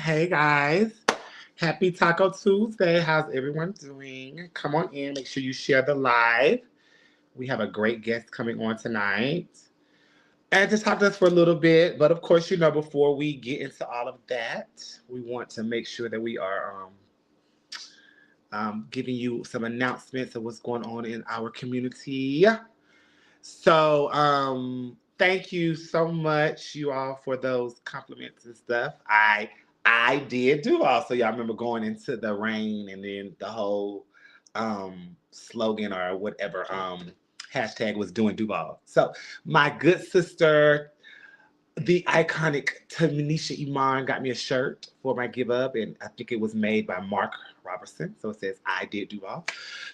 Hey guys, happy Taco Tuesday. How's everyone doing? Come on in, make sure you share the live. We have a great guest coming on tonight and to talk to us for a little bit. But of course, before we get into all of that, we want to make sure that we are giving you some announcements of what's going on in our community. So, thank you so much, you all, for those compliments and stuff. I did do also. Y'all remember going into the rain and then the whole slogan or whatever hashtag was doing Duval. So my good sister, the iconic Tanisha Iman, got me a shirt for my give up, and I think it was made by Mark Robertson. So it says I did Duval.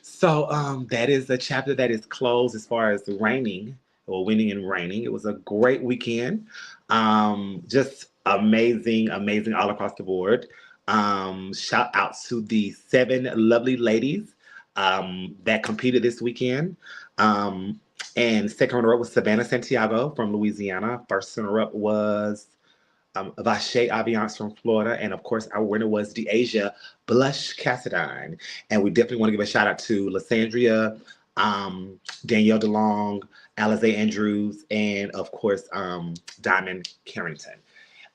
So that is a chapter that is closed as far as the raining or winning and raining. It was a great weekend. Just amazing, amazing all across the board. Shout out to the 7 lovely ladies that competed this weekend. And second runner up was Savannah Santiago from Louisiana. First runner up was Vache Aviance from Florida. And of course, our winner was DeAsia Blush Cassadine. And we definitely want to give a shout out to Lysandria, Danielle DeLong, Alize Andrews, and of course, Diamond Carrington.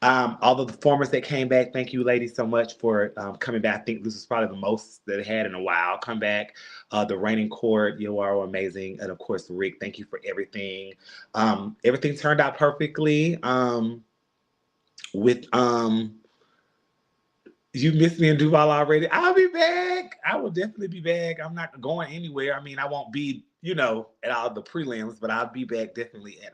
All of the performers that came back, thank you, ladies, so much for coming back. I think this was probably the most that it had in a while. Come back. The reigning court, you are amazing. And of course, Rick, thank you for everything. Everything turned out perfectly. With You missed me in Duval already. I'll be back. I will definitely be back. I'm not going anywhere. I mean, I won't be, at all the prelims, but I'll be back definitely at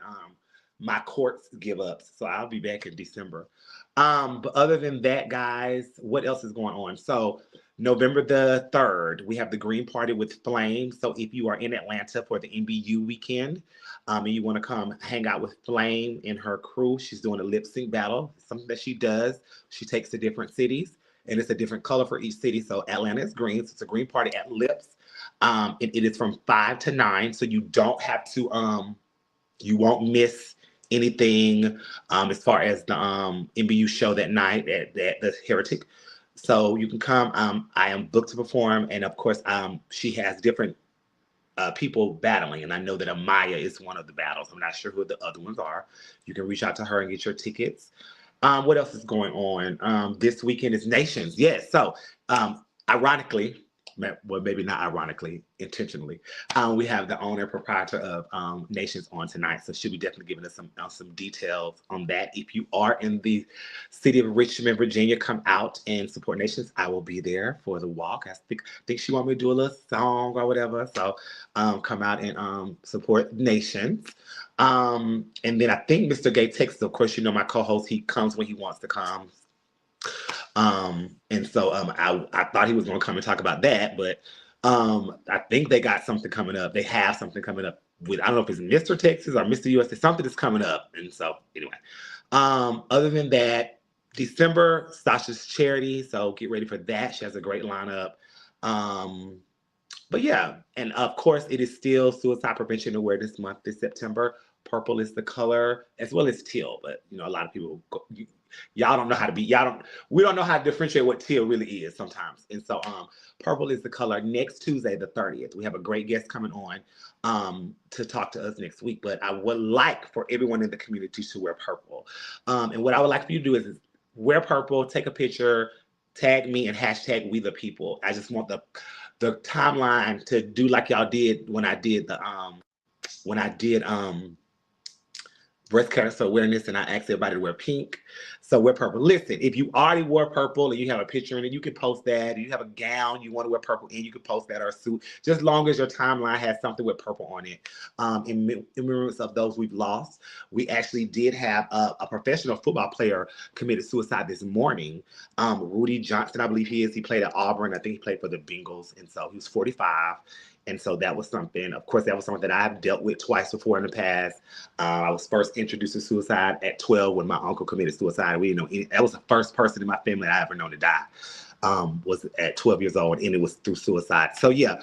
my courts give ups. So I'll be back in December. But other than that, guys, what else is going on? So November the 3rd, we have the Green Party with Flame. So if you are in Atlanta for the NBU weekend, and you want to come hang out with Flame and her crew, she's doing a lip sync battle, something that she does. She takes to different cities, and it's a different color for each city. So Atlanta is green, so it's a Green Party at Lips. And it is from 5 to 9, so you don't have to, you won't miss anything as far as the NBU show that night at the Heretic. So you can come. I am booked to perform, and of course, she has different people battling, and I know that Amaya is one of the battles. I'm not sure who the other ones are. You can reach out to her and get your tickets. What else is going on? This weekend is Nations. Yes. So, ironically, well, maybe not ironically, intentionally, we have the owner and proprietor of Nations on tonight. So she'll be definitely giving us some details on that. If you are in the city of Richmond, Virginia, come out and support Nations. I will be there for the walk. I think she want me to do a little song or whatever. So come out and support Nations. And then I think Mr. Gay Texas, of course, my co-host, he comes when he wants to come. And so I thought he was going to come and talk about that, but I think they got something coming up. They have something coming up with, I don't know if it's Mr. Texas or Mr. USA, something is coming up. And so anyway, other than that, December, Sasha's charity. So get ready for that. She has a great lineup. But yeah, and of course, it is still Suicide Prevention Awareness Month this September. Purple is the color, as well as teal. But a lot of people, y'all don't know how to be. We don't know how to differentiate what teal really is sometimes. And so, purple is the color. Next Tuesday, the 30th, we have a great guest coming on to talk to us next week. But I would like for everyone in the community to wear purple. And what I would like for you to do is wear purple, take a picture, tag me, and hashtag We the People. I just want the timeline to do like y'all did when I did breast cancer awareness, and I asked everybody to wear pink. So wear purple. Listen, if you already wore purple and you have a picture in it, you can post that. If you have a gown you want to wear purple in, you can post that, or a suit, just long as your timeline has something with purple on it. In remembrance of those we've lost, we actually did have a professional football player committed suicide this morning. Rudy Johnson, I believe he is. He played at Auburn. I think he played for the Bengals, and so he was 45. And so that was something, of course, that was something that I've dealt with twice before in the past. I was first introduced to suicide at 12 when my uncle committed suicide. That was the first person in my family that I ever known to die. Was at 12 years old, and it was through suicide. So yeah,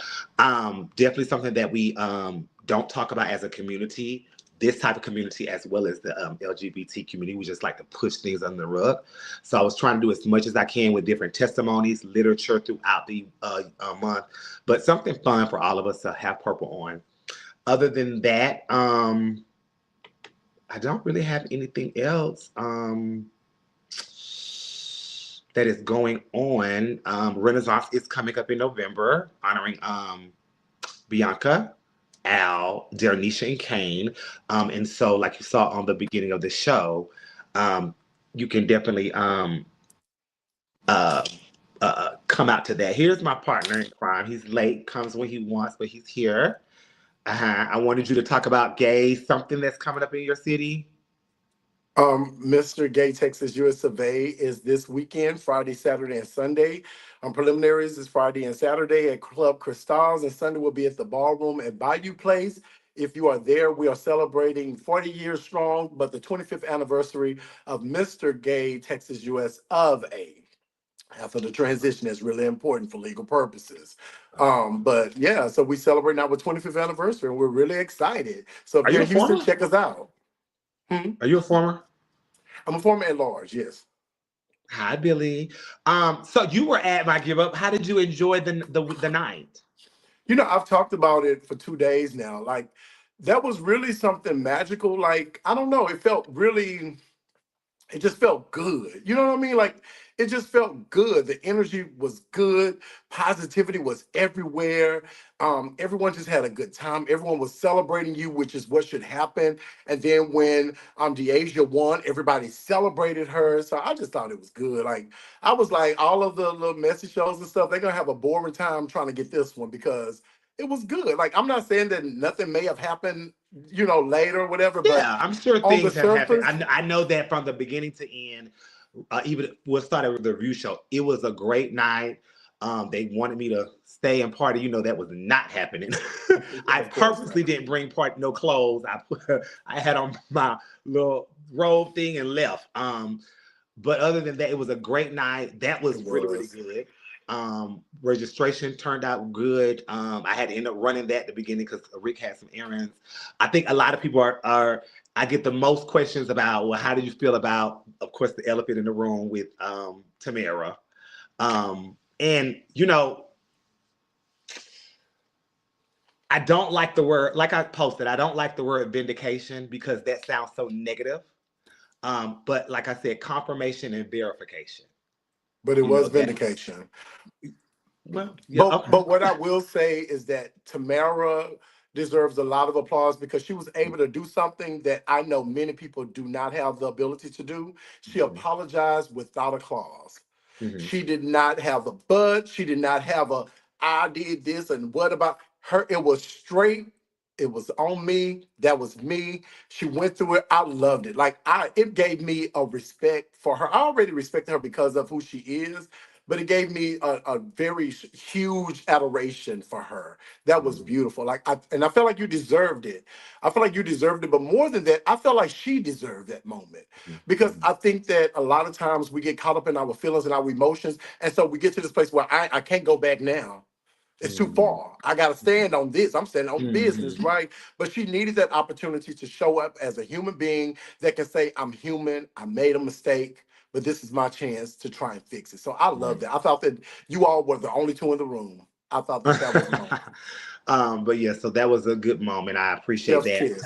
definitely something that we don't talk about as a community, this type of community as well as the LGBT community. We just like to push things under the rug. So I was trying to do as much as I can with different testimonies, literature throughout the month, but something fun for all of us to have purple on. Other than that, I don't really have anything else that is going on. Renaissance is coming up in November, honoring Bianca, Al, Darnisha, and Kane. And so, like you saw on the beginning of the show, you can definitely uh, come out to that. Here's my partner in crime. He's late, comes when he wants, but he's here. I wanted you to talk about gay, something that's coming up in your city. Mr. Gay Texas US Survey is this weekend, Friday, Saturday, and Sunday. Preliminaries is Friday and Saturday at Club Cristals, and Sunday will be at the Ballroom at Bayou Place. If you are there, we are celebrating 40 years strong, but the 25th anniversary of Mr. Gay Texas US of A. After the transition is really important for legal purposes. But yeah, so we celebrate now with 25th anniversary, and we're really excited. So if Are you you're a in Houston, former? check us out. Hmm? Are you a former? I'm a former at large, yes. Hi, Billy. So you were at my give up. How did you enjoy the night? I've talked about it for 2 days now. Like, that was really something magical. Like, I don't know, it just felt good. You know what I mean? Like, it just felt good. The energy was good. Positivity was everywhere. Everyone just had a good time. Everyone was celebrating you, which is what should happen. And then when DeAsia won, everybody celebrated her. So I just thought it was good. Like, I was like, all of the little messy shows and stuff, they're gonna have a boring time trying to get this one because it was good. Like, I'm not saying that nothing may have happened, later or whatever, but Yeah, I'm sure on the things have happened. surface. I know that from the beginning to end. Even we'll start with the review show. It was a great night. They wanted me to stay and party. That was not happening. I Of course purposely not. didn't bring no clothes. I had on my little robe thing and left. But other than that, it was a great night. That It was really, really was. good. Registration turned out good. I had to end up running that at the beginning because Rick had some errands. I think a lot of people are I get the most questions about, well, how did you feel about, of course, the elephant in the room with Tamara? And I don't like the word, like I posted, I don't like the word vindication because that sounds so negative. But like I said, confirmation and verification. But it was That's vindication. well, yeah, But okay. but what I will say is that Tamara deserves a lot of applause because she was able to do something that I know many people do not have the ability to do. She Mhm, apologized without a clause. mhm. She did not have a but. She did not have a I did this and what about her. It was straight. It was on me. That was me. She went through it. I loved it. Like, it gave me a respect for her. I already respected her because of who she is, but it gave me a very huge adoration for her. That was Mhm, beautiful. And I felt like you deserved it. I felt like you deserved it, but more than that, I felt like she deserved that moment because mhm, I think that a lot of times we get caught up in our feelings and our emotions, and so we get to this place where I can't go back now. It's too mhm, far. I got to stand on this. I'm standing on business, mhm, right? But she needed that opportunity to show up as a human being that can say, I'm human. I made a mistake, but this is my chance to try and fix it. So I love mhm. that. I thought that you all were the only two in the room. I thought that that was a moment. But yeah, so that was a good moment. I appreciate Chef's that. kiss.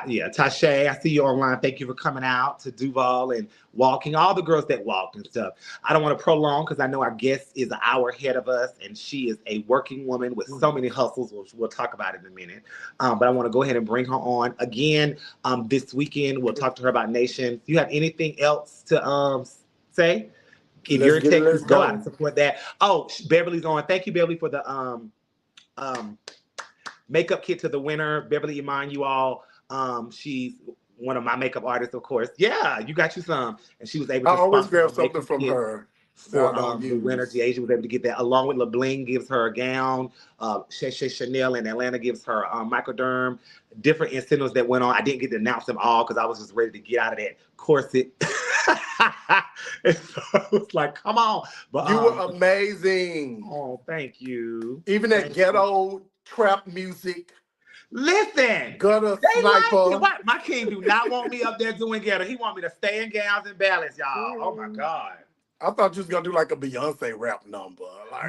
Yeah, Tashay, I see you online. Thank you for coming out to Duval and walking. All the girls that walked and stuff. I don't want to prolong because I know our guest is an hour ahead of us, and she is a working woman with so many hustles. We'll talk about it in a minute. But I want to go ahead and bring her on again this weekend. We'll talk to her about nations. Do you have anything else to say? If Let's you're in get it. Let's Texas, go out and go. support that. Oh, Beverly's on. Thank you, Beverly, for the um makeup kit to the winner. Beverly Iman, you all. She's one of my makeup artists, of course. Yeah, you got you some. And she was able I to always sponsor grab the something makeup from kit her that I for don't the winner. use. Deasia was able to get that. Along with LeBling gives her a gown. Shay Chanel in Atlanta gives her microderm. Different incentives that went on. I didn't get to announce them all because I was just ready to get out of that corset. And so I was like, come on. But You were amazing. oh, thank you. Even that Thank you. ghetto trap music. Listen, Gutter they like it. sniper. What? My king do not want me up there doing ghetto. He want me to stay in gowns and ballads, y'all. Oh my God. I thought you was gonna do like a Beyonce rap number.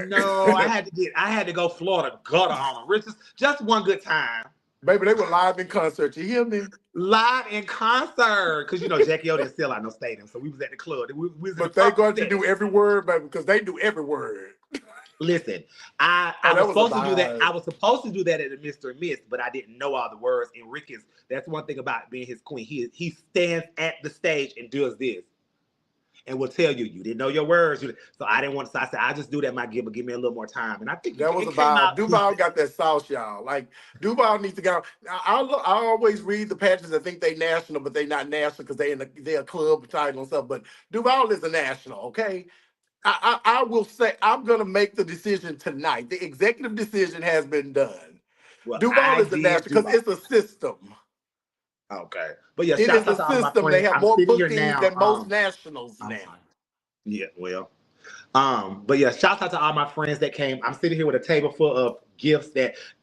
No, Like I had to go Florida gutter on them. Richard, just one good time. baby, they were live in concert. You hear me? Live in concert. Because you know Jackie O didn't sell out no stadium. So we was at the club. We was in the But they purple going to city. do every word, baby, because they do every word. Listen, I That was was a supposed to do that. vibe. I was supposed to do that at the Mr. and Miss, but I didn't know all the words. And Rick is that's one thing about being his queen. He stands at the stage and does this. And will tell you didn't know your words. So I didn't want to. So I said I just do that. My give, but give me a little more time. And I think That was it a came vibe. out Duval decent. got that sauce, y'all. Like Duval needs to go. I always read the pageants that think they national, but they not national because they're a club title and stuff. But Duval is a national, okay? I will say I'm gonna make the decision tonight. The executive decision has been done. Well, Duval I is the did national do because it's a system. okay, but yeah, It shouts is out a to all of my system. They friends. have I'm more sitting here bookings now. than most nationals I'm now. sorry. Yeah, well, but yeah, shout out to all my friends that came. I'm sitting here with a table full of gifts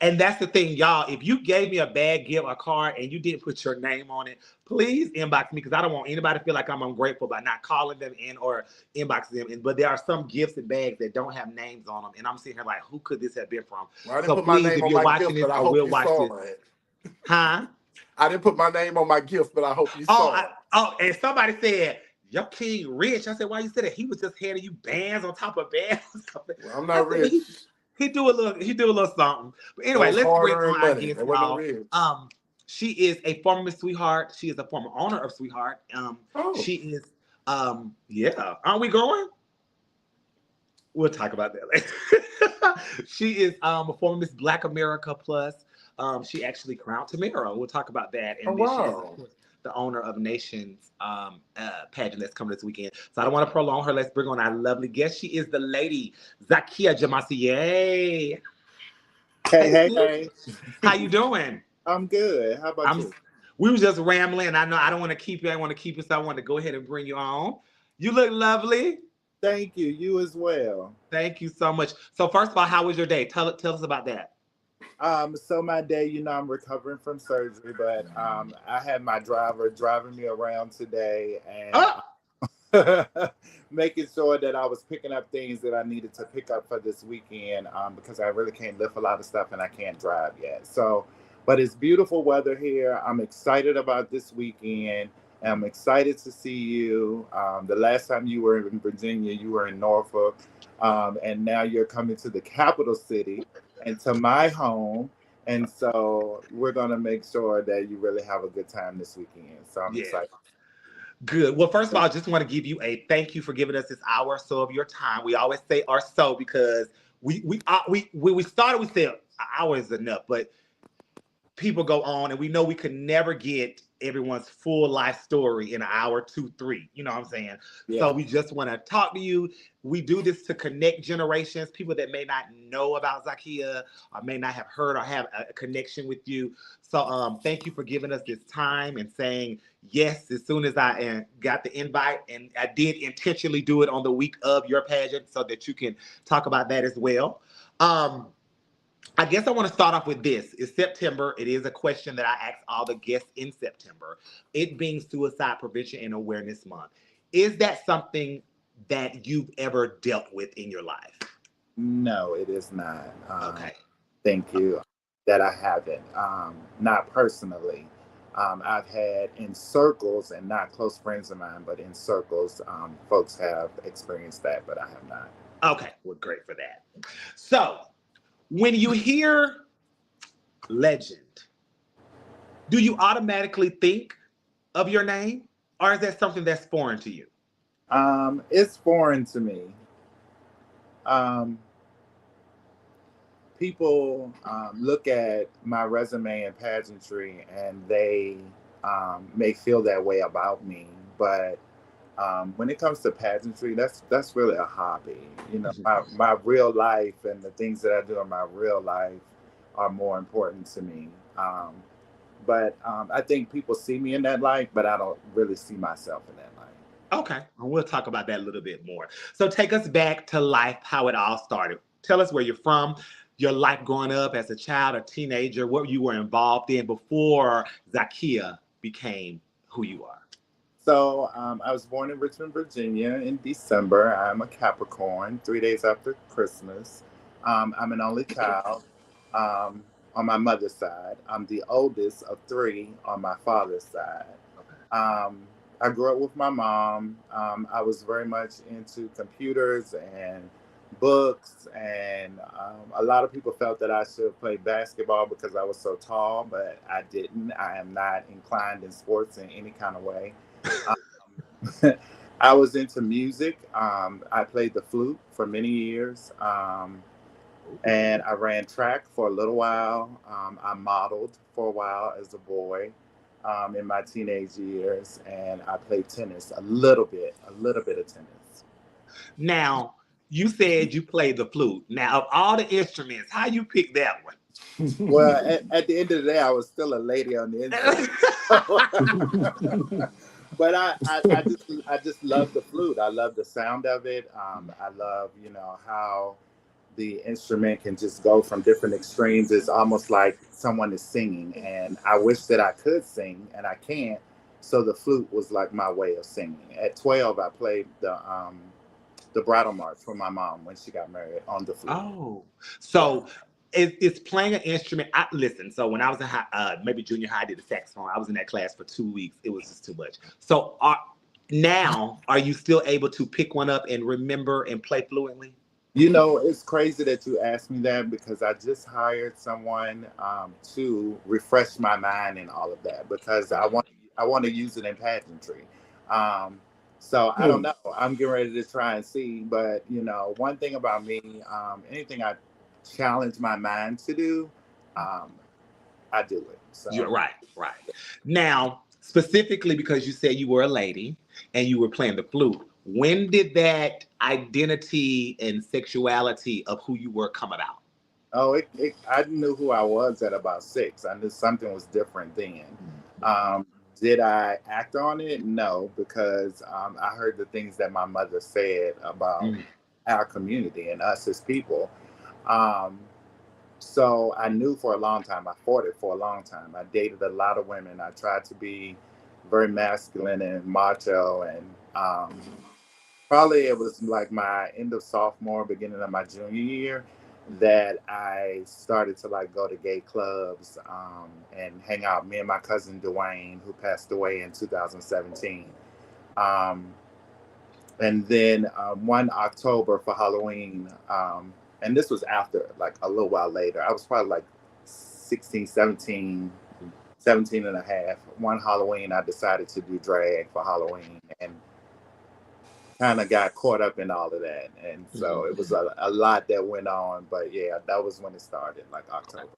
and that's the thing, y'all. If you gave me a bad gift, a card, and you didn't put your name on it, please inbox me because I don't want anybody to feel like I'm ungrateful by not calling them in or inboxing them. But there are some gifts and bags that don't have names on them, and I'm sitting here like, who could this have been from? Well, I didn't So put my please, name if on you're my watching gift, this but I or hope will you watch this, saw it. huh? I didn't put my name on my gift, but I hope you Oh, saw it. and somebody said, your king rich. I said, why you said that? He was just handing you bands on top of bands. Well, I'm I not said, well, rich. he do a little something. But That anyway, was let's hard bring on earned our money. guest, That wasn't no y'all. rich. She is a former Miss Sweetheart. She is a former owner of Sweetheart. Oh, She is yeah. Aren't we going? We'll talk about that later. She is a former Miss Black America Plus. She actually crowned Tamara. We'll talk about that. oh And then she is, of wow. course, the owner of Nations pageant that's coming this weekend. So I don't want to prolong her. Let's bring on our lovely guest. She is the lady Zakia Jamasi. Yay! Hey, Hey, hey, sis. hey. How you doing? I'm good. How about I'm. you? We was just rambling. I know I don't want to keep you. I want to keep you, so I want to go ahead and bring you on. You look lovely. Thank you. You as well. Thank you so much. So first of all, how was your day? Tell us about that. So my day, I'm recovering from surgery, but I had my driver driving me around today Oh, and making sure that I was picking up things that I needed to pick up for this weekend because I really can't lift a lot of stuff and I can't drive yet. So, but it's beautiful weather here. I'm excited about this weekend. I'm excited to see you. The last time you were in Virginia, you were in Norfolk, and now you're coming to the capital city and to my home. And so we're going to make sure that you really have a good time this weekend. So I'm yes. excited. Good. Well, first of all, I just want to give you a thank you for giving us this hour or so of your time. We always say or so because we started, we said an hour is enough, but people go on and we know we could never get everyone's full life story in an hour, two, three. You know what I'm saying? So Yeah. we just want to talk to you. We do this to connect generations, people that may not know about Zakia or may not have heard or have a connection with you. So thank you for giving us this time and saying yes as soon as I got the invite. And I did intentionally do it on the week of your pageant so that you can talk about that as well. Um, I guess I want to start off with this. It's September. It is a question that I ask all the guests in September. It being Suicide Prevention and Awareness Month. Is that something that you've ever dealt with in your life? No, it is not. Okay. Thank you. That I haven't. Not personally. I've had in circles and not close friends of mine, but in circles, folks have experienced that, but I have not. Okay. Well, great for that. So, when you hear legend, do you automatically think of your name? Or is that something that's foreign to you? It's foreign to me. Um, People look at my resume and pageantry and they may feel that way about me, but when it comes to pageantry, that's really a hobby. My real life and the things that I do in my real life are more important to me. But I think people see me in that light, but I don't really see myself in that light. Okay, and we'll talk about that a little bit more. So take us back to life, how it all started. Tell us where you're from. your life growing up as a child or teenager, what you were involved in before Zakia became who you are? So I was born in Richmond, Virginia in December. I'm a Capricorn, 3 days after Christmas. I'm an only child um, on my mother's side. I'm the oldest of three on my father's side. Um, I grew up with my mom. I was very much into computers and books, and a lot of people felt that I should play basketball because I was so tall, but I didn't. I am not inclined in sports in any kind of way. I was into music. I played the flute for many years, and I ran track for a little while. I modeled for a while as a boy in my teenage years, and I played tennis a little bit of tennis. Now, you said you played the flute. Now, of all the instruments, how you pick that one? Well, at the end of the day, I was still a lady on the inside. But I just love the flute. I love the sound of it. I love, how the instrument can just go from different extremes. It's almost like someone is singing, and I wish that I could sing, and I can't. So the flute was like my way of singing. At 12, I played the bridal march for my mom when she got married on the flute. Oh, Yeah. so it's playing an instrument. Listen, so when I was in maybe junior high, I did the saxophone. I was in that class for 2 weeks. It was just too much. So now, are you still able to pick one up and remember and play fluently? It's crazy that you asked me that because I just hired someone to refresh my mind in all of that because I want to use it in pageantry. Um, so I don't know. I'm getting ready to try and see, but one thing about me, anything I challenge my mind to do, um, I do it. You're So right, right. Now, specifically because you said you were a lady and you were playing the flute, when did that identity and sexuality of who you were come about? I knew who I was at about 6. I knew something was different then. Um, did I act on it? No, because I heard the things that my mother said about Mm. our community and us as people. Um, so I knew for a long time. I fought it for a long time. I dated a lot of women. I tried to be very masculine and macho, and probably it was like my end of sophomore, beginning of my junior year that I started to like go to gay clubs and hang out. Me and my cousin Dwayne, who passed away in 2017. Um, and then one October for Halloween, and this was after like a little while later. I was probably like 16, 17, 17 and a half. One Halloween, I decided to do drag for Halloween, and kind of got caught up in all of that. And so it was a lot that went on. But yeah, that was when it started, like October.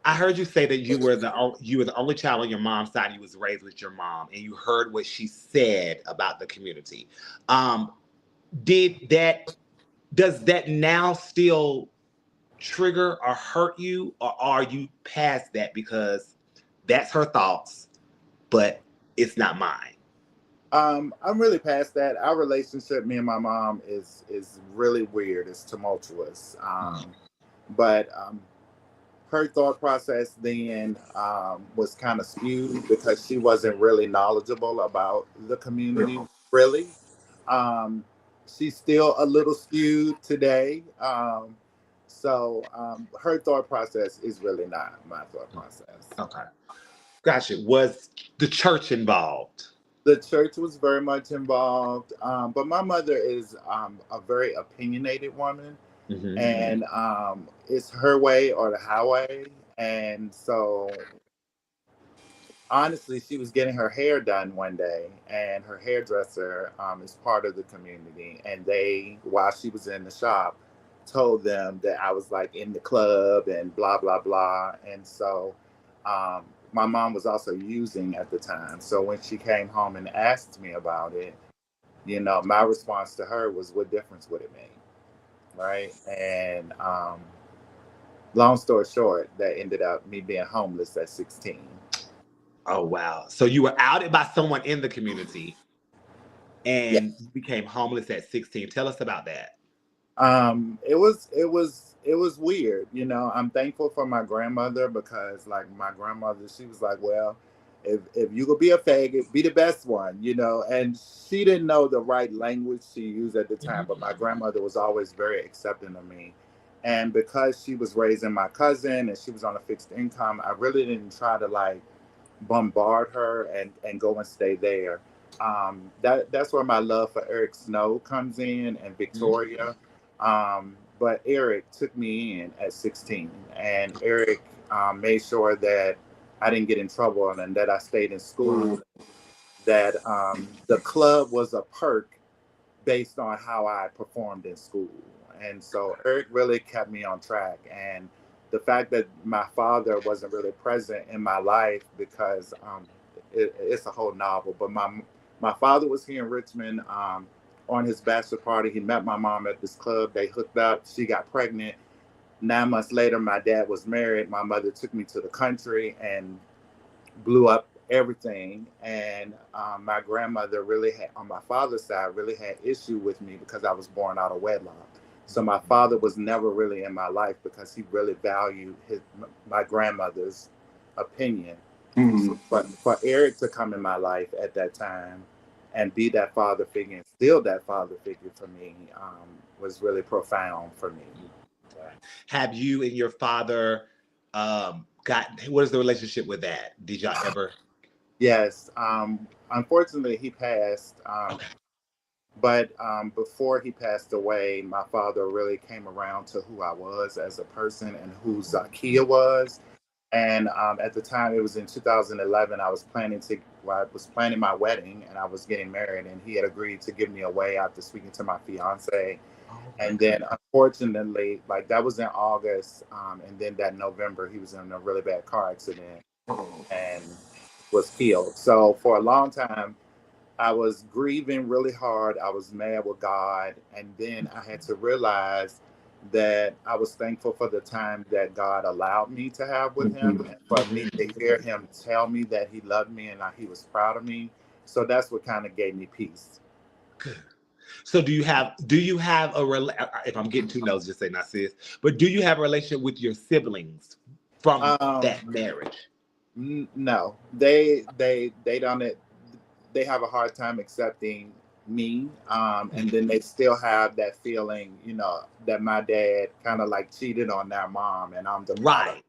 I heard you say that you were the only child on your mom's side. You was raised with your mom, and you heard what she said about the community. Um, did that? Does that now still trigger or hurt you, or are you past that because that's her thoughts, but it's not mine? I'm really past that. Our relationship, me and my mom, is really weird. It's tumultuous. But her thought process then was kind of skewed because she wasn't really knowledgeable about the community, really. Um, she's still a little skewed today. So her thought process is really not my thought process. Okay, gotcha. Was the church involved? The church was very much involved, but my mother is a very opinionated woman, Hmm. and it's her way or the highway. And so honestly, she was getting her hair done one day, and her hairdresser is part of the community. And they, while she was in the shop, told them that I was like in the club and blah blah blah. And so um, my mom was also using at the time. So when she came home and asked me about it, my response to her was, "What difference would it make?" Right? And long story short, that ended up me being homeless at 16. Oh wow! So you were outed by someone in the community Yeah. and you became homeless at 16. Tell us about that. It was weird. I'm thankful for my grandmother because like my grandmother, she was like, well, if you could be a faggot, be the best one, and she didn't know the right language she used at the time, but my grandmother was always very accepting of me. And because she was raising my cousin and she was on a fixed income, I really didn't try to like bombard her and go and stay there. That's where my love for Eric Snow comes in and Victoria. But Eric took me in at 16, and Eric made sure that I didn't get in trouble and that I stayed in school. That the club was a perk based on how I performed in school. And so Eric really kept me on track. And the fact that my father wasn't really present in my life because it's a whole novel. But my father was here in Richmond on his bachelor party. He met my mom at this club. They hooked up. She got pregnant. 9 months later, my dad was married. My mother took me to the country and blew up everything. And my grandmother really had, on my father's side, really had issue with me because I was born out of wedlock. So my father was never really in my life because he really valued my grandmother's opinion. Mm-hmm. But for Eric to come in my life at that time and be that father figure and still that father figure for me was really profound for me. Have you and your father what is the relationship with that? Did y'all ever? Yes. Unfortunately, he passed. Okay. But before he passed away, my father really came around to who I was as a person and who Zakia was. And at the time, it was in 2011. I was planning my wedding, and I was getting married, and he had agreed to give me away after speaking to my fiance. Oh, And then, unfortunately, like that was in August, and then that November, he was in a really bad car accident and was killed. So for a long time, I was grieving really hard. I was mad with God. And then I had to realize that I was thankful for the time that God allowed me to have with him and for me to hear him tell me that he loved me and that he was proud of me. So that's what kind of gave me peace. good. So do you have if I'm getting too nosy, just say not sis, but do you have a relationship with your siblings from Um, that marriage? no, they don't. They have a hard time accepting me, and then they still have that feeling, that my dad kind of like cheated on their mom, and I'm the product. Right.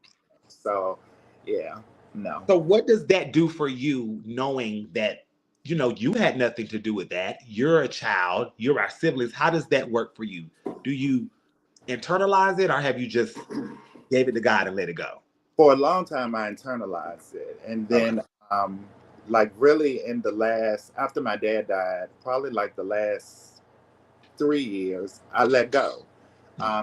So, yeah, no. So what does that do for you knowing that you had nothing to do with that? You're a child, you're our siblings. How does that work for you? Do you internalize it or have you just gave it to God and let it go? For a long time, I internalized it, and Okay. then, um, like really in the last after my dad died, probably like the last 3 years, I let go.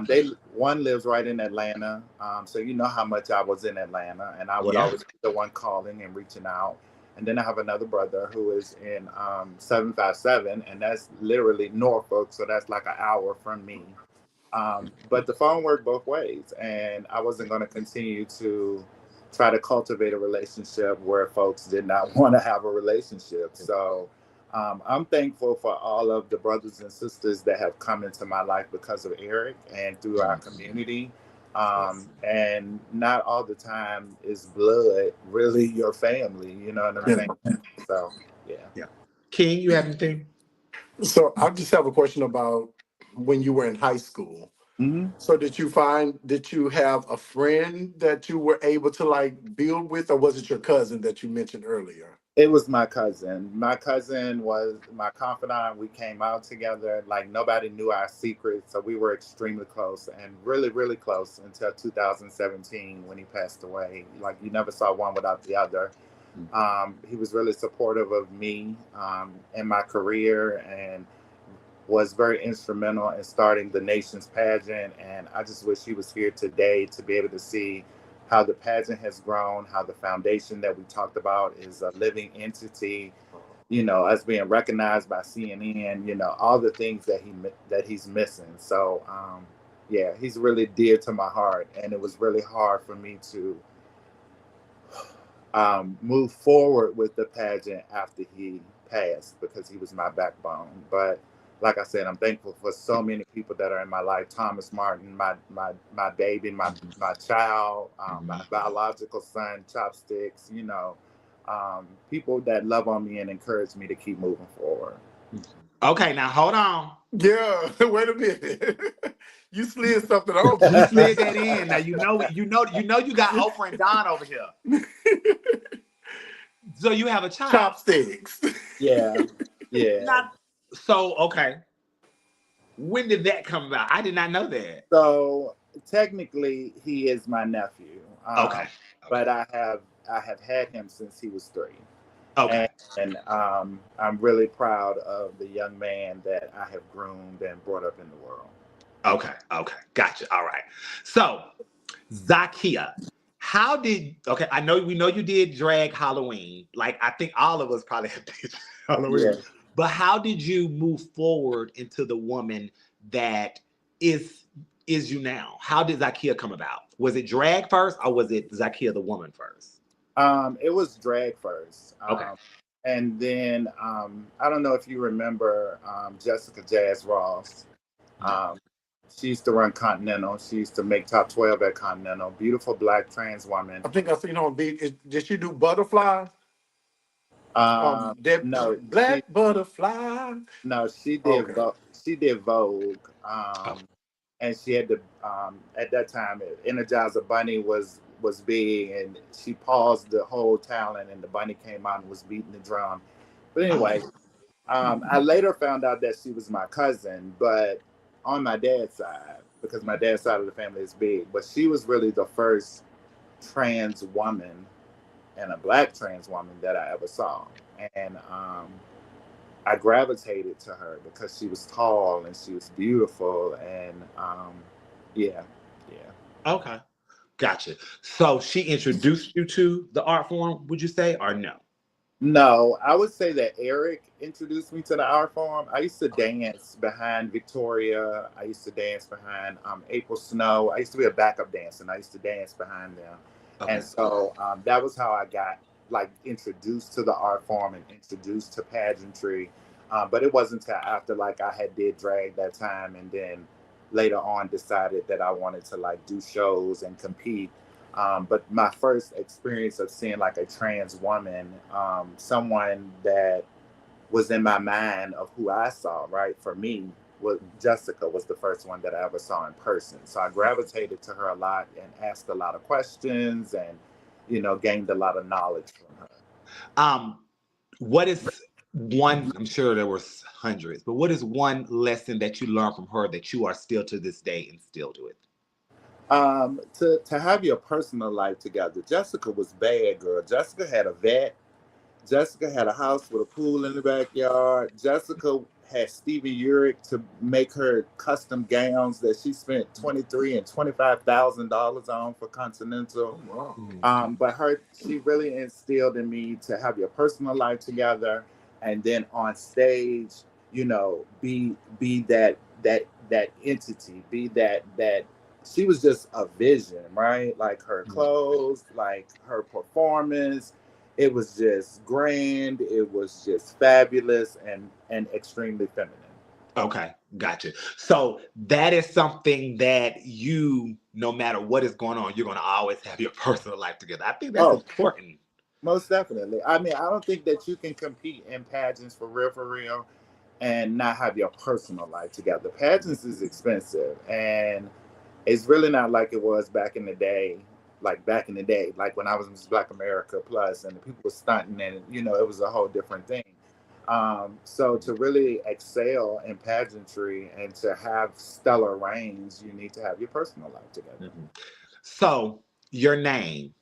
They One lives right in Atlanta, so you know how much I was in Atlanta, and I would Yeah. always be the one calling and reaching out. And then I have another brother who is in 757, and that's literally Norfolk, so that's like an hour from me. But the phone worked both ways, and I wasn't going to continue to try to cultivate a relationship where folks did not want to have a relationship. So I'm thankful for all of the brothers and sisters that have come into my life because of Eric and through our community. Yes. And not all the time is blood really your family, you know what I'm Yeah. saying? So, yeah. Yeah. King, you have anything? So I just have a question about when you were in high school. Mhm. So did you have a friend that you were able to like build with, or was it your cousin that you mentioned earlier? It was my cousin. My cousin was my confidant. We came out together. Like nobody knew our secrets. So we were extremely close and really, really close until 2017 when he passed away. Like you never saw one without the other. He was really supportive of me in my career and was very instrumental in starting the nation's pageant. And I just wish he was here today to be able to see how the pageant has grown, how the foundation that we talked about is a living entity, us being recognized by CNN, all the things that he's missing. So, yeah, he's really dear to my heart. And it was really hard for me to move forward with the pageant after he passed because he was my backbone. But like I said, I'm thankful for so many people that are in my life. Thomas Martin, my baby, my child, my biological son, Chopsticks. People that love on me and encourage me to keep moving forward. Okay, now hold on. Yeah, wait a minute. You slid something on You me. slid that in. Now you got Oprah and Don over here. So you have a child. Chopsticks. Yeah, yeah. Not so okay. When did that come about? I did not know that. So technically, he is my nephew. Okay. But I have had him since he was 3. Okay. And I'm really proud of the young man that I have groomed and brought up in the world. Okay. Okay. Gotcha. All right. So, Zakia, we know you did drag Halloween. Like, I think all of us probably have did Halloween. Yeah. But how did you move forward into the woman that is you now? How did Zakia come about? Was it drag first or was it Zakia the woman first? It was drag first. Okay. And then I don't know if you remember Jessica Jazz Ross. She used to run Continental. She used to make top 12 at Continental. Beautiful black trans woman. I think I seen her on beat. Did she do Butterfly? No, Black Butterfly. no, she did. Okay. She did Vogue. Oh. And she had to. At that time, Energizer Bunny was big, and she paused the whole talent, and the bunny came out and was beating the drum. But anyway, I later found out that she was my cousin, but on my dad's side, because my dad's side of the family is big. But she was really the first trans woman and a black trans woman that I ever saw. And I gravitated to her because she was tall and she was beautiful. And yeah. Okay. Gotcha. So she introduced you to the art form, would you say, or no? No, I would say that Eric introduced me to the art form. I used to dance behind Victoria. I used to dance behind April Snow. I used to be a backup dancer, and I used to dance behind them. Okay. And so that was how I got introduced to the art form and introduced to pageantry. But it wasn't until after I had did drag that time, and then later on decided that I wanted to do shows and compete. But my first experience of seeing a trans woman, someone that was in my mind of who I saw, right? For me, Jessica was the first one that I ever saw in person. So I gravitated to her a lot and asked a lot of questions and, gained a lot of knowledge from her. What is one, I'm sure there were hundreds, but what is one lesson that you learned from her that you are still to this day instilled with? To have your personal life together. Jessica was bad, girl. Jessica had a vet. Jessica had a house with a pool in the backyard. Jessica had Stevie Urich to make her custom gowns that she spent $23,000 and $25,000 on for Continental. Wow. But she really instilled in me to have your personal life together, and then on stage, be that entity, be that. She was just a vision, right? Her clothes, her performance. It was just grand. It was just fabulous and extremely feminine. Okay, gotcha. So that is something that you, no matter what is going on, you're going to always have your personal life together. I think that's important. Most definitely. I mean, I don't think that you can compete in pageants for real, and not have your personal life together. Pageants is expensive, and it's really not like it was back in the day. Like when I was Miss Black America Plus and the people were stunting, and it was a whole different thing. So to really excel in pageantry and to have stellar reigns, you need to have your personal life together. Mm-hmm. So your name,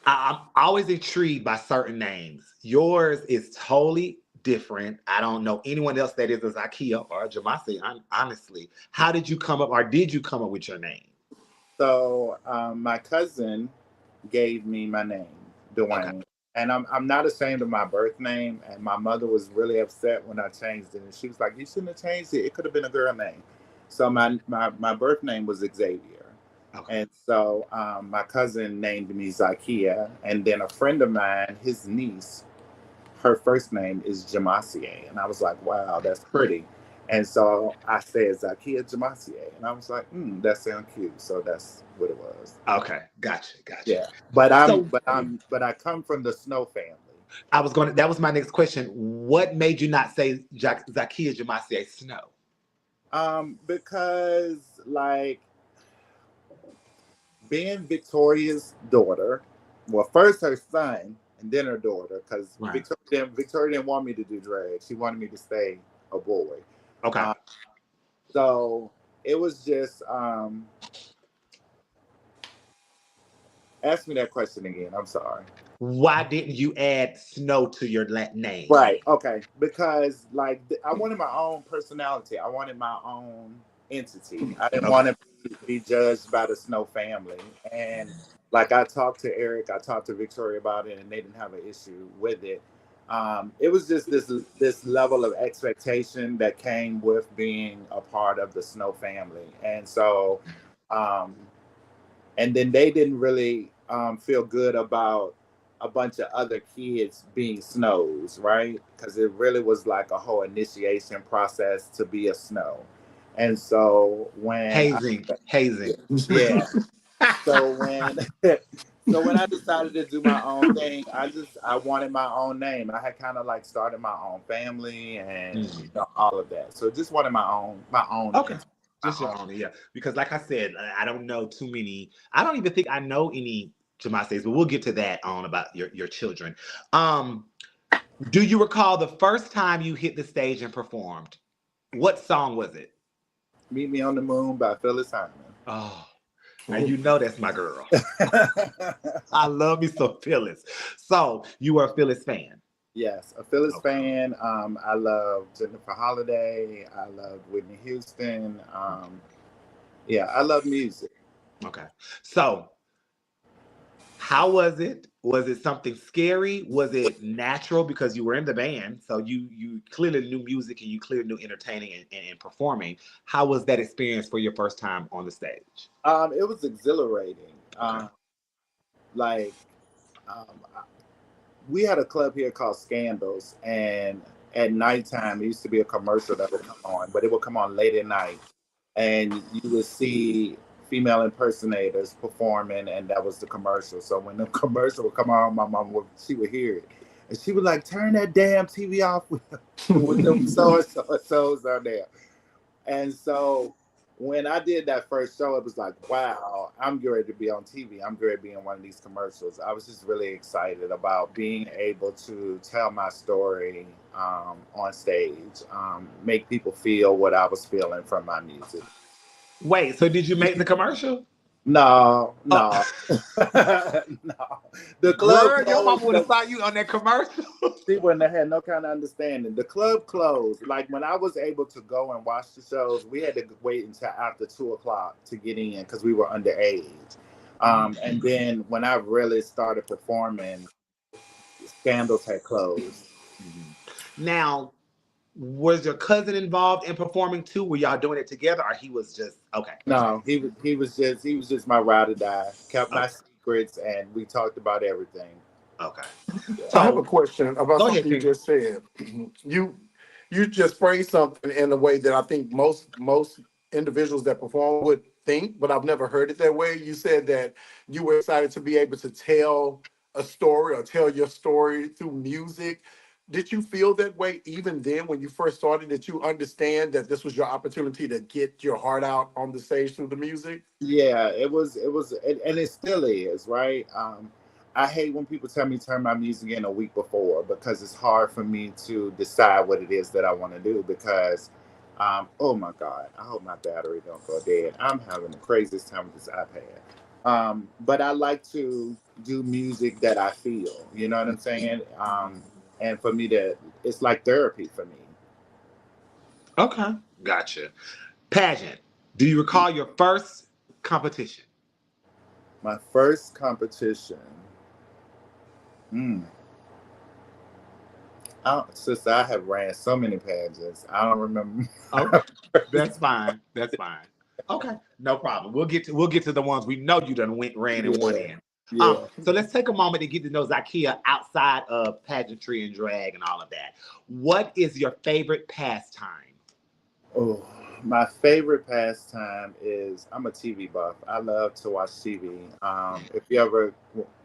I'm always intrigued by certain names. Yours is totally different. I don't know anyone else that is a Zakia or a Jamasi. Honestly, how did you come up, or did you come up with your name? So my cousin gave me my name, Dwayne. Okay. And I'm not ashamed of my birth name. And my mother was really upset when I changed it. And she was like, you shouldn't have changed it. It could have been a girl name. So my birth name was Xavier. Okay. And so my cousin named me Zakia. And then a friend of mine, his niece, her first name is Jamasie. And I was like, wow, that's pretty. And so I said Zakia Jamasie. And I was like, that sounds cute. So that's what it was. Okay, gotcha. Yeah. But So I come from the Snow family. that was my next question. What made you not say Zakia Jamasie Snow? Because like being Victoria's daughter, well, first her son and then her daughter, because Right. Victoria didn't want me to do drag. She wanted me to stay a boy. Okay. So it was just ask me that question again. I'm sorry. Why didn't you add Snow to your name? Right. Okay. Because like I wanted my own personality. I wanted my own entity. I didn't want to be judged by the Snow family. And like I talked to Eric, I talked to Victoria about it, and they didn't have an issue with it. It was just this level of expectation that came with being a part of the Snow family, and so, and then they didn't really feel good about a bunch of other kids being Snows, right? Because it really was like a whole initiation process to be a Snow, and so hazing. yeah. So when I decided to do my own thing, I wanted my own name. I had kind of like started my own family and all of that. So just wanted my own. Okay. Just your own, yeah. Because like I said, I don't know too many. I don't even think I know any Jamases, but we'll get to that on about your children. Do you recall the first time you hit the stage and performed? What song was it? Meet Me on the Moon by Phyllis Hyman. Oh, now you know that's my girl. I love me some Phyllis. So you were a Phyllis fan? Yes, a Phyllis fan. I love Jennifer Holliday. I love Whitney Houston. Yeah, I love music. Okay. So how was it? Was it something scary? Was it natural because you were in the band? So you clearly knew music and you clearly knew entertaining and performing. How was that experience for your first time on the stage? It was exhilarating. Okay. Like we had a club here called Scandals, and at nighttime it used to be a commercial that would come on, but it would come on late at night, and you would see female impersonators performing, and that was the commercial. So when the commercial would come on, my mom she would hear it, and she would like, turn that damn TV off with them so-and-so's on there. And so when I did that first show, it was like, wow, I'm ready to be on TV. I'm ready to be in one of these commercials. I was just really excited about being able to tell my story on stage, make people feel what I was feeling from my music. Wait, so did you make the commercial? No. Oh. No. The club Girl, your mama would have saw you on that commercial. She wouldn't have had no kind of understanding. The club closed. Like when I was able to go and watch the shows, we had to wait until after 2:00 to get in because we were underage. And then when I really started performing, Scandals had closed. Now, was your cousin involved in performing too? Were y'all doing it together, or he was just okay? No, he was just my ride or die. Kept my secrets, and we talked about everything. Okay. So, I have a question about something you just said. You just phrased something in a way that I think most individuals that perform would think, but I've never heard it that way. You said that you were excited to be able to tell a story or tell your story through music. Did you feel that way even then when you first started? Did you understand that this was your opportunity to get your heart out on the stage through the music? Yeah, it was, and it still is, right? I hate when people tell me turn my music in a week before because it's hard for me to decide what it is that I want to do because, oh my God, I hope my battery don't go dead. I'm having the craziest time with this iPad. But I like to do music that I feel, you know what I'm saying? And for me, it's like therapy for me. Okay, gotcha. Pageant. Do you recall your first competition? My first competition. Sister, I have ran so many pageants. I don't remember. Okay, that's fine. That's fine. Okay, no problem. We'll get to the ones we know you done ran and won in. Yeah. So let's take a moment to get to know Zakia outside of pageantry and drag and all of that. What is your favorite pastime? Oh, my favorite pastime is I'm a TV buff. I love to watch TV. If you ever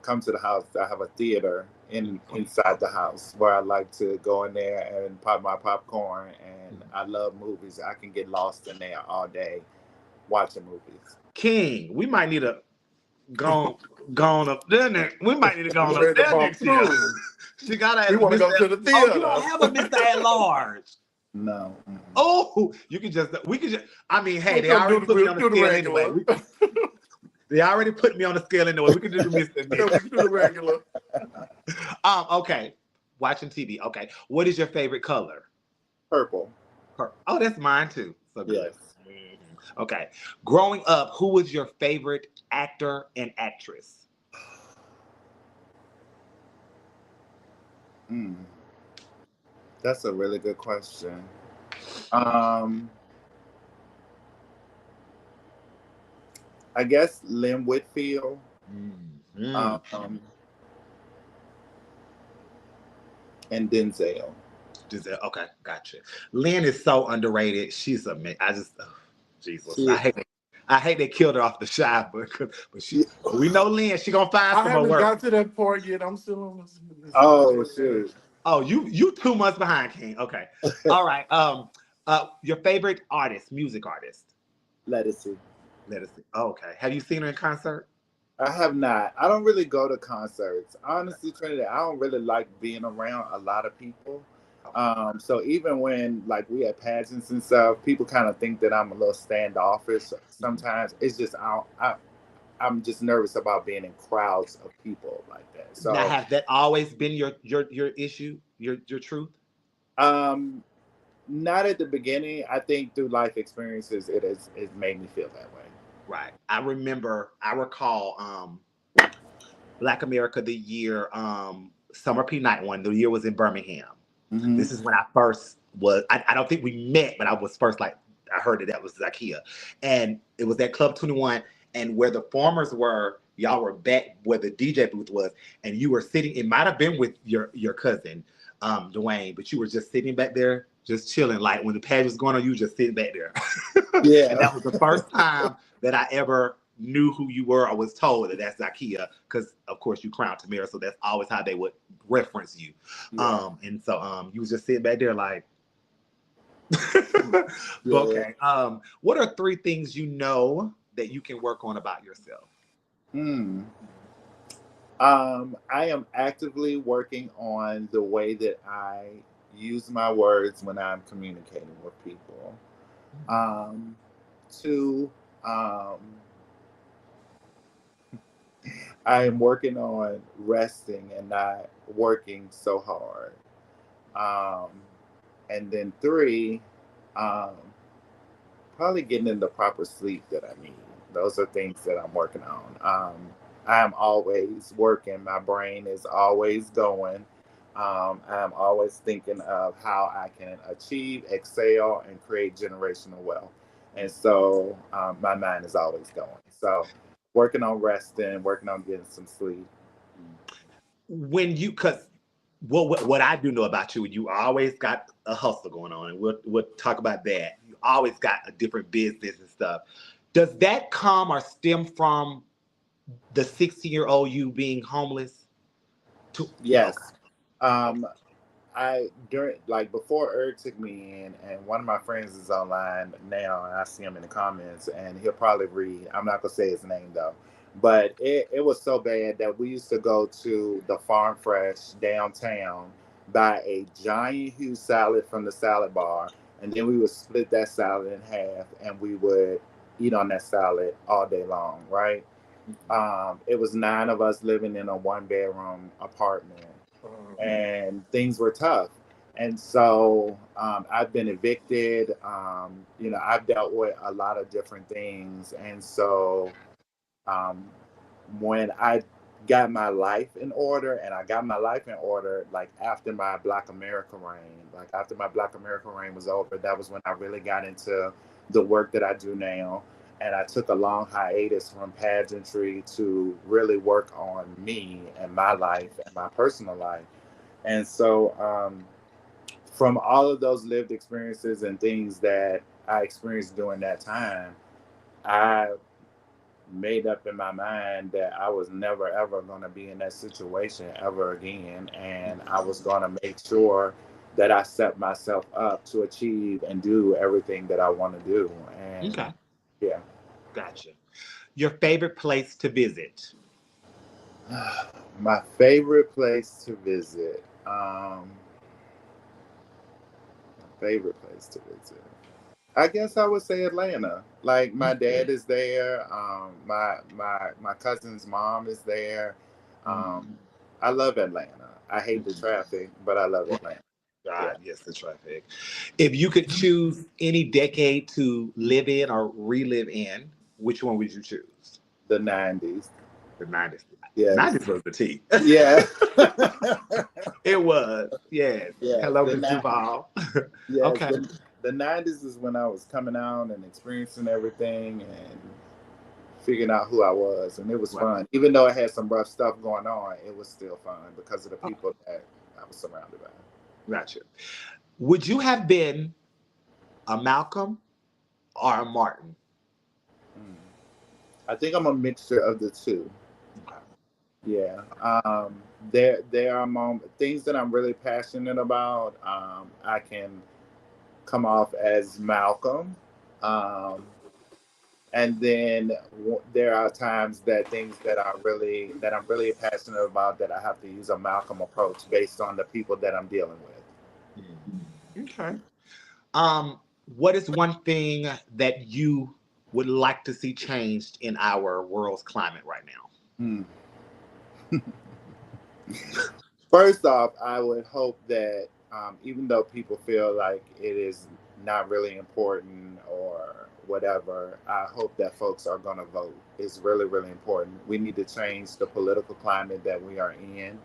come to the house, I have a theater inside the house where I like to go in there and pop my popcorn. And I love movies. I can get lost in there all day watching movies. King, we might need to go gone up there. We might need to go I'm on up ready to there bump next year. through. She gotta have We want to go Mr. to the Oh, theater. you don't have a Mr. At Large. No. Oh, you can just we can just. I mean, hey, We'll they come already do put me on the the scale anyway. regular. They already put me on the scale anyway. We can do the Mr. and Yeah, we can do the regular. Okay. Watching TV. Okay. What is your favorite color? Purple. Oh, that's mine too. So good. Yes. Okay. Growing up, who was your favorite actor and actress? Mm, that's a really good question. Um, I guess Lynn Whitfield. Um, and Denzel. Okay, gotcha. Lynn is so underrated. She's amazing. Jesus. I hate they killed her off the shy, but we know Lynn. She gonna find I some more haven't work. got to that part yet. I'm still on this. Oh shoot. Oh, you 2 months behind, King. Okay. All right. Your favorite artist, music artist. Let us see. Oh, okay. Have you seen her in concert? I have not. I don't really go to concerts. Honestly, Trinity, I don't really like being around a lot of people. So even when like we at pageants and stuff, people kind of think that I'm a little standoffish. Sometimes it's just I'm just nervous about being in crowds of people like that. So now, has that always been your issue, your truth? Not at the beginning. I think through life experiences, it made me feel that way. Right. I recall Black America the year Summer P Night one. The year was in Birmingham. Mm-hmm. This is when I first was. I don't think we met, but I was first like I heard that was Zakia, and it was at Club 21, and where the formers were. Y'all were back where the DJ booth was, and you were sitting. It might have been with your cousin, Dwayne, but you were just sitting back there, just chilling. Like when the pageant was going on, you were just sitting back there. Yeah, and that was the first time that I ever knew who you were or was told that that's Zakia, because of course you crowned Tamara, so that's always how they would reference you. Yeah. And so you was just sitting back there like Yeah. okay. What are 3 things you know that you can work on about yourself? I am actively working on the way that I use my words when I'm communicating with people. 2, I am working on resting and not working so hard. And then 3, probably getting in the proper sleep that I need. Those are things that I'm working on. I'm always working. My brain is always going. I'm always thinking of how I can achieve, excel, and create generational wealth. And so my mind is always going. So working on resting, working on getting some sleep. When you, because what I do know about you, you always got a hustle going on, and we'll talk about that. You always got a different business and stuff. Does that come or stem from the 16-year-old you being homeless? Yes. I during like before Eric took me in, and one of my friends is online now, and I see him in the comments, and he'll probably read. I'm not gonna say his name though, but it was so bad that we used to go to the Farm Fresh downtown, buy a giant huge salad from the salad bar, and then we would split that salad in half, and we would eat on that salad all day long. Right? It was 9 of us living in a 1-bedroom apartment, and things were tough. And so I've been evicted. I've dealt with a lot of different things. And so um, when I got my life in order, and I got my life in order, like after my Black America reign, like after my Black America reign was over, that was when I really got into the work that I do now. And I took a long hiatus from pageantry to really work on me and my life and my personal life. And so, from all of those lived experiences and things that I experienced during that time, I made up in my mind that I was never ever going to be in that situation ever again, and I was going to make sure that I set myself up to achieve and do everything that I want to do. And Okay. yeah. Gotcha. Your favorite place to visit? My favorite place to visit. Favorite place to visit. I guess I would say Atlanta. Like my dad is there. My cousin's mom is there. Um, I love Atlanta. I hate the traffic, but I love Atlanta. Yeah, God, yes, the traffic. If you could choose any decade to live in or relive in, which one would you choose? the '90s. The 90s. Yes. 90s was the T. Yeah. It was. Yes. Yes. Hello, Miss Duval. Yes. Okay. The '90s is when I was coming out and experiencing everything and figuring out who I was, and it was Right. fun. Even though it had some rough stuff going on, it was still fun because of the people that I was surrounded by. Gotcha. Would you have been a Malcolm or a Martin? Mm. I think I'm a mixture of the two. Okay. Yeah. There are things that I'm really passionate about. I can come off as Malcolm. Um, and then there are times that things that I'm really passionate about that I have to use a Malcolm approach based on the people that I'm dealing with. Okay. What is one thing that you would like to see changed in our world's climate right now? Hmm. First off, I would hope that even though people feel like it is not really important or whatever, I hope that folks are going to vote. It's really, really important. We need to change the political climate that we are in.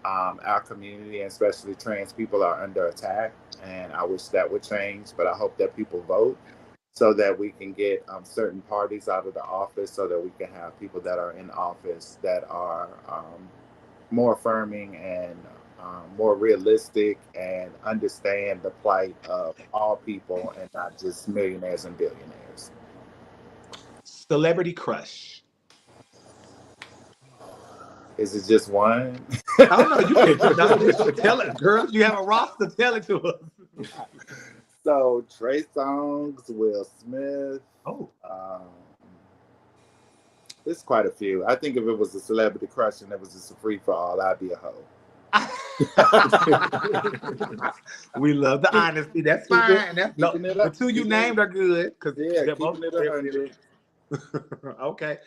Our community, and especially trans people, are under attack, and I wish that would change. But I hope that people vote so that we can get certain parties out of the office, so that we can have people that are in office that are more affirming and more realistic and understand the plight of all people and not just millionaires and billionaires. Celebrity crush. Is it just one? Oh no, you can no, tell it, girl. You have a roster. Tell it to us. So Trey Songz, Will Smith. Oh, Um, there's quite a few. I think if it was a celebrity crush and it was just a free for all, I'd be a hoe. we love the honesty. That's fine. That's no. Keeping it The up. two you named are good because Yeah, they're both keeping it definitely 100. okay.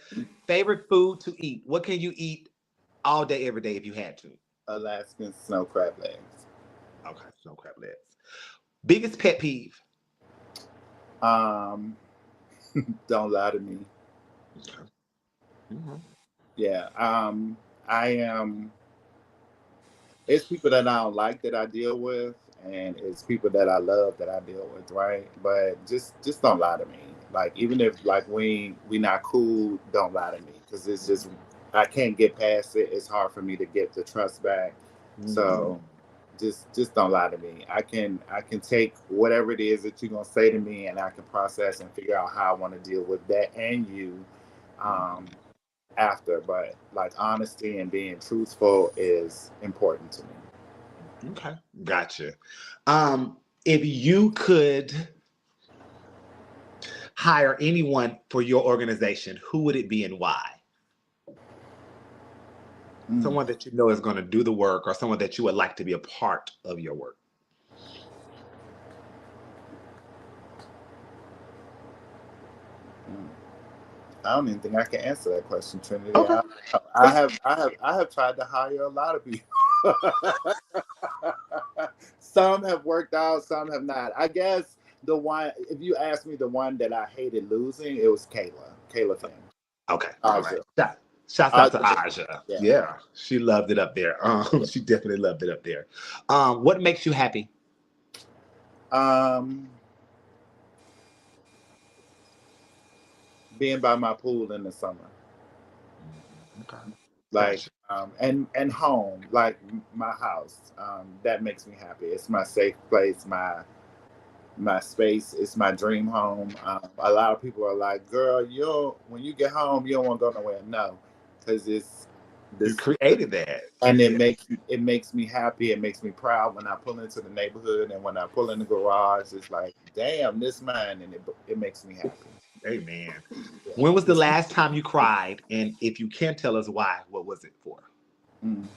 Favorite food to eat. What can you eat all day, every day if you had to? Alaskan snow crab legs. Okay, snow crab legs. Biggest pet peeve. Um, don't lie to me. Okay. Mhm. Yeah. I am. It's people that I don't like that I deal with, and it's people that I love that I deal with, right? But just don't lie to me. Like even if like we not cool, don't lie to me because it's just I can't get past it. It's hard for me to get the trust back. So just don't lie to me. I can take whatever it is that you're gonna say to me, and I can process and figure out how I want to deal with that and you. Um, After, but like honesty and being truthful is important to me. Okay, gotcha. If you could hire anyone for your organization, who would it be and why? Mm. Someone that you know is going to do the work, or someone that you would like to be a part of your work. Mm. I don't even think I can answer that question, Trinity. Okay. I have tried to hire a lot of people. Some have worked out, some have not. I guess the one, if you ask me, the one that I hated losing, it was Kayla Finn. Okay. All right. Aja. Shouts out to Aja. Yeah. Yeah, she loved it up there. She definitely loved it up there. What makes you happy? Um, being by my pool in the summer. Okay. Like Gotcha. and home, like my house. That makes me happy. It's my safe place, my space. It's my dream home. A lot of people are like, "Girl, when you get home, you don't want to go nowhere." No, because it's You this, created that. and Yeah. it makes me happy. It makes me proud when I pull into the neighborhood, and when I pull in the garage, it's like, "Damn, this mine," and it makes me happy. Amen. Yeah. When was the last time you cried? And if you can tell us why, what was it for? Mm.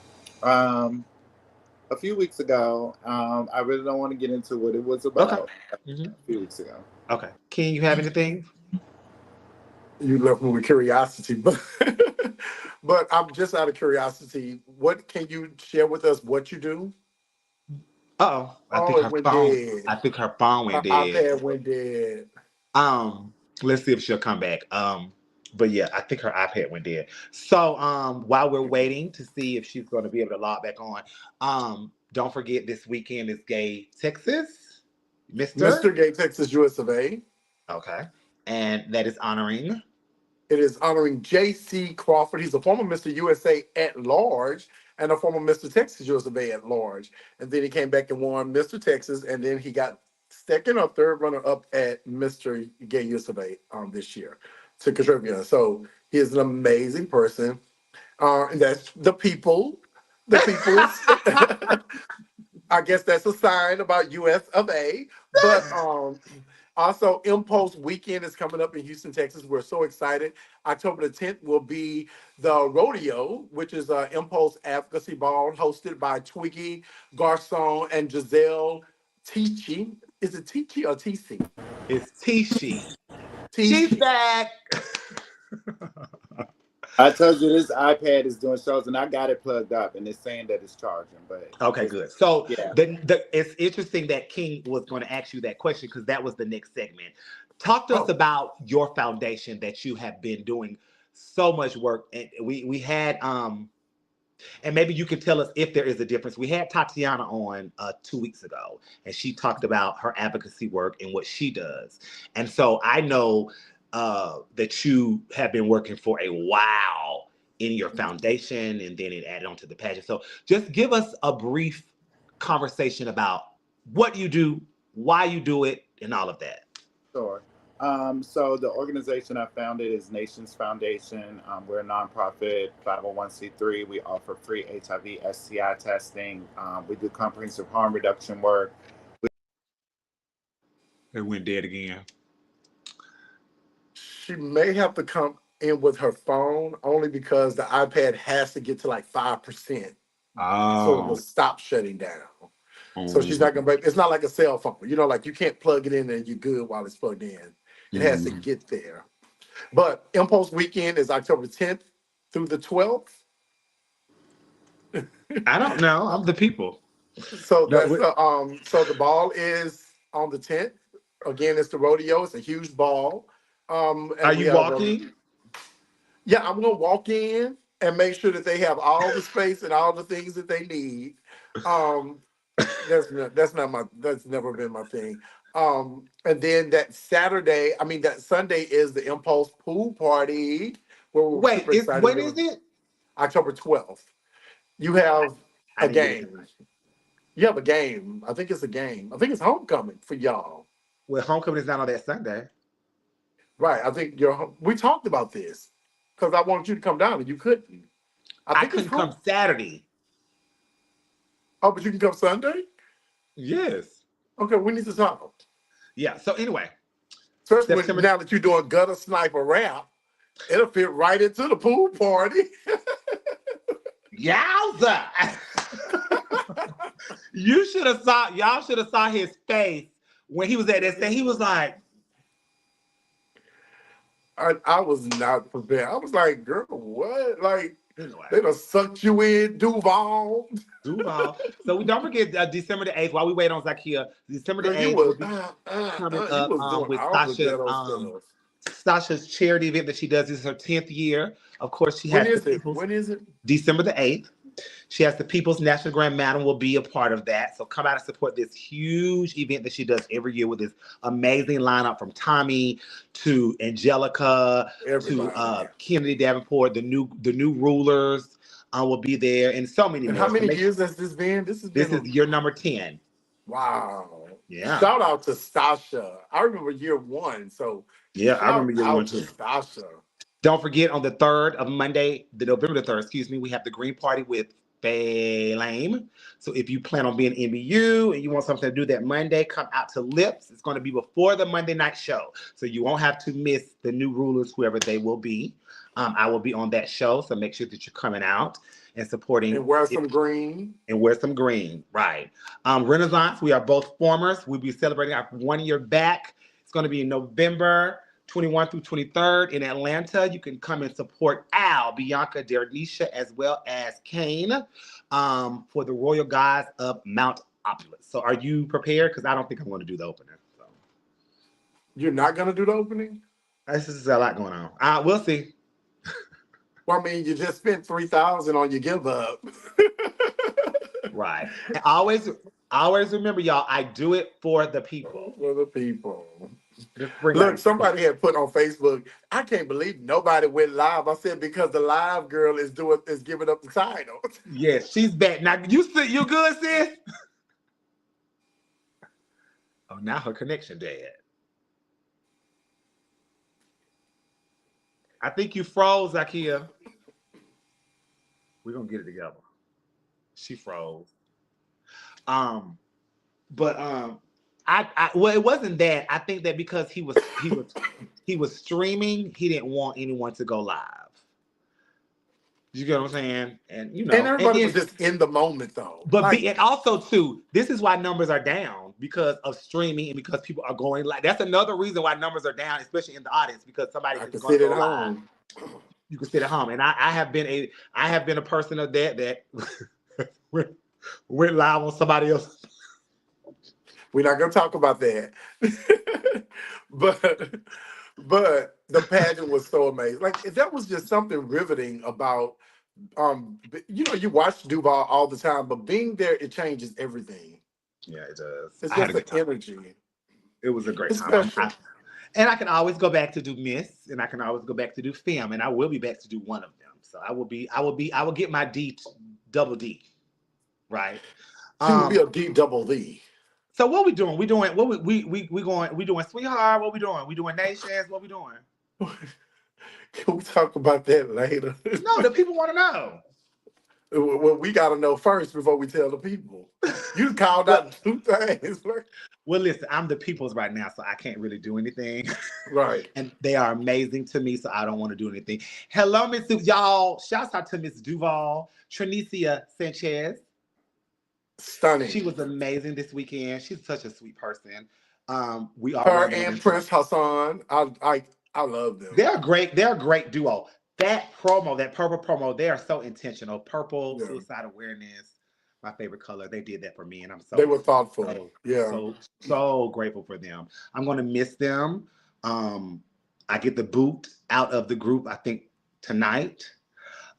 Um, a few weeks ago, I really don't want to get into what it was Okay. about. Hmm. A few weeks ago. Okay. Can you have anything? You left me with curiosity, but but I'm just out of curiosity. What can you share with us? What you do? Oh, I Oh, think it her went phone. dead. I think her phone Her went dead. iPad went dead. Um, let's see if she'll come back. But yeah, I think her iPad went dead. So while we're waiting to see if she's going to be able to log back on, don't forget this weekend is Gay Texas, Mister. Mr. Gay Texas US of A. Okay, and that is honoring. It is honoring J.C. Crawford. He's a former Mr. USA at large and a former Mr. Texas US of A at large. And then he came back and won Mr. Texas, and then he got second or third runner up at Mr. Gay US of A this year to contribute. So he is an amazing person. And that's the people, the people's. I guess that's a sign about US of A. But also Impulse Weekend is coming up in Houston, Texas. We're so excited. October the 10th will be the rodeo, which is Impulse Advocacy Ball hosted by Twiggy, Garcon, and Giselle Tichy. Is it Tichy or TC? It's Tishi. She's Tichy. back. I told you this iPad is doing shows, and I got it plugged up, and it's saying that it's charging, but Okay, it's good. So yeah. the it's interesting that King was going to ask you that question because that was the next segment. Talk to us Oh, about your foundation that you have been doing so much work, and we had and maybe you can tell us if there is a difference. We had Tatiana on 2 weeks ago, and she talked about her advocacy work and what she does. And so I know that you have been working for a while in your foundation, and then it added on to the pageant. So just give us a brief conversation about what you do, why you do it, and all of that. Sure. So the organization I founded is Nations Foundation. We're a nonprofit 501c3. We offer free HIV, STI testing. We do comprehensive harm reduction work. It went dead again. she may have to come in with her phone only because the iPad has to get to like 5%. So it will Oh. stop shutting down. So she's not Mhm. gonna break. It's not like a cell phone, like you can't plug it in and you're good while it's plugged in. It has to Mhm. get there. But Impulse Weekend is October 10th through the 12th. I don't know. I'm the people. So No, that's so the ball is on the 10th. Again, it's the rodeo. It's a huge ball. are And we you have walking? yeah, I'm gonna walk in and make sure that they have all the space and all the things that they need. Um, that's never been my thing. And then that Saturday, I mean that Sunday is the Impulse Pool Party where we're Wait, super it's excited. when is it? October 12th. You have I a didn't get it. game. You have a game. I think it's a game. I think it's homecoming for y'all. Well, homecoming is not on that Sunday. Right. I think we talked about this because I wanted you to come down and you couldn't. I I think it's couldn't home. come Saturday. Oh, but you can come Sunday? Yes. Okay, we need to talk. Yeah. So anyway, Especially when September. now that you're doing gutter sniper rap, it'll fit right into the pool party. Yowza! You should have saw. Y'all should have saw his face when he was at that thing. He was like, I was not prepared. I was like, girl, what? Like, anyway, they done sucked you in, Duval. Duval. So we don't forget December the 8th. While we wait on Zakia, December the Girl, 8th will be coming you up was doing with all the ghetto stuff. Sasha's charity event that she does. This is her 10th year. Of course, she When has the is it? people's When is it? December the 8th. She has the People's National Grand Madam will be a part of that. So come out and support this huge event that she does every year with this amazing lineup from Tommy to Angelica to Everybody. Kennedy Davenport, the new rulers will be there, and so many And more. how So many years has this been? This has this been is year number 10. wow. Yeah. Shout out to Stasha. I remember year one. So Yeah, I shout remember year one out to too. Stasha. Don't forget on the 3rd of Monday, the November the 3rd, excuse me, we have the Green Party with Faye Lame. So if you plan on being MBU and you want something to do that Monday, come out to Lips. It's going to be before the Monday night show. So you won't have to miss the new rulers, whoever they will be. I will be on that show. So make sure that you're coming out and supporting. And wear some green. And wear some green, right. Renaissance, we are both formers. We'll be celebrating our 1 year back. It's going to be in November 21 through 23rd in Atlanta. You can come and support Al, Bianca, Dernisha, as well as Kane for the Royal Guides of Mount Opulence. So are you prepared? Because I don't think I'm going to do the opener. So. You're not going to do the opening? This is a lot going on. We'll see. Well, I mean, you just spent $3,000 on your give up. Right. And always remember, y'all, I do it for the people. For the people. Look, somebody had put on Facebook, I can't believe nobody went live. I said, because the live girl is giving up the title. Yes, she's back. Now, you good, sis? Oh, now her connection dead. I think you froze, Zakia. We're going to get it together. She froze. Well, it wasn't that. I think that because he was streaming, he didn't want anyone to go live. You get what I'm saying? And and everybody was just in the moment though. But and also too, this is why numbers are down because of streaming and because people are going live. That's another reason why numbers are down, especially in the audience, because somebody can sit at home. You can sit at home, and I have been a person of that went live on somebody else. We're not gonna talk about that. but the pageant was so amazing. Like that was just something riveting about you watch Duval all the time, but being there, it changes everything. Yeah, it does. It's just the energy. It was a great time. And I can always go back to do Miss, and I can always go back to do Film, and I will be back to do one of them. So I will get my double D, right? She will be a D double D. So what we doing? We doing Sweetheart. What we doing? We doing Nations. What we doing? Can we talk about that later? No, the people want to know. Well, we got to know first before we tell the people. You called out 2 things. Well, listen, I'm the people's right now, so I can't really do anything. Right. And they are amazing to me, so I don't want to do anything. Hello, Miss y'all. Shouts out to Miss Duval, Trinicia Sanchez. Stunning. She was amazing this weekend. She's such a sweet person. We are her and Prince Hassan. I love them. They're great. They're a great duo. That purple promo, they are so intentional. Purple, suicide awareness, my favorite color. They did that for me, and they were thoughtful. So grateful for them. I'm gonna miss them. I get the boot out of the group, I think, tonight.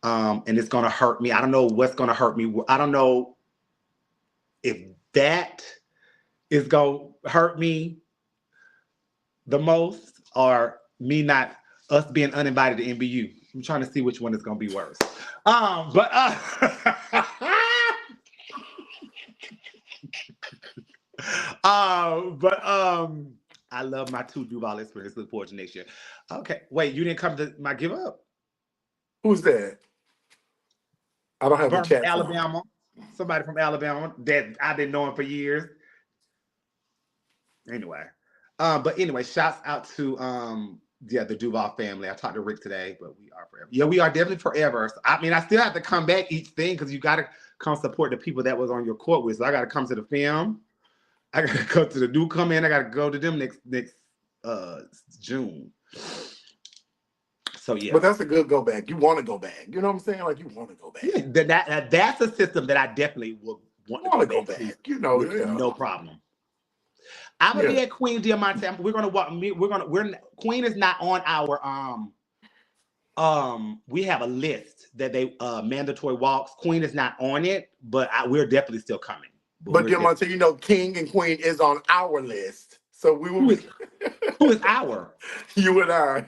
And it's gonna hurt me. I don't know what's gonna hurt me. I don't know if that is gonna hurt me the most, or us being uninvited to MBU. I'm trying to see which one is gonna be worse. I love my 2 Duval experience. Look forward to next year. Okay, wait, you didn't come to my give up? Who's that? I don't have a chat. Alabama. Somebody from Alabama that I've been knowing for years. Anyway, shouts out to the Duval family. I talked to Rick today, but we are forever. Yeah, we are definitely forever. So, I mean, I still have to come back each thing because you got to come support the people that was on your court with. So I got to come to the film. I got to go to the come in. I got to go to them next June. So yeah, but that's a good go back. You want to go back. You know what I'm saying? Like you want to go back. Yeah, that's a system that I definitely will want to go back. You know, no problem. I'm gonna be at Queen Diamante. Queen is not on We have a list that they mandatory walks. Queen is not on it, but we're definitely still coming. But Diamante, you know, King and Queen is on our list. So we will Who be is who is our? you and I.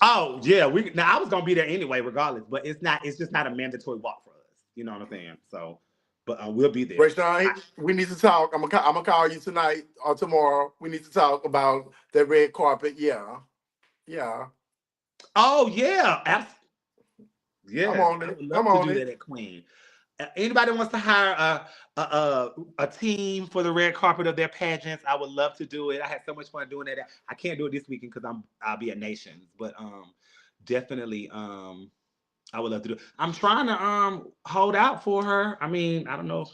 Oh yeah, we now I was gonna be there anyway, regardless. But it's not. It's just not a mandatory walk for us. You know what I'm saying? So, but we'll be there. Rashawn, we need to talk. I'm gonna call you tonight or tomorrow. We need to talk about the red carpet. Yeah. Yeah. Oh yeah, I'm yes. on I it. would I'm love to on do it. that at Queen. Anybody wants to hire a team for the red carpet of their pageants? I would love to do it. I had so much fun doing that. I can't do it this weekend because I'll be at Nations, but definitely I would love to do it. I'm trying to hold out for her. I mean, I don't know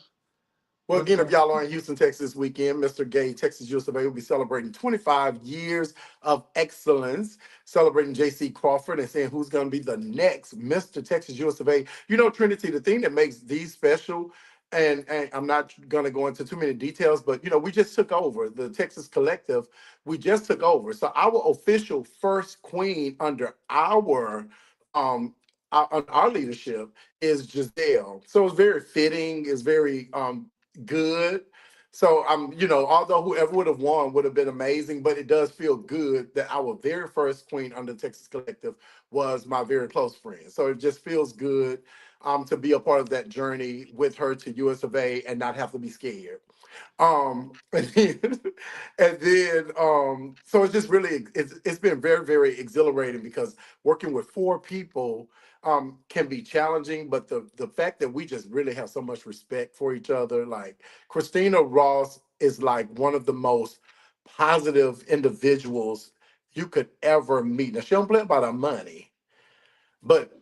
Well, what's again, if going. y'all are in Houston, Texas this weekend, Mr. Gay, Texas USA will be celebrating 25 years of excellence, celebrating J.C. Crawford and saying who's going to be the next Mr. Texas USA. You know, Trinity, the thing that makes these special, and I'm not going to go into too many details, but, you know, we just took over. The Texas Collective, we just took over. So our official first queen under um, our leadership is Giselle. So it's very fitting. It's very good. So you know, although whoever would have won would have been amazing, but it does feel good that our very first queen under Texas Collective was my very close friend. So it just feels good to be a part of that journey with her to US of A and not have to be scared. And then, so it's just really it's been very, very exhilarating because working with four people can be challenging, but the fact that we just really have so much respect for each other. Like Christina Ross is like one of the most positive individuals you could ever meet. Now she don't play about her money, but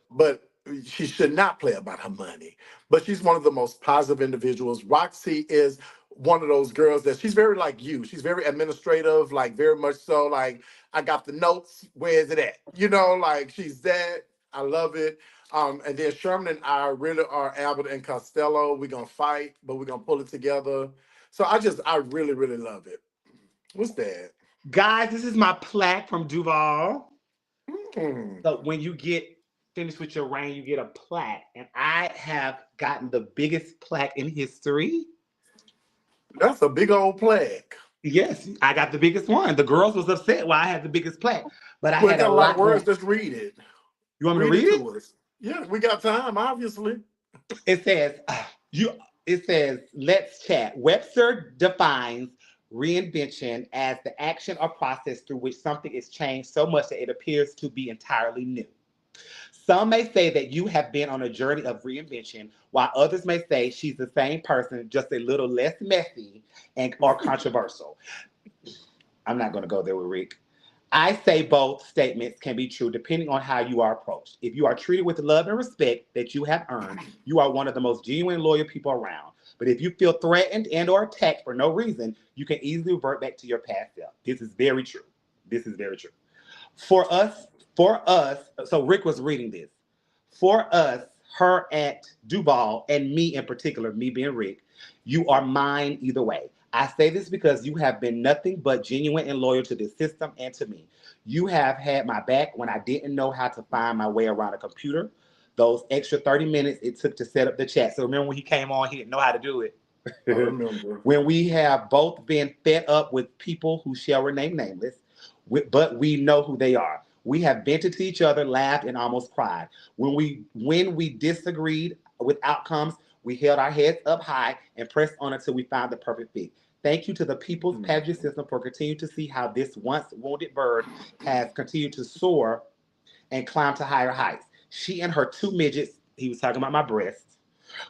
she should not play about her money. But she's one of the most positive individuals. Roxy is one of those girls that she's very like you. She's very administrative, like very much so. Like I got the notes. Where is it at? You know, like she's that. I love it. And then Sherman and I really are Albert and Costello. We're gonna fight, but we're gonna pull it together. So I really, really love it. What's that? Guys, this is my plaque from Duval. Hmm. So when you get finished with your reign, you get a plaque, and I have gotten the biggest plaque in history. That's a big old plaque. Yes, I got the biggest one. The girls was upset why I had the biggest plaque, but I Well, it had a got a lot of lot words. going. Just read it. You want me to Read read it it? to us. Yeah, we got time, obviously. It says you. It says let's chat. Webster defines reinvention as the action or process through which something is changed so much that it appears to be entirely new. Some may say that you have been on a journey of reinvention, while others may say she's the same person, just a little less messy and or controversial. I'm not going to go there with Rick. I say both statements can be true depending on how you are approached. If you are treated with the love and respect that you have earned, you are one of the most genuine, loyal people around. But if you feel threatened and or attacked for no reason, you can easily revert back to your past self. This is very true. This is very true. For us, so Rick was reading this. For us, her at Duval, and me in particular, me being Rick, you are mine either way. I say this because you have been nothing but genuine and loyal to this system and to me. You have had my back when I didn't know how to find my way around a computer. Those extra 30 minutes it took to set up the chat. So remember when he came on, he didn't know how to do I it. remember. When we have both been fed up with people who shall remain nameless, but we know who they are. We have vented to each other, laughed, and almost cried. When we disagreed with outcomes, we held our heads up high and pressed on until we found the perfect fit. Thank you to the People's Pageant System for continuing to see how this once wounded bird has continued to soar and climb to higher heights. She and her two midgets, he was talking about my breasts,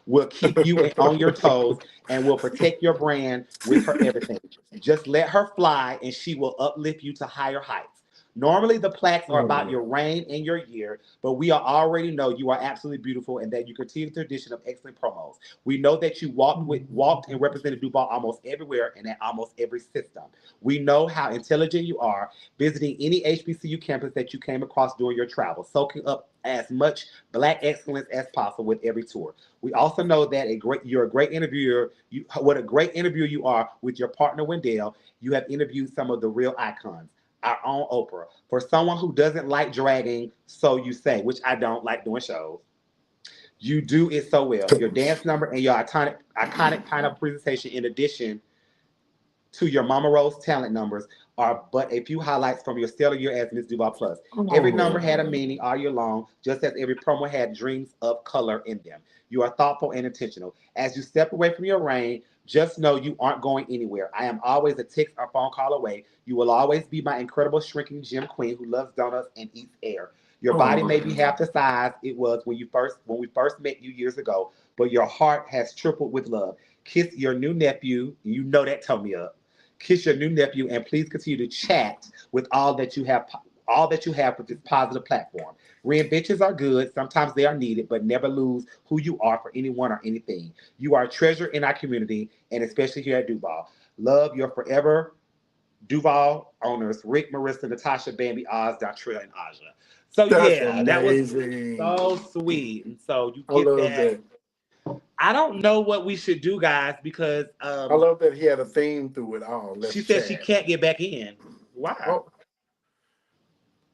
will keep you on your toes and will protect your brand with her everything. Just let her fly and she will uplift you to higher heights. Normally, the plaques are about your reign and your year, but we already know you are absolutely beautiful and that you continue the tradition of excellent promos. We know that you walked and represented Duval almost everywhere and at almost every system. We know how intelligent you are, visiting any HBCU campus that you came across during your travels, soaking up as much Black excellence as possible with every tour. We also know that you're a great interviewer. What a great interviewer you are with your partner Wendell. You have interviewed some of the real icons. our own Oprah. For someone who doesn't like dragging, so you say, which I don't like doing shows. You do it so well. Your dance number and your iconic pineapple presentation, in addition to your Mama Rose talent numbers, are but a few highlights from your stellar year as Miss Duval Plus. Every number had a Oh, meaning all year long, just as every promo had dreams of color in them. You are thoughtful and intentional. As you step away from your reign, just know you aren't going anywhere. I am always a text or phone call away. You will always be my incredible shrinking gym queen who loves donuts and eats air. Your body may be oh, half the size it was when we first met you years ago, but your heart has tripled with love. Kiss your new nephew. You know that turned me up. Kiss your new nephew, and please continue to chat with all that you have with this positive platform. Reinventions are good, sometimes they are needed, but never lose who you are for anyone or anything. You are a treasure in our community, and especially here at Duval. Love your forever Duval owners, Rick, Marissa, Natasha, Bambi, Oz, Dontrell, and Aja. So that's yeah, that was amazing. so sweet. And so you I get love that. that. I don't know what we should do, guys, because I love that he had a theme through it all. she Let's said she chat. can't get back in. Why? Well,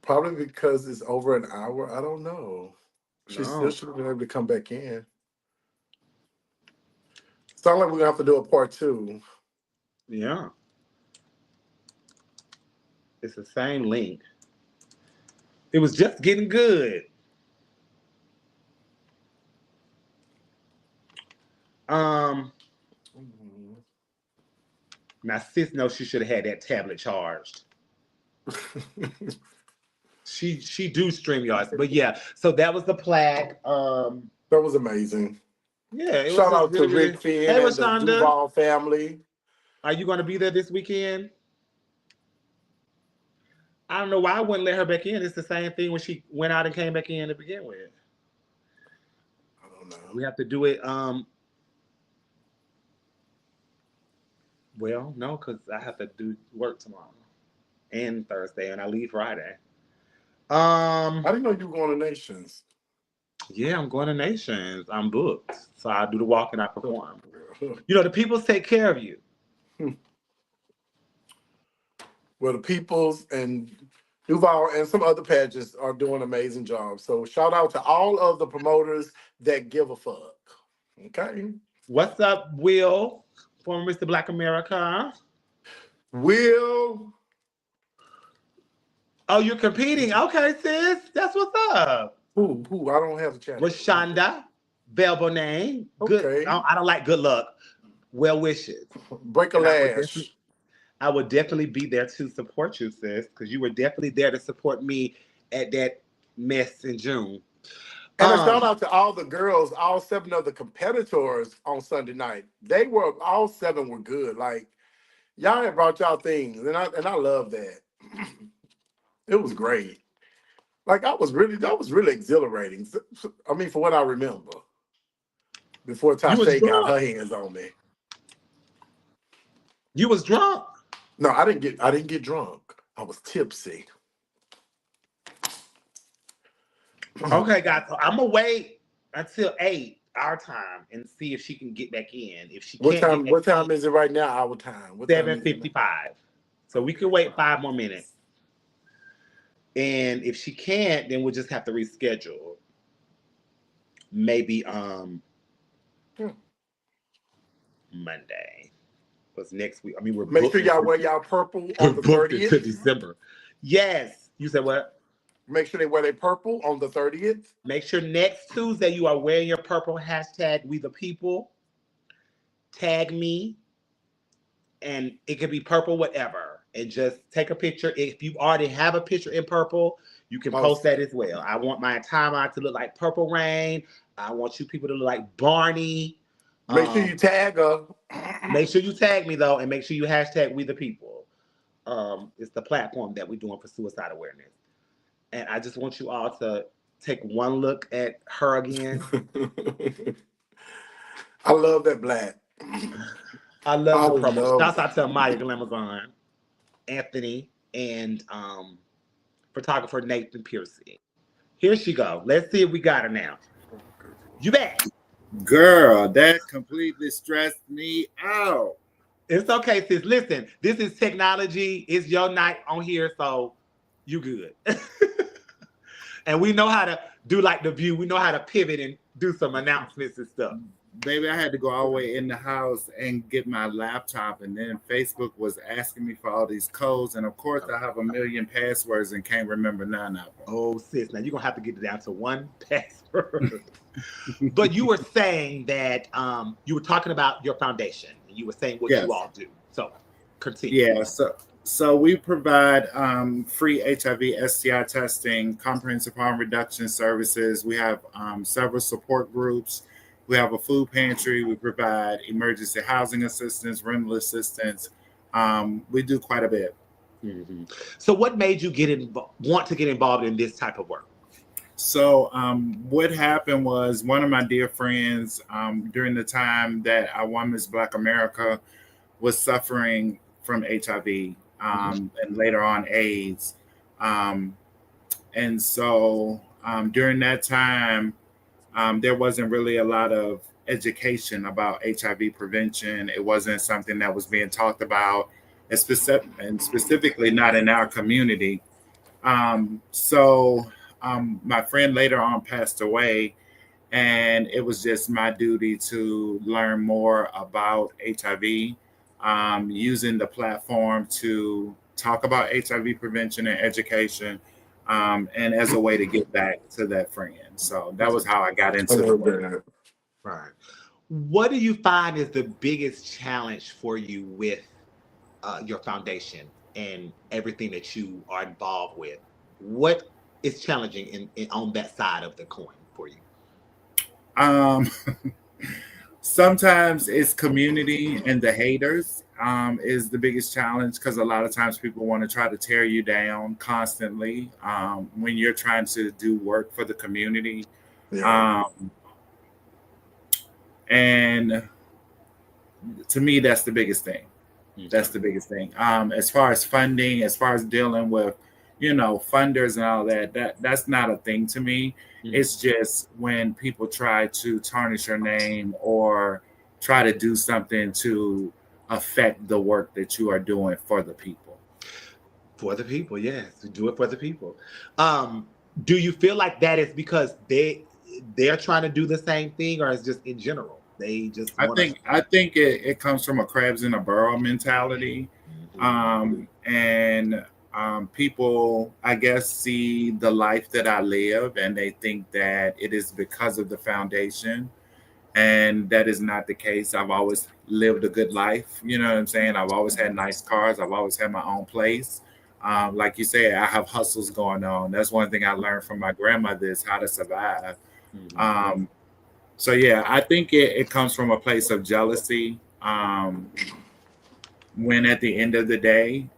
probably because it's over an hour. I don't know. She still No. should have been able to come back in. Sound like we're gonna have to do a part two. Yeah. It's the same link. It was just getting good. Um, Now sis knows she should have had that tablet charged. She do stream yards, but yeah. So that was the plaque. That was amazing. Yeah, it was Shout just out to really, Rick really. Finn Hey, and the Rashonda, Duval family. are you going to be there this weekend? I don't know why I wouldn't let her back in. It's the same thing when she went out and came back in to begin with. I don't know. We have to do it. Well, no, because I have to do work tomorrow and Thursday, and I leave Friday. I Um, didn't know you were going to Nations. yeah, I'm going to Nations. I'm booked, so I do the walk and I perform. You know, the people take care of you. Well, the Peoples and Duval and some other pageants are doing amazing jobs. So shout out to all of the promoters that give a fuck. Okay. What's up, Will, former Mr. Black America? Will. Oh, you're competing. Okay, sis. That's what's up. Who? I don't have the channel. Rashonda, Belbonane. Good. Okay. I don't like good luck. Well wishes. Break a And lash. I would definitely be there to support you, sis, because you were definitely there to support me at that mess in June. And a shout out to all the girls, all 7 of the competitors on Sunday night. All 7 were good. Like y'all had brought y'all things, and I love that. It was great. Like that was really exhilarating. I mean, for what I remember, before You was Tasha got drunk. her hands on me. You was drunk. No, I didn't get drunk. I was tipsy. Okay, guys. So I'm gonna wait until 8 our time and see if she can get back in. If she What can't get time? back What in, time is it right now? Our time. What time is it now? 7:55. So we can wait 5 more minutes. And if she can't, then we'll just have to reschedule. Maybe Hmm. Monday. Because next week, I mean, we're Make sure booked y'all into, wear y'all purple we're on the booked into 30th. December. Yes. You said what? Make sure they wear their purple on the 30th. Make sure next Tuesday you are wearing your purple hashtag We the People. Tag me, and it could be purple, whatever. And just take a picture. If you already have a picture in purple, you can post that as well. I want my timeline to look like Purple Rain. I want you people to look like Barney. Make sure you tag her. Make sure you tag me though, and make sure you hashtag We the People. It's the platform that we're doing for suicide awareness. And I just want you all to take one look at her again. I love that black. I love I the promo. love Shouts out to Maya Glamazon, Anthony, and photographer Nathan Piercy. Here she go. Let's see if we got her now. You back. Girl, that completely stressed me out. It's okay, sis. Listen, this is technology. It's your night on here, so you good. And we know how to do like the view. We know how to pivot and do some announcements and stuff. Baby, I had to go all the way in the house and get my laptop, and then Facebook was asking me for all these codes, and of course I have a million passwords and can't remember none of them. Oh, sis, now you're gonna have to get it down to one password. But you were saying that you were talking about your foundation, and you were saying what Yes. you all do. So continue. Yeah, so we provide free HIV STI testing, comprehensive harm reduction services. We have several support groups. We have a food pantry. We provide emergency housing assistance, rental assistance. We do quite a bit. Mm-hmm. So what made you want to get involved in this type of work? So what happened was one of my dear friends during the time that I won Miss Black America was suffering from HIV and later on AIDS. And so during that time, there wasn't really a lot of education about HIV prevention. It wasn't something that was being talked about, and specifically not in our community. So my friend later on passed away, and it was just my duty to learn more about HIV, using the platform to talk about HIV prevention and education, and as a way to get back to that friend. So that was how I got into the work. Right. What do you find is the biggest challenge for you with your foundation and everything that you are involved with? What is challenging in on that side of the coin for you? Sometimes it's community and the haters is the biggest challenge, because a lot of times people want to try to tear you down constantly when you're trying to do work for the community. Yeah. And to me, that's the biggest thing. That's the biggest thing. As far as funding, as far as dealing with, funders and all that's not a thing to me. It's just when people try to tarnish your name or try to do something to affect the work that you are doing for the people. For the people, yes, do it for the people. Do you feel like that is because they're trying to do the same thing, or is just in general they just? I think it comes from a crabs in a barrel mentality, and people, I guess, see the life that I live, and they think that it is because of the foundation, and that is not the case. I've always lived a good life. You know what I'm saying? I've always had nice cars. I've always had my own place. Like you said, I have hustles going on. That's one thing I learned from my grandmother, is how to survive. So yeah, I think it comes from a place of jealousy. When at the end of the day,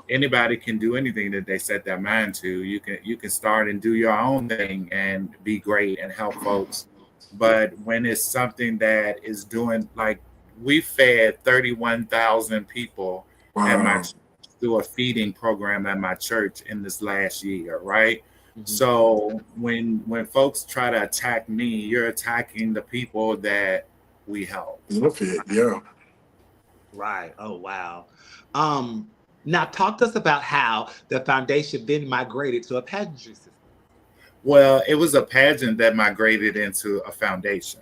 anybody can do anything that they set their mind to. You can start and do your own thing and be great and help folks. But when it's something that is doing, like, we fed 31,000 people at my through a feeding program at my church in this last year, right? So when folks try to attack me, you're attacking the people that we help. Yeah. Right. Oh, wow. Now talk to us about how the foundation then migrated to a pageantry system. Well, it was a pageant that migrated into a foundation.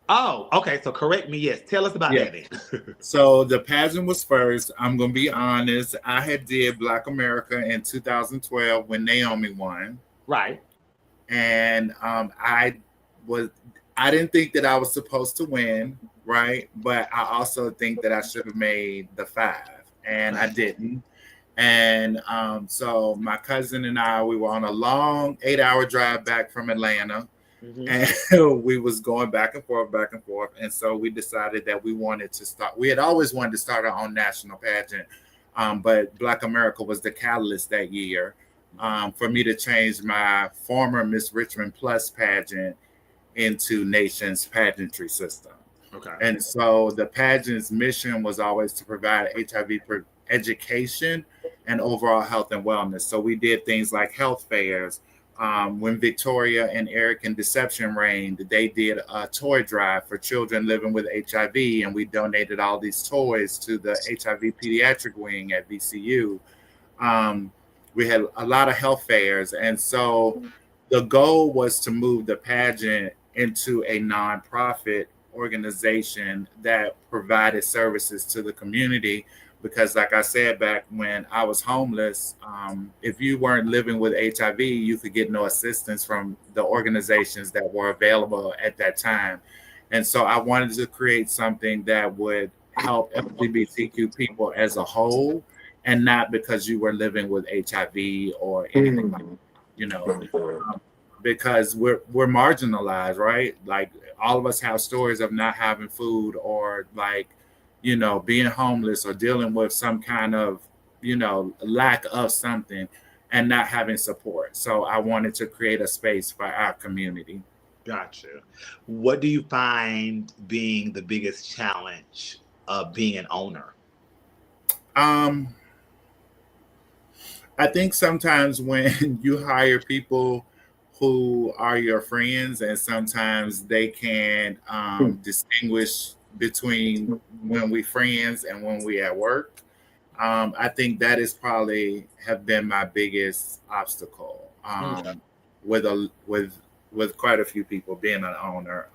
Oh, okay. So correct me. Yes. Tell us about that then. So the pageant was first. I'm going to be honest. I had did Black America in 2012 when Naomi won. Right. And I didn't think that I was supposed to win, right? But I also think that I should have made the 5, and I didn't. And so my cousin and I, we were on a long 8-hour drive back from Atlanta. And we was going back and forth. And so we decided that we wanted to start. We had always wanted to start our own national pageant. But Black America was the catalyst that year for me to change my former Miss Richmond Plus pageant into Nation's pageantry system. Okay. And so the pageant's mission was always to provide HIV education and overall health and wellness. So we did things like health fairs, when Victoria and Eric and Deception reigned, they did a toy drive for children living with HIV, and we donated all these toys to the HIV pediatric wing at VCU. Um, we had a lot of health fairs, and so the goal was to move the pageant into a nonprofit organization that provided services to the community. Because, like I said, back when I was homeless, if you weren't living with HIV, you could get no assistance from the organizations that were available at that time. And so I wanted to create something that would help LGBTQ people as a whole, and not because you were living with HIV or anything like that, you know, um, because we're marginalized, right? Like, all of us have stories of not having food, or like, being homeless, or dealing with some kind of, lack of something, and not having support. So I wanted to create a space for our community. Gotcha. What do you find being the biggest challenge of being an owner? Um, I think sometimes when you hire people who are your friends, and sometimes they can distinguish between when we friends and when we at work. I think that is probably have been my biggest obstacle, Okay. with quite a few people being an owner.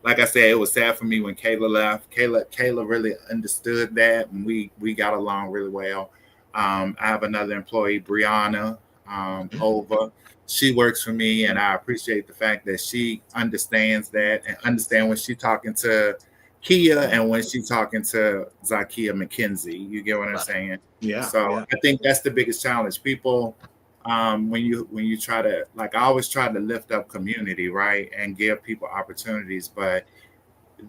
Like I said, it was sad for me when Kayla left. Kayla really understood that, and we got along really well. I have another employee, Brianna, Ova. She works for me, and I appreciate the fact that she understands that, and understand when she's talking to Kia and when she's talking to Zakia McKenzie. You get what I'm Right. saying? Yeah. So Yeah. I think that's the biggest challenge. People, when you try to, like, I always try to lift up community, right, and give people opportunities, but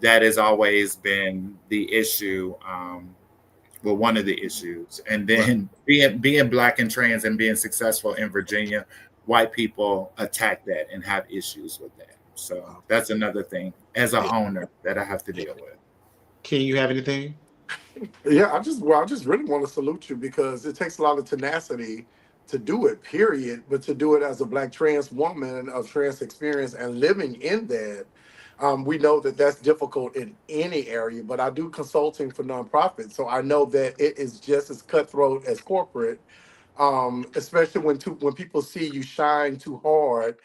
that has always been the issue. Well, one of the issues. And Right. then being black and trans and being successful in Virginia, white people attack that and have issues with that. So that's another thing as an Yeah. owner that I have to deal with. Can you have anything? Yeah, I just really want to salute you because it takes a lot of tenacity to do it, period. But to do it as a black trans woman of trans experience and living in that, we know that that's difficult in any area. But I do consulting for nonprofits, so I know that it is just as cutthroat as corporate. Especially when people see you shine too hard,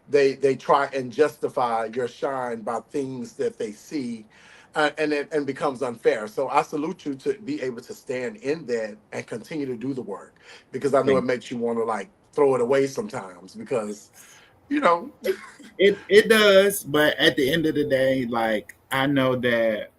they try and justify your shine by things that they see, and it and becomes unfair. So I salute you to be able to stand in that and continue to do the work, because I know it Thank makes you want to like throw it away sometimes because you know it does, but at the end of the day, like, I know that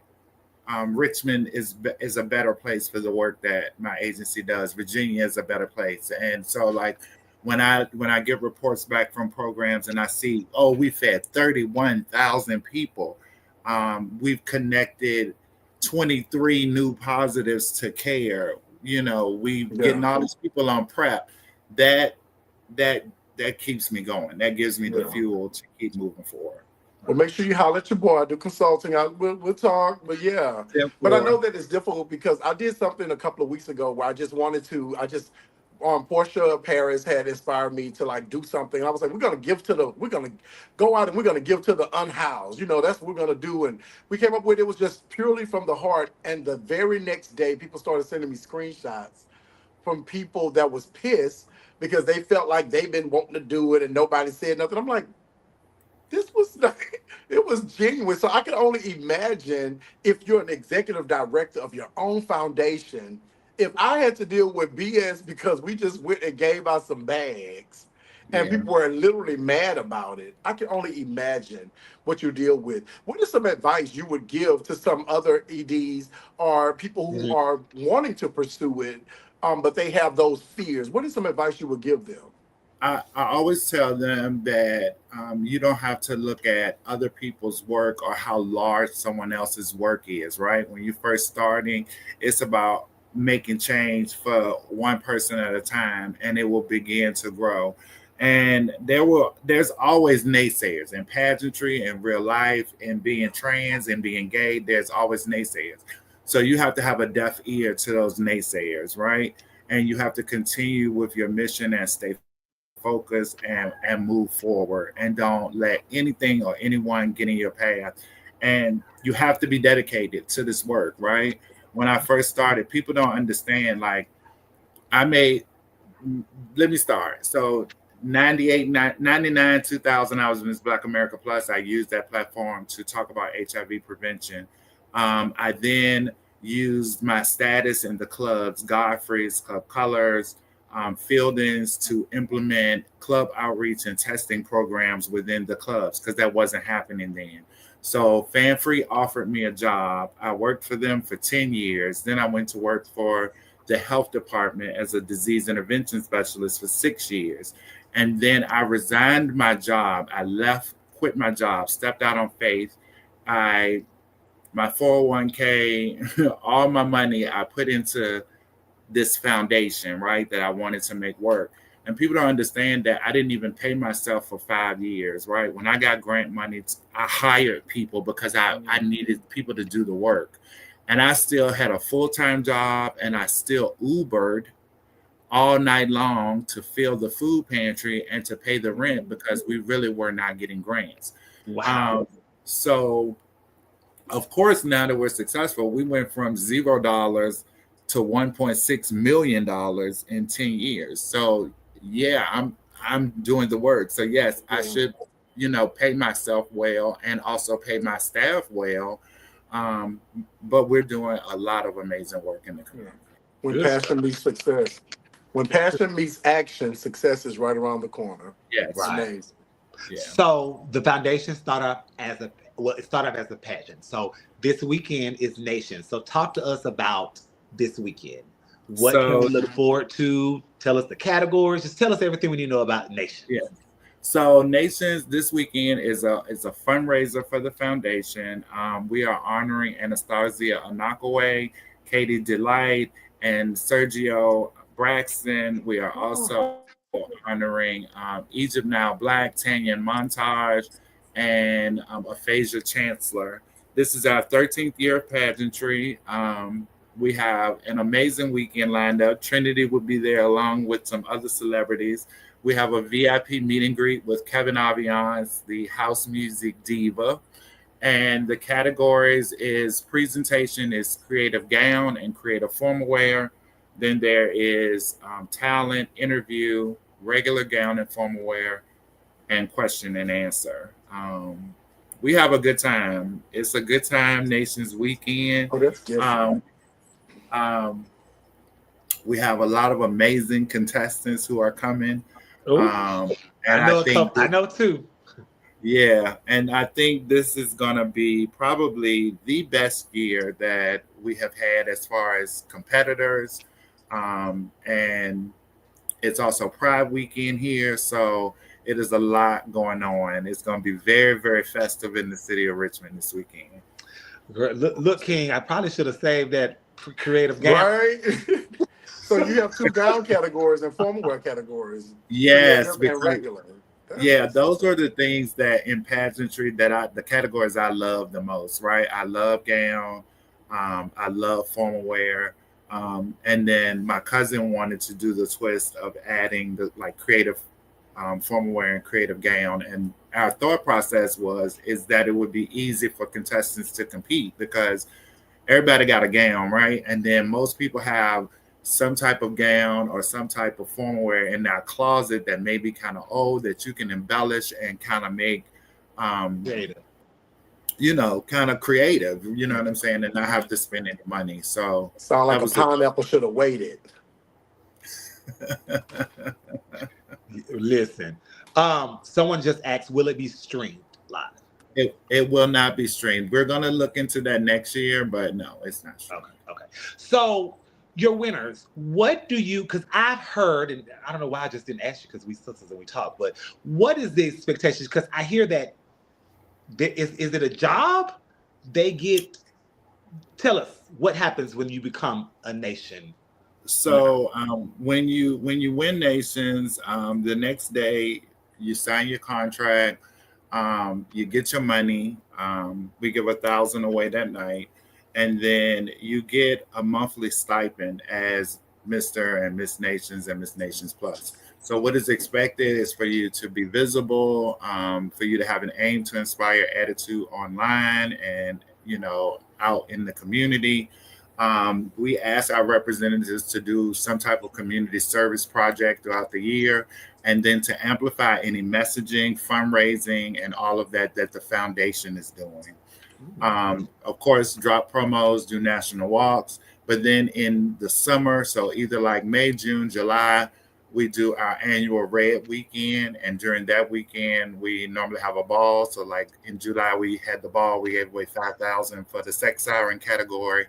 Richmond is a better place for the work that my agency does. Virginia is a better place, and so, like, when I get reports back from programs and I see, oh, we fed 31,000 people, we've connected 23 new positives to care. We yeah. getting all these people on prep. That that that keeps me going. That gives me the Yeah. fuel to keep moving forward. Well, make sure you holler at your boy. I do consulting. We'll talk. But yeah, Step but I know four. that it's difficult because I did something a couple of weeks ago where I just wanted to. Portia Paris had inspired me to like do something. I was like, we're gonna go out and we're gonna give to the unhoused. That's what we're gonna do. And we came up with it was just purely from the heart. And the very next day, people started sending me screenshots from people that was pissed because they felt like they've been wanting to do it and nobody said nothing. I'm like, this was not, it was genuine. So I can only imagine if you're an executive director of your own foundation, if I had to deal with BS because we just went and gave out some bags and Yeah. people were literally mad about it. I can only imagine what you deal with. What is some advice you would give to some other EDs or people who Mhm. are wanting to pursue it, but they have those fears? What is some advice you would give them? I always tell them that you don't have to look at other people's work or how large someone else's work is, right? When you're first starting, it's about making change for one person at a time, and it will begin to grow. And there's always naysayers in pageantry, in real life, in being trans, and being gay. There's always naysayers. So you have to have a deaf ear to those naysayers, right? And you have to continue with your mission and stay focused. focus and move forward, and don't let anything or anyone get in your path. And you have to be dedicated to this work, right? When I first started, people don't understand. Like, I made, let me start. So 98, 99, 2000, I was Miss Black America Plus. I used that platform to talk about HIV prevention. I then used my status in the clubs, Godfrey's, Club Colors, Fieldings, to implement club outreach and testing programs within the clubs because that wasn't happening then. So FanFree offered me a job. I worked for them for 10 years. Then I went to work for the health department as a disease intervention specialist for 6 years. And then I resigned my job. I left, quit my job, stepped out on faith. I My 401k, all my money I put into this foundation, right, that I wanted to make work. And people don't understand that I didn't even pay myself for 5 years, right? When I got grant money, I hired people because I needed people to do the work. And I still had a full-time job, and I still Ubered all night long to fill the food pantry and to pay the rent because we really were not getting grants. Wow. So of course, now that we're successful, we went from $0 to $1.6 million in 10 years. So yeah, I'm doing the work. So yes, I should, pay myself well and also pay my staff well. But we're doing a lot of amazing work in the community. When Good stuff. passion meets success, when passion meets action, success is right around the corner. Yes. It's Right. amazing. Yeah. So the foundation started up as it started as a pageant. So this weekend is Nation. So talk to us about this weekend. What can So we look forward to? Tell us the categories. Just tell us everything we need to know about Nation. yeah. So Nations this weekend is a fundraiser for the foundation. We are honoring Anastasia Anakaway, Katie Delight, and Sergio Braxton. We are also honoring Egypt Now Black, Tanya Montage, and Aphasia Chancellor. This is our 13th year of pageantry. We have an amazing weekend lined up. Trinity will be there along with some other celebrities. We have a VIP meet and greet with Kevin Aviance, the house music diva. And the categories is presentation is creative gown and creative formal wear. Then there is talent, interview, regular gown and formal wear, and question and answer. We have a good time. It's a good time, Nations Weekend. Oh, that's different. Um, um, we have a lot of amazing contestants who are coming. Oh, And I know I a think couple. I know two. yeah, and I think this is going to be probably the best year that we have had as far as competitors. And it's also Pride Weekend here, so it is a lot going on. It's going to be very, very festive in the city of Richmond this weekend. Look, King, I probably should have saved that creative gown. Right? So you have two gown categories and formal wear categories. Yes, Creative and because regular. yeah, those are the things that in pageantry the categories I love the most, right? I love gown, I love formal wear, and then my cousin wanted to do the twist of adding the like creative formal wear and creative gown, and our thought process is that it would be easy for contestants to compete because everybody got a gown, right? And then most people have some type of gown or some type of formal wear in their closet that may be kind of old that you can embellish and kind of make, Creative. kind of creative, you know what I'm saying, and not have to spend any money. So Sound like that a was pineapple should have waited. Listen. Someone just asked, will it be streamed live? it will not be streamed. We're gonna look into that next year, but no, it's not streamed. Okay. So your winners, what do you, because I've heard, and I don't know why I just didn't ask you because we sisters and we talk, but what is the expectations? Because I hear that is it a job they get? Tell us what happens when you become a nation. So when you win nations, the next day you sign your contract, you get your money. We give 1,000 away that night, and then you get a monthly stipend as Mr. and Miss Nations and Miss Nations Plus. So what is expected is for you to be visible, for you to have an aim to inspire attitude online and out in the community. We ask our representatives to do some type of community service project throughout the year, and then to amplify any messaging, fundraising, and all of that that the foundation is doing. Of course, drop promos, do national walks, but then in the summer, so either like May, June, July, we do our annual Red Weekend, and during that weekend, we normally have a ball. So, like in July, we had the ball. We gave away 5,000 for the sex siren category,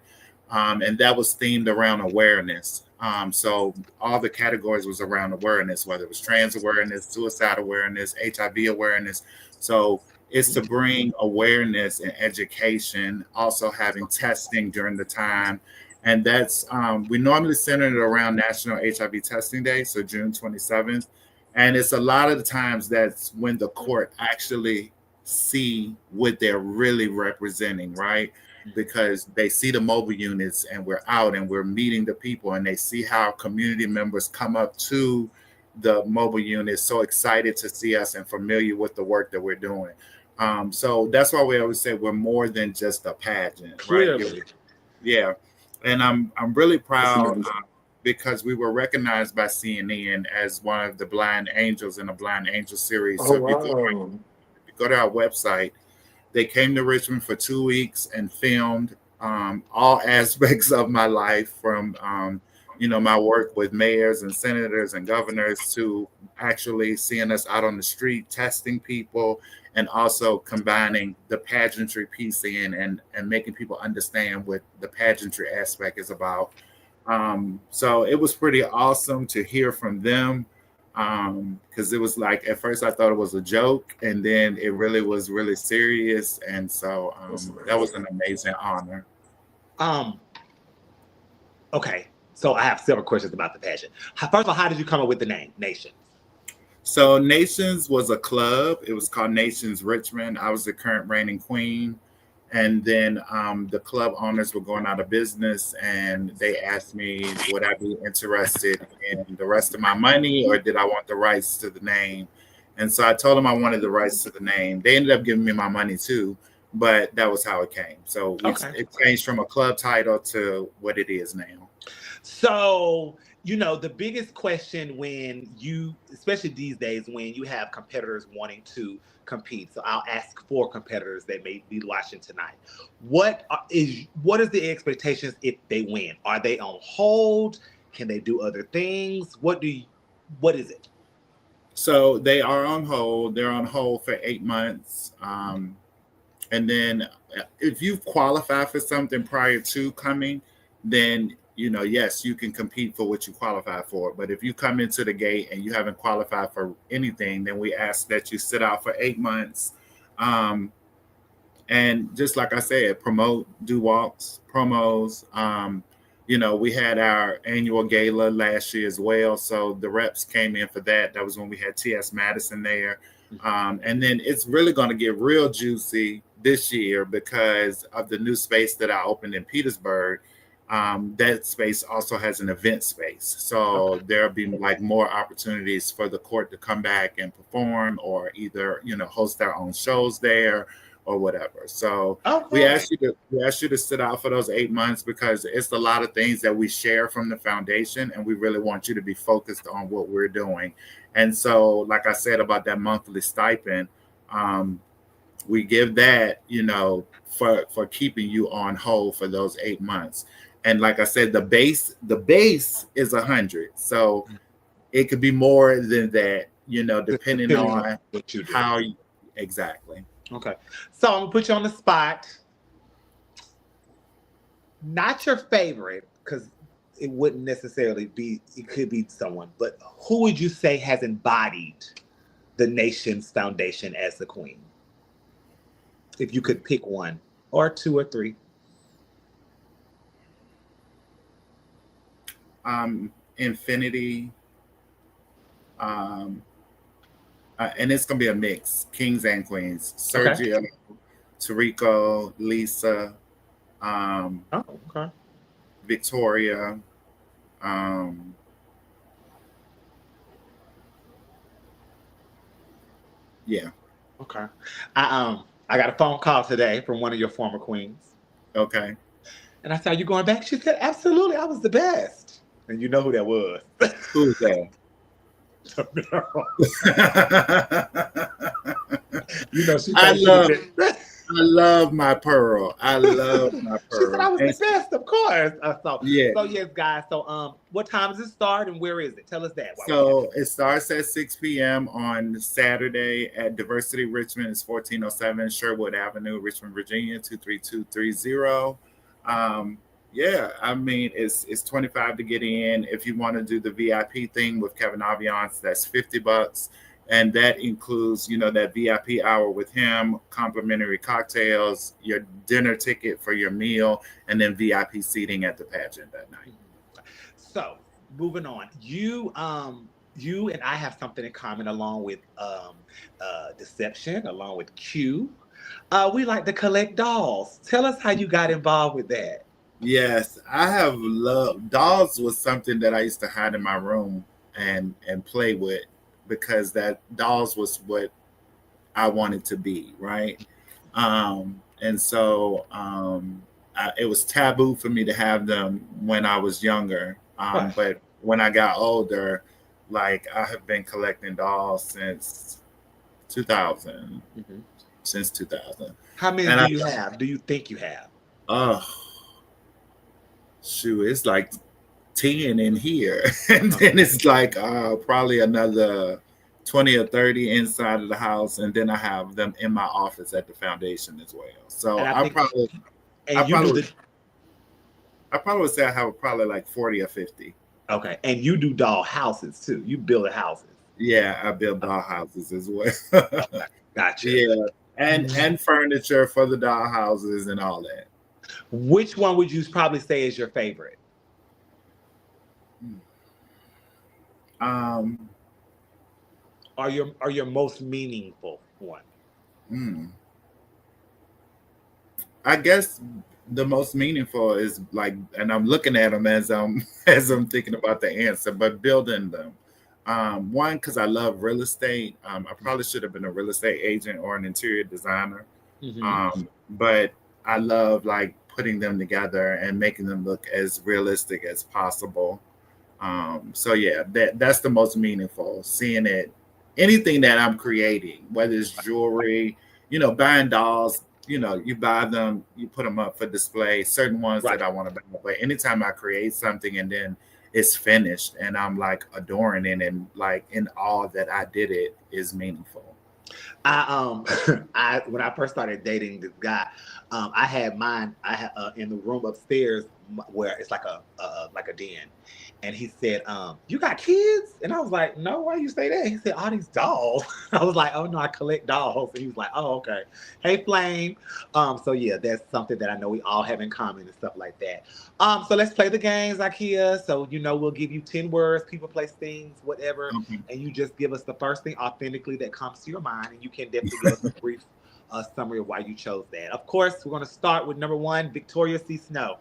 and that was themed around awareness. So all the categories was around awareness, whether it was trans awareness, suicide awareness, HIV awareness. So is to bring awareness and education, also having testing during the time. And that's, we normally center it around National HIV Testing Day, so June 27th. And it's a lot of the times that's when the court actually see what they're really representing, right? Because they see the mobile units and we're out and we're meeting the people, and they see how community members come up to the mobile units so excited to see us and familiar with the work that we're doing. So that's why we always say we're more than just a pageant, right? Clearly. Yeah, and I'm really proud Amazing. because we were recognized by CNN as one of the blind angels in the Blind Angel series. Oh So wow. if you go to our website, they came to Richmond for 2 weeks and filmed all aspects of my life, from my work with mayors and senators and governors to actually seeing us out on the street testing people, and also combining the pageantry piece in and making people understand what the pageantry aspect is about. So it was pretty awesome to hear from them, because it was like at first I thought it was a joke, and then it really was really serious, and so that was an amazing honor. Um, okay. So I have several questions about the pageant. First of all, how did you come up with the name Nations? So Nations was a club. It was called Nations Richmond. I was the current reigning queen. And then the club owners were going out of business, and they asked me, would I be interested in the rest of my money, or did I want the rights to the name? And so I told them I wanted the rights to the name. They ended up giving me my money too, but that was how it came. So Okay. it changed from a club title to what it is now. So, the biggest question when especially these days, when you have competitors wanting to compete. So I'll ask 4 competitors that may be watching tonight. What is the expectations if they win? Are they on hold? Can they do other things? What is it? So they are on hold. They're on hold for 8 months. And then if you've qualified for something prior to coming, then yes, you can compete for what you qualify for. But if you come into the gate and you haven't qualified for anything, then we ask that you sit out for 8 months. And just like I said, promote, do walks, promos. We had our annual gala last year as well. So the reps came in for that. That was when we had T.S. Madison there. And then it's really going to get real juicy this year because of the new space that I opened in Petersburg. That space also has an event space. So there'll be like more opportunities for the court to come back and perform, or either, host their own shows there or whatever. So we asked you to sit out for those 8 months because it's a lot of things that we share from the foundation, and we really want you to be focused on what we're doing. And so, like I said about that monthly stipend, we give that, for keeping you on hold for those 8 months. And like I said, the base is 100. So it could be more than that, depending on what you do. how you, exactly. Okay. So I'm gonna put you on the spot. Not your favorite, because it wouldn't necessarily be, it could be someone, but who would you say has embodied the nation's foundation as the queen? If you could pick one, or 2 or 3. Infinity, and it's gonna be a mix, kings and queens. Sergio, okay. Tarico, Lisa, okay. Victoria, Yeah. Okay. I got a phone call today from one of your former queens. Okay. And I said, "Are you going back?" She said, "Absolutely. I was the best." And you know who that was. Who's that? You know, she I thinks she the love best. I love my Pearl. I love my She said I Pearl. was the best, of course. Yeah. So yes, guys. So what time does it start and where is it? Tell us that while we have So it starts at 6 p.m. on Saturday at Diversity Richmond. It's 1407 Sherwood Avenue, Richmond, Virginia, 23230. Um, yeah, I mean it's 25 to get in. If you want to do the VIP thing with Kevin Aviance, that's $50. And that includes, that VIP hour with him, complimentary cocktails, your dinner ticket for your meal, and then VIP seating at the pageant that night. So moving on, you and I have something in common along with deception, along with Q. We like to collect dolls. Tell us how you got involved with that. Yes, I have loved dolls was something that I used to hide in my room and play with because that dolls was what I wanted to be, right? And so it was taboo for me to have them when I was younger. Right. But when I got older, like I have been collecting dolls since 2000, Mhm. since 2000, How many and do you have? Do you think you have? oh shoot, it's like 10 in here and then it's like probably another 20 or 30 inside of the house, and then I have them in my office at the foundation as well. So And I i think, probably i and you do probably the i probably would say I have probably like 40 or 50. okay, and you do doll houses too. You build houses. Yeah, I build doll houses as well. Okay, gotcha. Yeah, and furniture for the doll houses and all that. Which one would you probably say is your favorite? um Or your most meaningful one? hmm. I guess the most meaningful is like, and I'm looking at them as I'm as I'm thinking about the answer, but building them. One, because I love real estate. I probably should have been a real estate agent or an interior designer. Mm-hmm. But I love like putting them together and making them look as realistic as possible. So yeah, that's the most meaningful. Seeing it, anything that I'm creating, whether it's jewelry, buying dolls, you buy them, you put them up for display. Certain ones that Right. I want to buy, but anytime I create something and then it's finished and I'm like adoring it and like in awe that I did it is meaningful. I when I first started dating this guy, I had mine. I had in the room upstairs where it's like a den, and he said, "You got kids?" And I was like, "No, why you say that?" He said, "All these dolls." I was like, "Oh no, I collect dolls." And he was like, "Oh, okay. Hey, Flame." So yeah, that's something that I know we all have in common and stuff like that. So let's play the games, IKEA. So we'll give you 10 words, people, place, things, whatever, Okay. and you just give us the first thing authentically that comes to your mind, and you can definitely give us a brief summary of why you chose that. Of course, we're going to start with number one, Victoria C. Snow.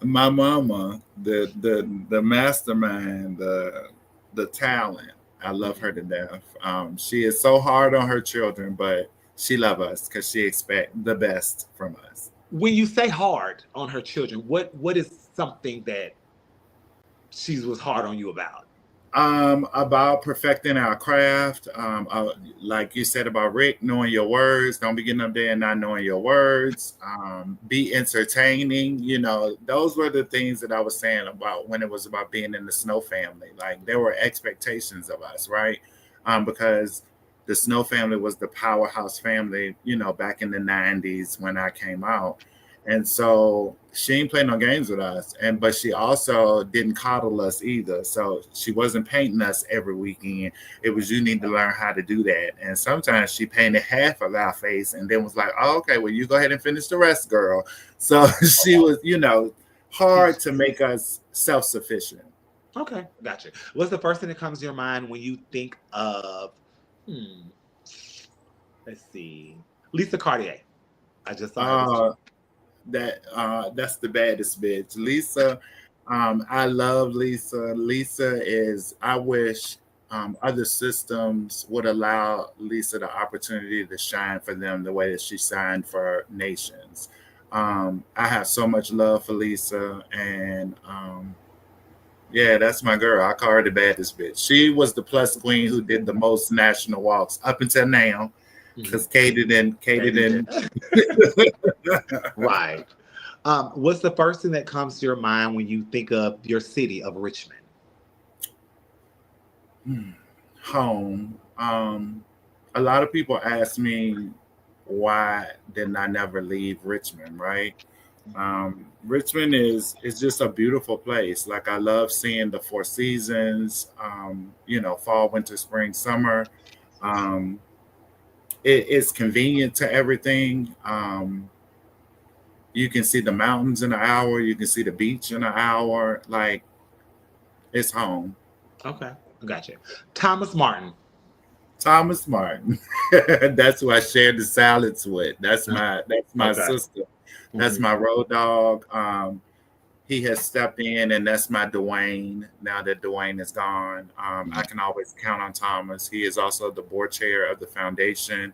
My mama, the mastermind, the talent. I love her to death. She is so hard on her children, but she love us because she expect the best from us. When you say hard on her children, what is something that she was hard on you about? About perfecting our craft. Like you said about Rick, knowing your words. Don't be getting up there and not knowing your words. Be entertaining. Those were the things that I was saying about when it was about being in the Snow family. Like there were expectations of us, right? Because the Snow family was the powerhouse family, back in the 90s when I came out. And so she ain't playing no games with us. But she also didn't coddle us either. So she wasn't painting us every weekend. It was you need to learn how to do that. And sometimes she painted half of our face and then was like, oh, okay, well, you go ahead and finish the rest, girl. So she was, hard to make us self-sufficient. Okay, gotcha. What's the first thing that comes to your mind when you think of, hmm, let's see, Lisa Cartier? I just saw her this. Uh that's the baddest bitch. Lisa, I love Lisa. Lisa is, I wish other systems would allow Lisa the opportunity to shine for them the way that she shined for nations. I have so much love for Lisa, and yeah, that's my girl. I call her the baddest bitch. She was the plus queen who did the most national walks up until now, because Katie didn't. Right. What's the first thing that comes to your mind when you think of your city of Richmond? Home. A lot of people ask me why didn't I never leave Richmond, right? Richmond is just a beautiful place. Like I love seeing the four seasons, fall, winter, spring, summer. Um, it's convenient to everything. You can see the mountains in an hour. You can see the beach in an hour. Like it's home. Okay, I got you. Thomas Martin. Thomas Martin. That's who I shared the salads with. That's my Okay. sister. That's Mhm. my road dog. He has stepped in, and that's my Dwayne. Now that Dwayne is gone, I can always count on Thomas. He is also the board chair of the foundation.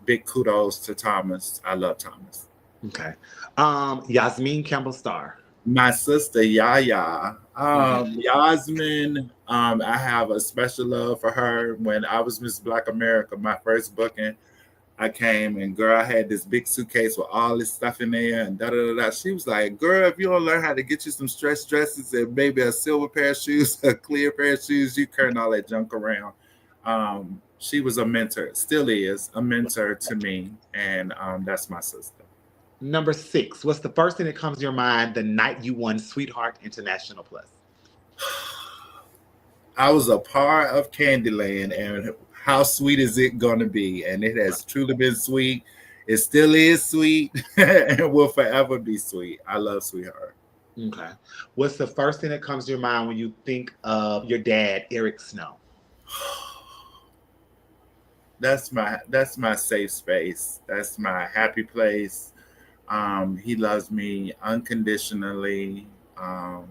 Big kudos to Thomas. I love Thomas. Okay. Yasmin Campbell Starr. My sister Yaya, Mhm. Yasmin. I have a special love for her. When I was Miss Black America, my first booking, I came and girl, I had this big suitcase with all this stuff in there and da da da da. She was like, "Girl, if you don't learn how to get you some stretch dresses and maybe a silver pair of shoes, a clear pair of shoes, you carrying all that junk around." She was a mentor, still is a mentor to me, and that's my sister. Number six. What's the first thing that comes to your mind the night you won Sweetheart International Plus? I was a part of Candyland, and how sweet is it going to be? And it has truly been sweet. It still is sweet, and will forever be sweet. I love Sweetheart. Okay. What's the first thing that comes to your mind when you think of your dad, Eric Snow? That's my safe space. That's my happy place. He loves me unconditionally. Um,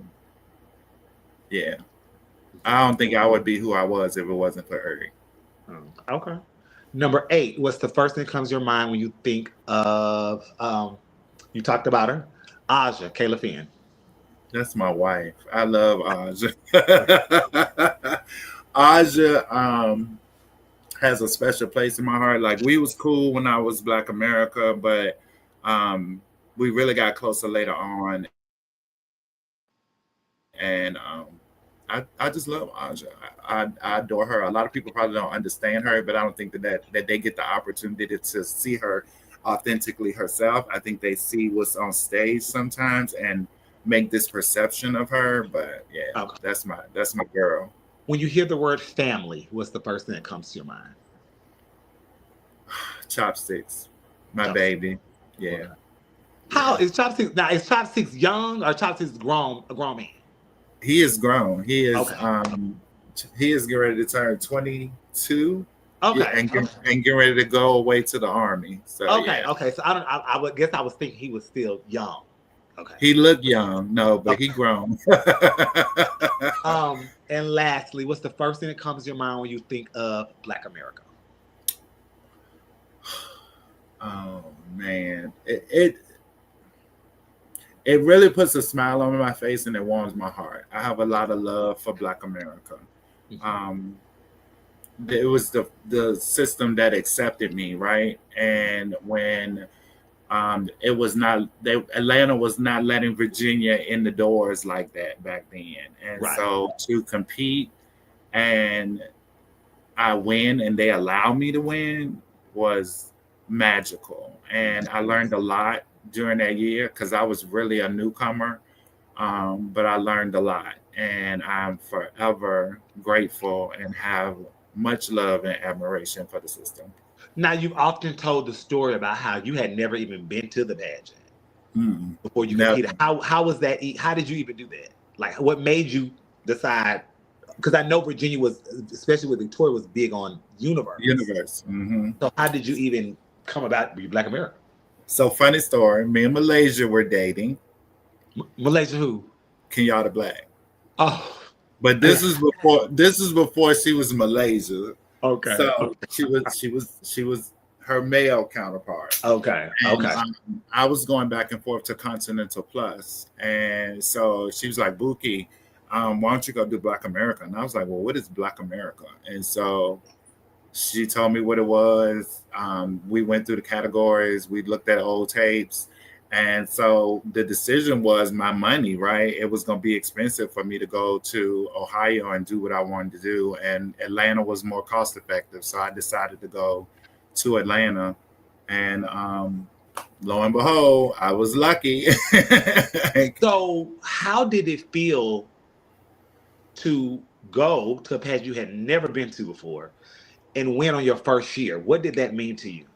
yeah, I don't think I would be who I was if it wasn't for Eric. Okay. Number eight. What's the first thing that comes to your mind when you think of you talked about her, Aja, Kayla Finn. That's my wife. I love Aja. Aja has a special place in my heart. Like we was cool when I was Black America, but um, we really got closer later on, and I just love Aja. I adore her. A lot of people probably don't understand her, but I don't think that they get the opportunity to see her authentically herself. I think they see what's on stage sometimes and make this perception of her. But yeah, Okay. that's my girl. When you hear the word family, what's the first thing that comes to your mind? Chopsticks, my Chopsticks. baby. Yeah, Okay. How yeah. is Chopsticks now? Is Chopsticks young or Chopsticks grown? A grown man? He is grown. Okay. He is getting ready to turn 22. Yeah, Okay. Okay. and getting ready to go away to the army. So Okay. yeah, Okay. So I don't. I would guess I was thinking he was still young. Okay. he looked young. No, but he Okay. grown. And lastly, what's the first thing that comes to your mind when you think of Black America? Oh man, it really puts a smile on my face and it warms my heart. I have a lot of love for Black America. Mhm. Um, it was the system that accepted me, right? And when it was not Atlanta was not letting Virginia in the doors like that back then, and Right. so to compete and I win and they allow me to win was magical. And I learned a lot during that year because I was really a newcomer. But I learned a lot. And I'm forever grateful and have much love and admiration for the system. Now you've often told the story about how you had never even been to the pageant Mm, before you never. competed. How was that? How did you even do that? Like, what made you decide? Because I know Virginia was, especially with Victoria, was big on universe. Universe. Hmm. So how did you even come about be Black America? So funny story. Me and Malaysia were dating. Malaysia who? Kenyatta Black. Oh, but this is before she was Malaysia. Okay. So she was her male counterpart. Okay. And Okay. I was going back and forth to Continental Plus, and so she was like, "Buki, why don't you go do Black America?" And I was like, "Well, what is Black America?" And so she told me what it was. We went through the categories. We looked at old tapes. And so the decision was my money, right? It was going to be expensive for me to go to Ohio and do what I wanted to do. And Atlanta was more cost effective. So I decided to go to Atlanta. And lo and behold, I was lucky. So, how did it feel to go to a pageant you had never been to before and win on your first year? What did that mean to you?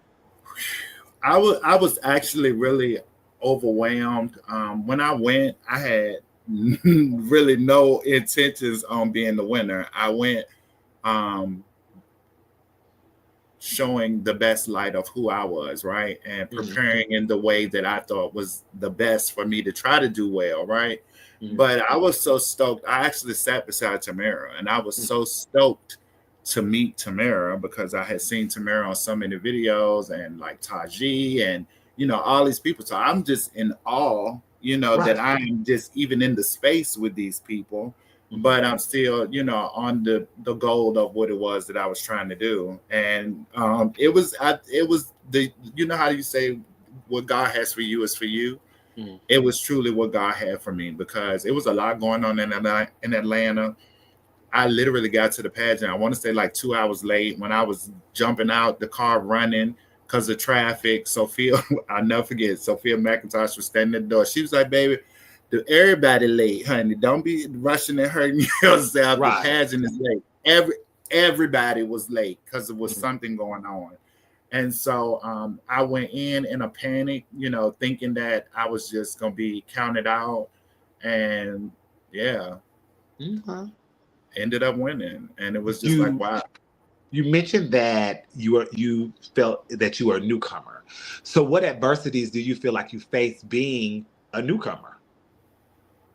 I was actually really overwhelmed. When I went, I had really no intentions on being the winner. I went um, showing the best light of who I was, right? And Mhm. preparing in the way that I thought was the best for me to try to do well, right? Mhm. But I was so stoked. I actually sat beside Tamara and I was Mhm. so stoked to meet Tamara because I had seen Tamara on so many videos and like Taji and all these people. So I'm just in awe, that Right. I'm just even in the space with these people, Mhm. but I'm still, on the goal of what it was that I was trying to do. And it was the how you say what God has for you is for you. Mhm. It was truly what God had for me because it was a lot going on in Atlanta. I literally got to the pageant. I want to say like 2 hours late when I was jumping out the car running because of traffic. Sophia, I'll never forget. Sophia McIntosh was standing at the door. She was like, "Baby, everybody late, honey. Don't be rushing and hurting yourself. The Right. pageant is late. Everybody was late because there was Mhm. something going on." And so I went in a panic, thinking that I was just gonna be counted out, and yeah, Okay. ended up winning, and it was just like, You wow. you mentioned that you felt that you were a newcomer. So, what adversities do you feel like you faced being a newcomer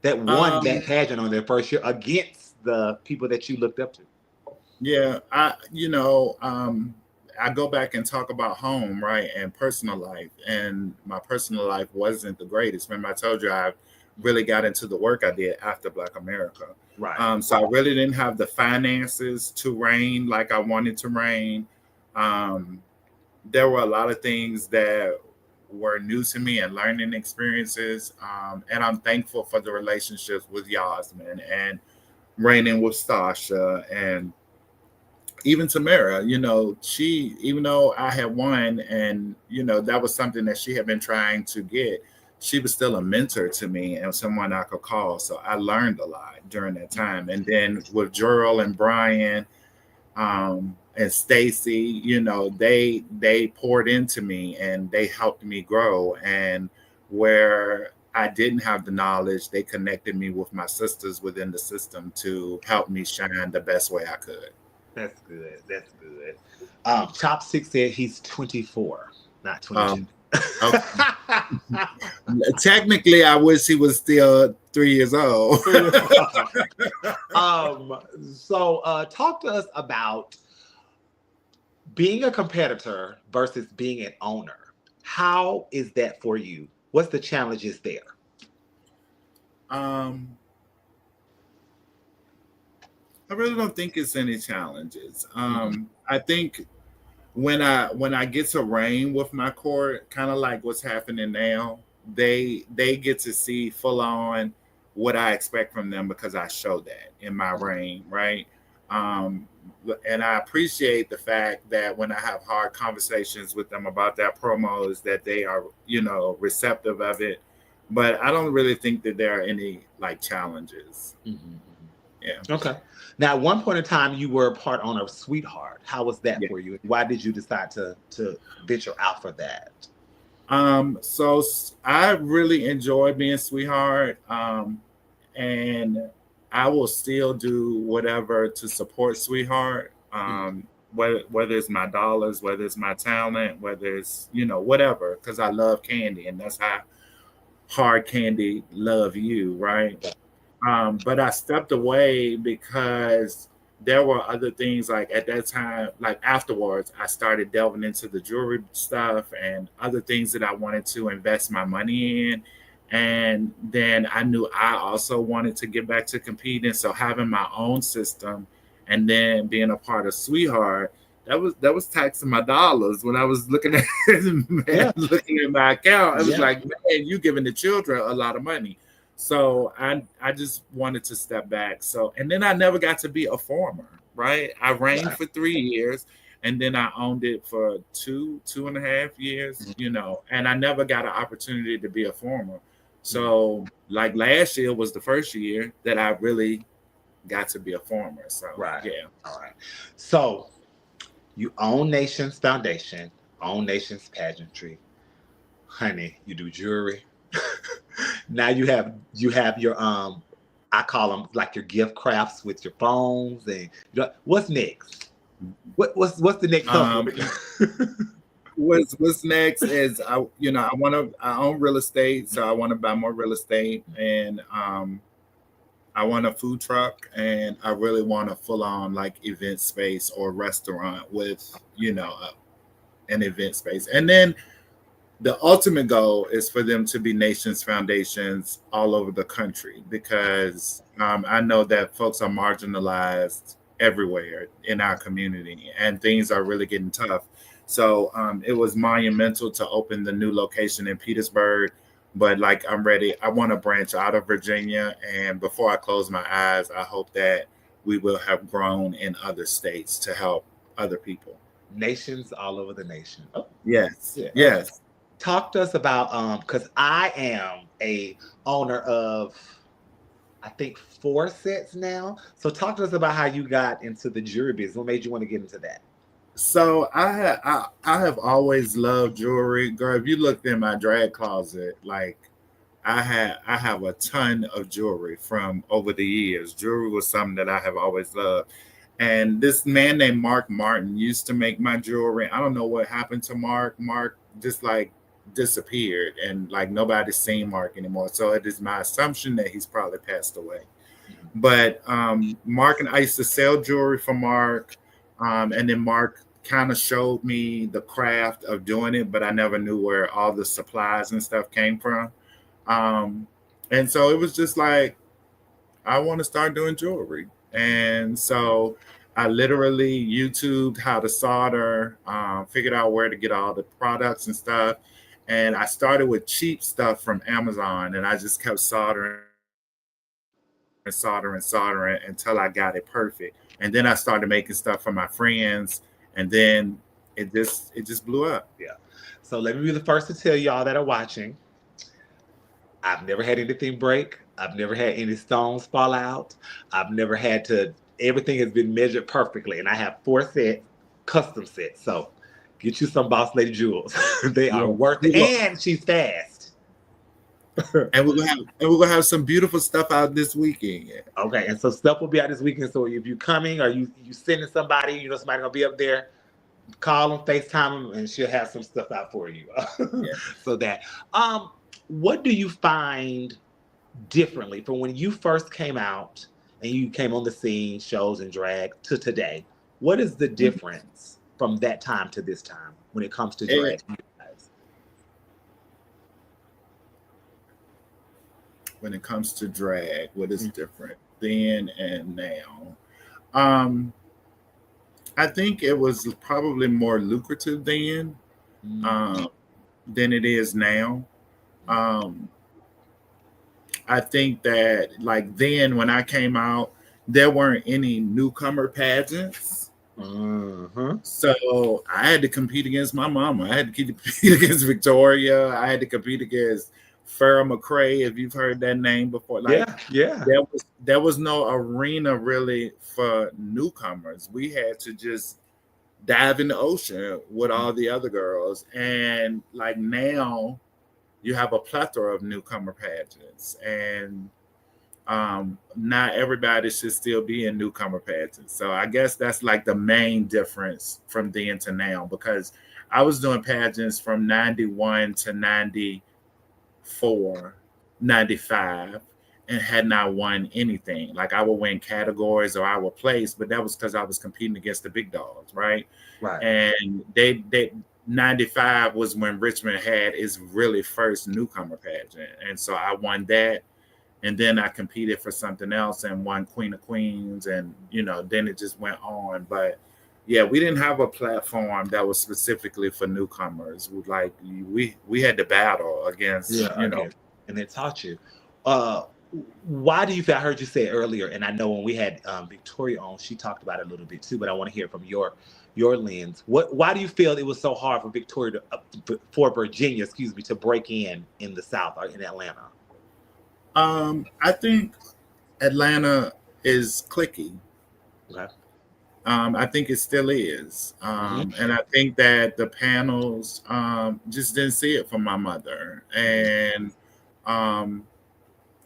that won that Um, pageant on their first year against the people that you looked up to? yeah, I go back and talk about home, right, and personal life, and my personal life wasn't the greatest. Remember, I told you I really got into the work I did after Black America. Right. So I really didn't have the finances to reign like I wanted to reign. Um, there were a lot of things that were new to me and learning experiences. And I'm thankful for the relationships with Yasmin and reigning with Sasha and even Tamara. She, even though I had won and, that was something that she had been trying to get, she was still a mentor to me and someone I could call. So I learned a lot during that time. And then with Jurl and Brian, and Stacy, they poured into me and they helped me grow. And where I didn't have the knowledge, they connected me with my sisters within the system to help me shine the best way I could. That's good. That's good. Chop Six said he's 24, not 22. Um, okay. Technically, I wish he was still 3 years old. So talk to us about being a competitor versus being an owner. How is that for you? What's the challenges there? um, I really don't think it's any challenges. Mhm. I think when I get to reign with my court, kind of like what's happening now, they get to see full on what I expect from them because I show that in my reign, right? Um, and I appreciate the fact that when I have hard conversations with them about that promos, that they are receptive of it. But I don't really think that there are any like challenges. Mhm. Yeah, Okay. Now, at one point in time, you were a part owner of Sweetheart. How was that yeah. for you? Why did you decide to venture out for that? So I really enjoy being Sweetheart. And I will still do whatever to support Sweetheart. Mhm. Whether it's my dollars, whether it's my talent, whether it's whatever, because I love Candy, and that's how hard Candy love you, right? But I stepped away because there were other things like at that time, like afterwards, I started delving into the jewelry stuff and other things that I wanted to invest my money in. And then I knew I also wanted to get back to competing. So having my own system and then being a part of Sweetheart, that was taxing my dollars when I was looking at man, Yeah. looking at my account. I was Yeah. like, man, you giving the children a lot of money. So I just wanted to step back. So and then I never got to be a farmer, right? I reigned Right. for 3 years and then I owned it for 2.5 years, and I never got an opportunity to be a farmer. So like last year was the first year that I really got to be a farmer. So Right. yeah. All right. So you own Nations Foundation, own Nations Pageantry. Honey, you do jewelry. Now you have your I call them like your gift crafts with your phones and what's next? What's the next hustle? Um what's next is I own real estate, so I want to buy more real estate, and I want a food truck, and I really want a full on like event space or restaurant with an event space. And then the ultimate goal is for them to be nations foundations all over the country, because I know that folks are marginalized everywhere in our community and things are really getting tough. So it was monumental to open the new location in Petersburg, but like I'm ready. I want to branch out of Virginia, and before I close my eyes, I hope that we will have grown in other states to help other people. Nations all over the nation. Oh, Yes, yeah. Okay. yes. Talk to us about because I am a owner of I think 4 sets now. So talk to us about how you got into the jewelry business. What made you want to get into that? So I have always loved jewelry. Girl, if you looked in my drag closet, like I have a ton of jewelry from over the years. Jewelry was something that I have always loved. And this man named Mark Martin used to make my jewelry. I don't know what happened to Mark. Mark just like disappeared and like nobody's seen Mark anymore. So it is my assumption that he's probably passed away. Mhm. But Mark and I used to sell jewelry for Mark, and then Mark kind of showed me the craft of doing it, but I never knew where all the supplies and stuff came from. Um, and so it was just like I want to start doing jewelry, and so I literally YouTubed how to solder, figured out where to get all the products and stuff. And I started with cheap stuff from Amazon, and I just kept soldering until I got it perfect. And then I started making stuff for my friends, and then it just blew up. Yeah. So let me be the first to tell y'all that are watching. I've never had anything break. I've never had any stones fall out. I've never had to. Everything has been measured perfectly, and I have 4 sets, custom sets. So get you some Boss Lady jewels. They are Yeah, worth we it, will, and she's fast. and we're gonna have some beautiful stuff out this weekend. Okay, and so stuff will be out this weekend. So if you coming or you sending somebody, somebody gonna be up there, call them, FaceTime them, and she'll have some stuff out for you. Yeah. So that, what do you find differently from when you first came out and you came on the scene, shows and drag to today? What is the difference from that time to this time when it comes to drag? It, when it comes to drag, what is different then and now? Um, I think it was probably more lucrative then, Mm-hmm. um, than it is now. Um, I think that like then when I came out, there weren't any newcomer pageants. Mm-hmm. So I had to compete against my mama. I had to compete against Victoria. I had to compete against Farrah McCray, if you've heard that name before. Like Yeah, yeah. there was no arena really for newcomers. We had to just dive in the ocean with all the other girls. And like now you have a plethora of newcomer pageants, and not everybody should still be in newcomer pageants. So I guess that's like the main difference from then to now, because I was doing pageants from 91 to 94, 95, and had not won anything. Like I would win categories or I would place, but that was because I was competing against the big dogs, right? Right. And they 95 was when Richmond had its really first newcomer pageant. And so I won that. And then I competed for something else and won Queen of Queens. And, then it just went on. But yeah, we didn't have a platform that was specifically for newcomers. Like we had to battle against, Yeah, again, and they taught you. Uh, why do you feel? I heard you say it earlier, and I know when we had Victoria on, she talked about it a little bit too. But I want to hear from your lens. Why do you feel it was so hard for Victoria for Virginia, excuse me, to break in the South or in Atlanta? I think Atlanta is clicky. Okay. I think it still is. And I think that the panels just didn't see it from my mother. And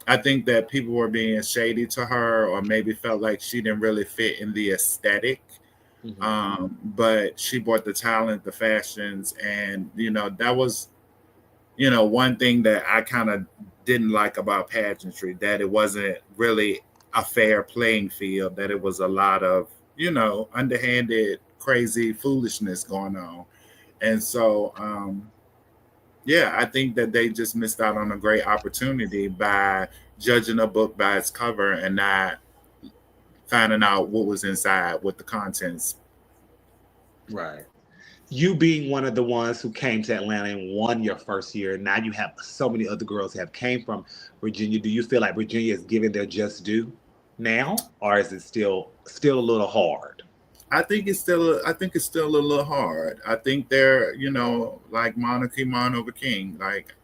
I think that people were being shady to her or maybe felt like she didn't really fit in the aesthetic. But she brought the talent, the fashions, and, that was, one thing that I kind of didn't like about pageantry, that it wasn't really a fair playing field, that it was a lot of, underhanded, crazy foolishness going on. And so, yeah, I think that they just missed out on a great opportunity by judging a book by its cover and not finding out what was inside, what the contents. Right. You being one of the ones who came to Atlanta and won your first year, now you have so many other girls who have came from Virginia. Do you feel like Virginia is giving their just due now, or is it still a little hard? I think it's still a little hard. I think they're, like monarchy, mon over king. Like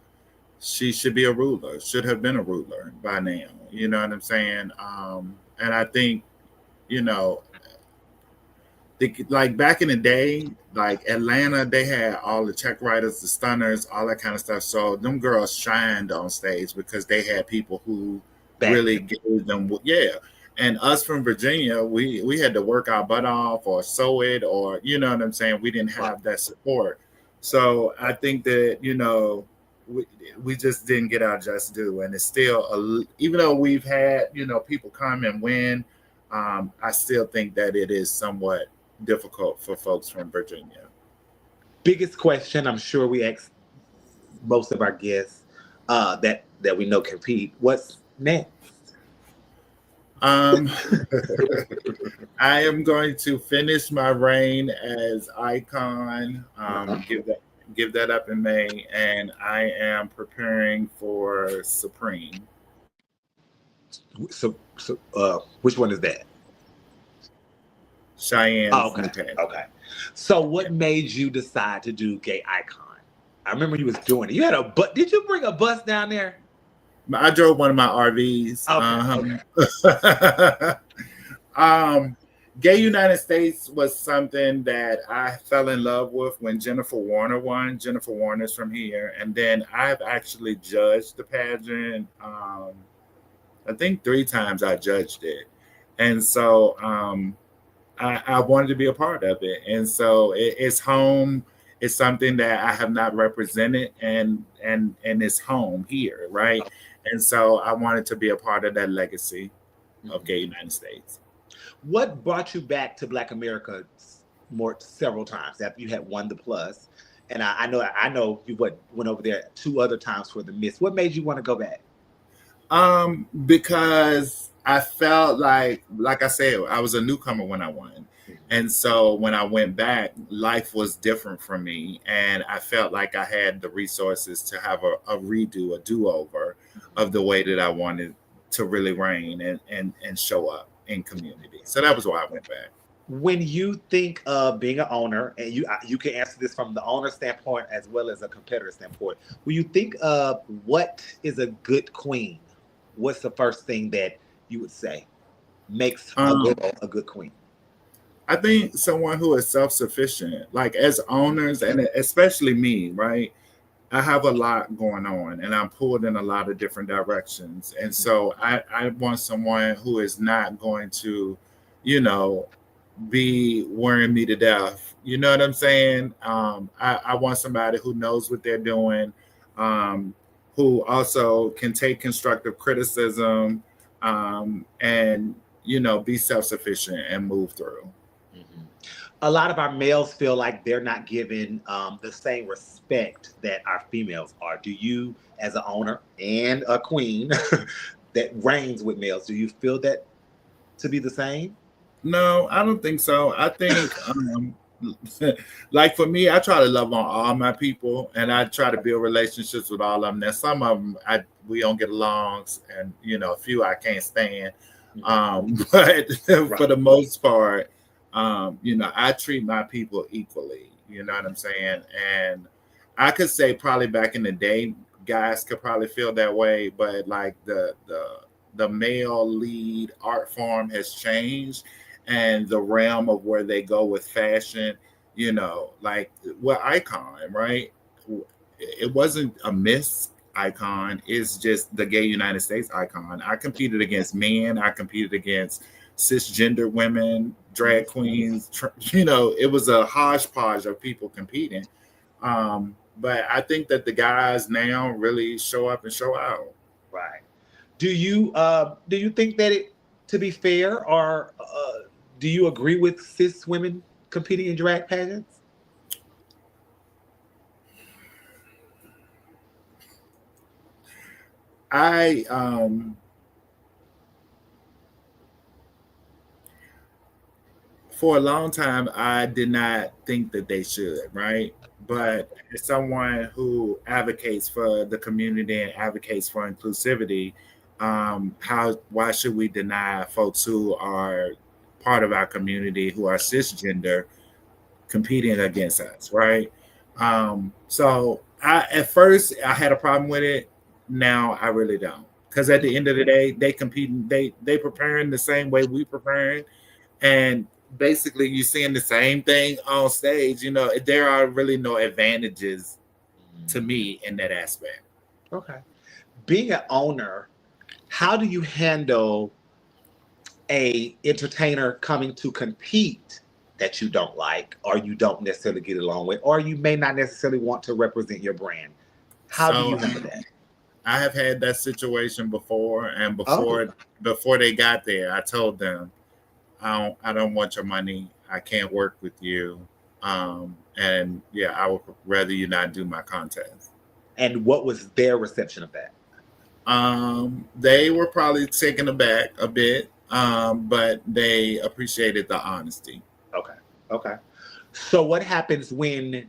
she should be a ruler, should have been a ruler by now. You know what I'm saying? And I think, you know, like back in the day, like Atlanta, they had all the check writers, the stunners, all that kind of stuff. So them girls shined on stage because they had people who Back really then. gave them, yeah. And us from Virginia, we had to work our butt off or sew it, or you know what I'm saying. We didn't Right. have that support. So I think that we just didn't get our just due, and it's still even though we've had people come and win, I still think that it is somewhat difficult for folks from Virginia. Biggest question I'm sure we ask most of our guests that we know compete. What's next? Um, I am going to finish my reign as icon. Give that up in May, and I am preparing for Supreme. So, which one is that? Oh, Cheyenne's okay. new pageant. Okay. So, Yeah. what made you decide to do Gay Icon? I remember you was doing it. You had a but. Did you bring a bus down there? I drove one of my RVs. Okay. Okay. Gay United States was something that I fell in love with when Jennifer Warner won. Jennifer Warner's from here, and then I've actually judged the pageant. I think 3 times I judged it, and so I wanted to be a part of it. And so it's home. It's something that I have not represented, and it's home here, right? And so I wanted to be a part of that legacy of Gay United States. What brought you back to Black America several times after you had won the plus? And I know you went over there 2 other times for the miss. What made you want to go back? Because I felt like I said, I was a newcomer when I won. And so when I went back, life was different for me. And I felt like I had the resources to have a redo, a do-over of the way that I wanted to really reign and show up in community. So that was why I went back. When you think of being an owner, and you can answer this from the owner standpoint as well as a competitor standpoint, when you think of what is a good queen, what's the first thing that you would say makes a Um, girl a good queen? I think someone who is self-sufficient, like as owners, and especially me, right? I have a lot going on and I'm pulled in a lot of different directions. And so I want someone who is not going to, you know, be worrying me to death. You know what I'm saying? I want somebody who knows what they're doing, um, who also can take constructive criticism, and be self-sufficient and move through. Mhm. A lot of our males feel like they're not given the same respect that our females are. Do you, as an owner and a queen that reigns with males, do you feel that to be the same? No, I don't think so. I think, like for me, I try to love on all my people, and I try to build relationships with all of them. Now, some of them we don't get along, and a few I can't stand. But for Right. the most part, I treat my people equally. You know what I'm saying? And I could say probably back in the day, guys could probably feel that way, but like the male lead art form has changed, and the realm of where they go with fashion, like what icon, right? It wasn't a Miss icon, it's just the gay United States icon. I competed against men, I competed against cisgender women, drag queens, it was a hodgepodge of people competing. But I think that the guys now really show up and show out. Right. Do you think that it to be fair, or do you agree with cis women competing in drag pageants? I For a long time, I did not think that they should, right? Right. But as someone who advocates for the community and advocates for inclusivity, how why should we deny folks who are part of our community who are cisgender competing against us, right? So I at first I had a problem with it. Now I really don't, because at the end of the day, they competing, they preparing the same way we preparing, and basically you're seeing the same thing on stage. There are really no advantages to Mm. me in that aspect. Okay. Being an owner, how do you handle a entertainer coming to compete that you don't like, or you don't necessarily get along with, or you may not necessarily want to represent your brand? How do So you handle that? I have had that situation before, and Oh, before they got there, I told them, I don't want your money. I can't work with you. And yeah, I would rather you not do my contest. and what was their reception of that? They were probably taken aback a bit, but they appreciated the honesty. Okay. Okay. So what happens when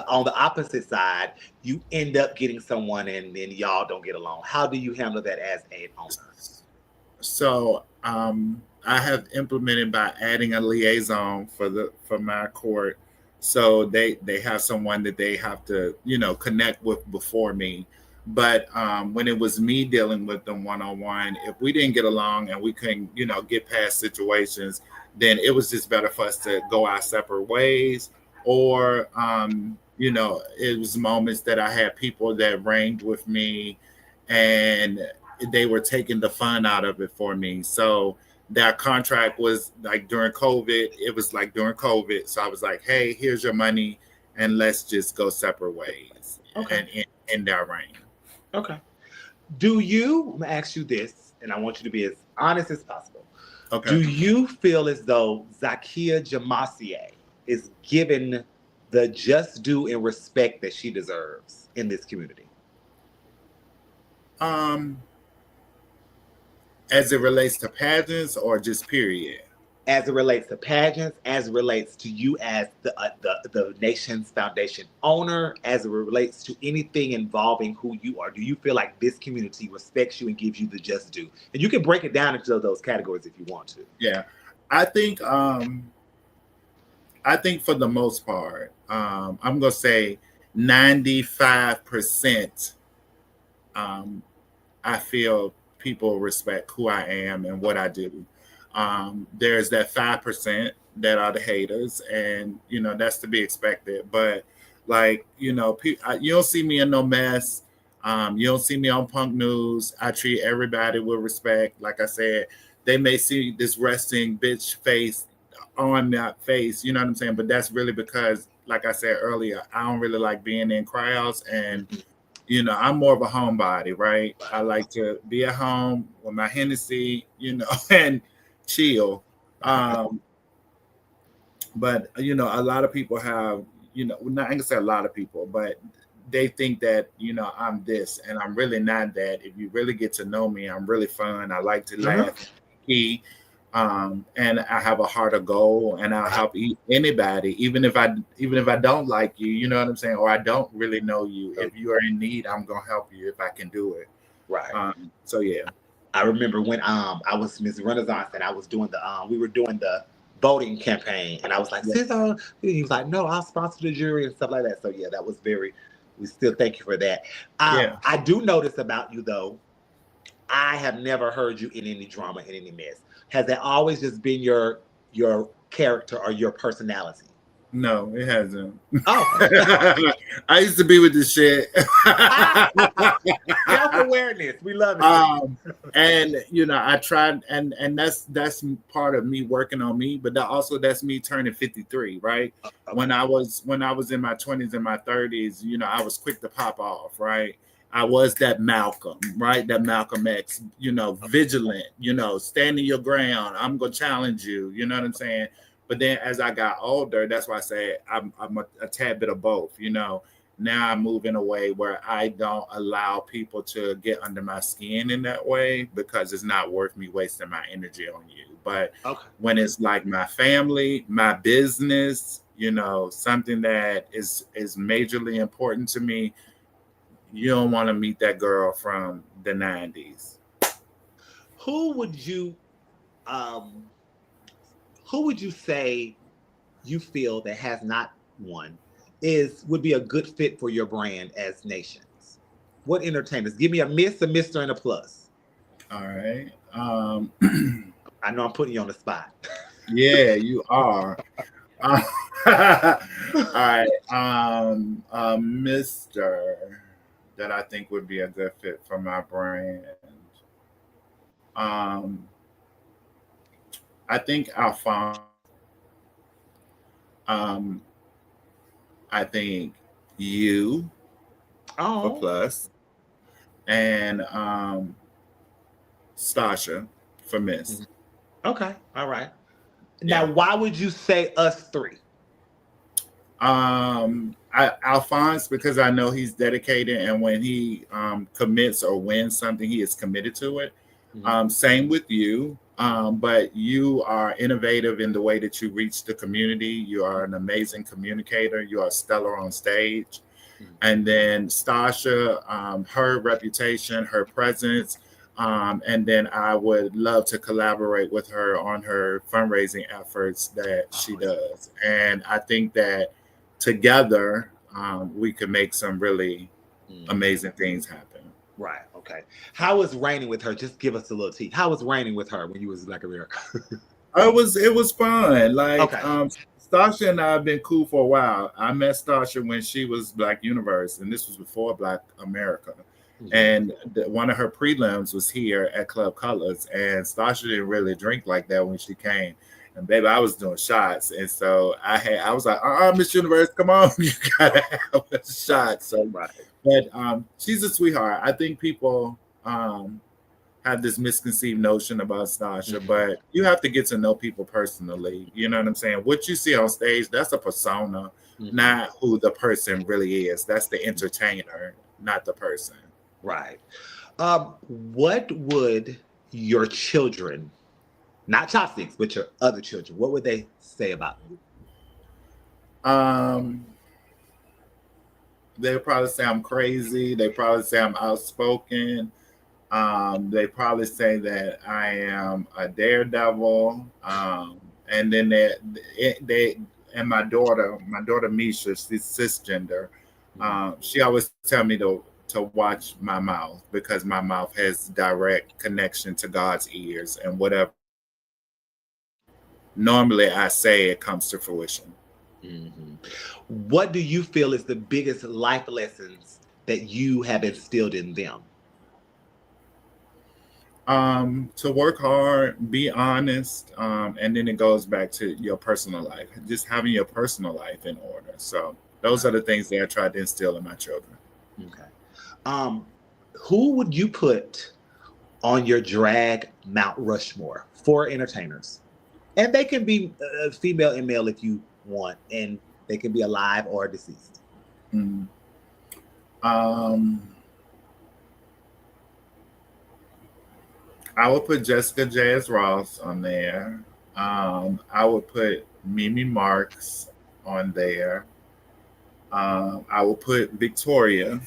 on the opposite side you end up getting someone and then y'all don't get along? How do you handle that as an owner? So I have implemented by adding a liaison for my court, so they have someone that they have to connect with before me. But when it was me dealing with them one on one, if we didn't get along and we couldn't get past situations, then it was just better for us to go our separate ways. Or it was moments that I had people that ranged with me, and they were taking the fun out of it for me. So that contract was like during COVID. It was like during COVID. So I was like, hey, here's your money, and let's just go separate ways Okay. and end our reign. Okay. Do you, I'm gonna ask you this, and I want you to be as honest as possible. Okay. Do you feel as though Zakia Jamassier is given the just due and respect that she deserves in this community? Um, as it relates to pageants or just period? As it relates to pageants, as it relates to you as the nation's foundation owner, as it relates to anything involving who you are, do you feel like this community respects you and gives you the just due? And you can break it down into those categories if you want to. Yeah. I think I think for the most part, I'm gonna say 95%. Um, I feel people respect who I am and what I do. There's that 5% that are the haters, and that's to be expected. But like you don't see me in no mess. You don't see me on punk news. I treat everybody with respect. Like I said, they may see this resting bitch face on my face. You know what I'm saying? But that's really because, like I said earlier, I don't really like being in crowds, and I'm more of a homebody, right? I Right. like to be at home with my Hennessy, and chill. Um, but a lot of people have, not I can say a lot of people, but they think that I'm this, and I'm really not that. If you really get to know me, I'm really fun. I like to Uh-huh. laugh, key, and I have a heart of gold, and I'll Right. help anybody, even if I don't like you. You know what I'm saying? Or I don't really know you. So, If you are in need, I'm gonna help you if I can do it. right. So yeah, I remember when I was Miss Renaissance and I was doing the we were doing the voting campaign and I was like, yeah, sit on. He was like, no, I'll sponsor the jury and stuff like that. So yeah, that was very. We still thank you for that. yeah. I do notice about you though. I have never heard you in any drama in any mess. Has that always just been your character or your personality? No, it hasn't. Oh, I used to be with this shit. self awareness. We love it. um and I tried, and that's part of me working on me, but that's me turning 53, right? Okay. When I was in my 20s and my 30s, I was quick to pop off, right? I was that Malcolm, right? That Malcolm X, vigilant, standing your ground. I'm gonna challenge you, you know what I'm saying? But then as I got older, that's why I say I'm a tad bit of both, now I move in a way where I don't allow people to get under my skin in that way, because it's not worth me wasting my energy on you. But Okay. when it's like my family, my business, something that is majorly important to me, you don't want to meet that girl from the 90s. Who would you um who would you say you feel that has not won is would be a good fit for your brand as nations? What entertainers? Give me a miss, a mister, and a plus. All right. I know I'm putting you on the spot. Yeah, you are. Uh, all right. Mr. that I think would be a good fit for my brand. Um, I think Alphonse. Um, I think you for Oh, plus, and Stasha for miss. mhm. Okay, all right. Now, Yeah. why would you say us three? Alphonse, because I know he's dedicated, and when he commits or wins something, he is committed to it. Mhm. Same with you, but you are innovative in the way that you reach the community. You are an amazing communicator. You are stellar on stage. Mhm. And then Stasha, her reputation, her presence, and then I would love to collaborate with her on her fundraising efforts that she Oh, yeah. does. And I think that together we could make some really Mhm. amazing things happen. Right. Okay. How was raining with her? Just give us a little tea. How was raining with her when you was Black America? It was fun. Like Okay. Stasha and I have been cool for a while. I met Stasha when she was Black Universe, and this was before Black America. Mhm. And one of her prelims was here at Club Colors, and Stasha didn't really drink like that when she came. And baby, I was doing shots, and so I was like, Miss Universe, come on, you gotta have a shot. So, Right. but she's a sweetheart. I think people have this misconceived notion about Stasha, Mhm. but you have to get to know people personally. You know what I'm saying? What you see on stage, that's a persona, Mhm. not who the person really is. That's the entertainer, not the person. Right. What would your children, not chopsticks, but your other children, what would they say about you? Um, they probably say I'm crazy. They probably say I'm outspoken. They probably say that I am a daredevil. And then they and my daughter Misha, she's cisgender. Mhm. She always tell me to watch my mouth, because my mouth has direct connection to God's ears, and whatever normally I say, it comes to fruition. Mhm. What do you feel is the biggest life lessons that you have instilled in them? To work hard, be honest, and then it goes back to your personal life, just having your personal life in order. So those Right. are the things that I try to instill in my children. Okay. Um, who would you put on your drag Mount Rushmore for entertainers? And they can be female and male if you want, and they can be alive or deceased. Mm. Um, I would put Jessica Jazz Ross on there. I would put Mimi Marks on there. I will put Victoria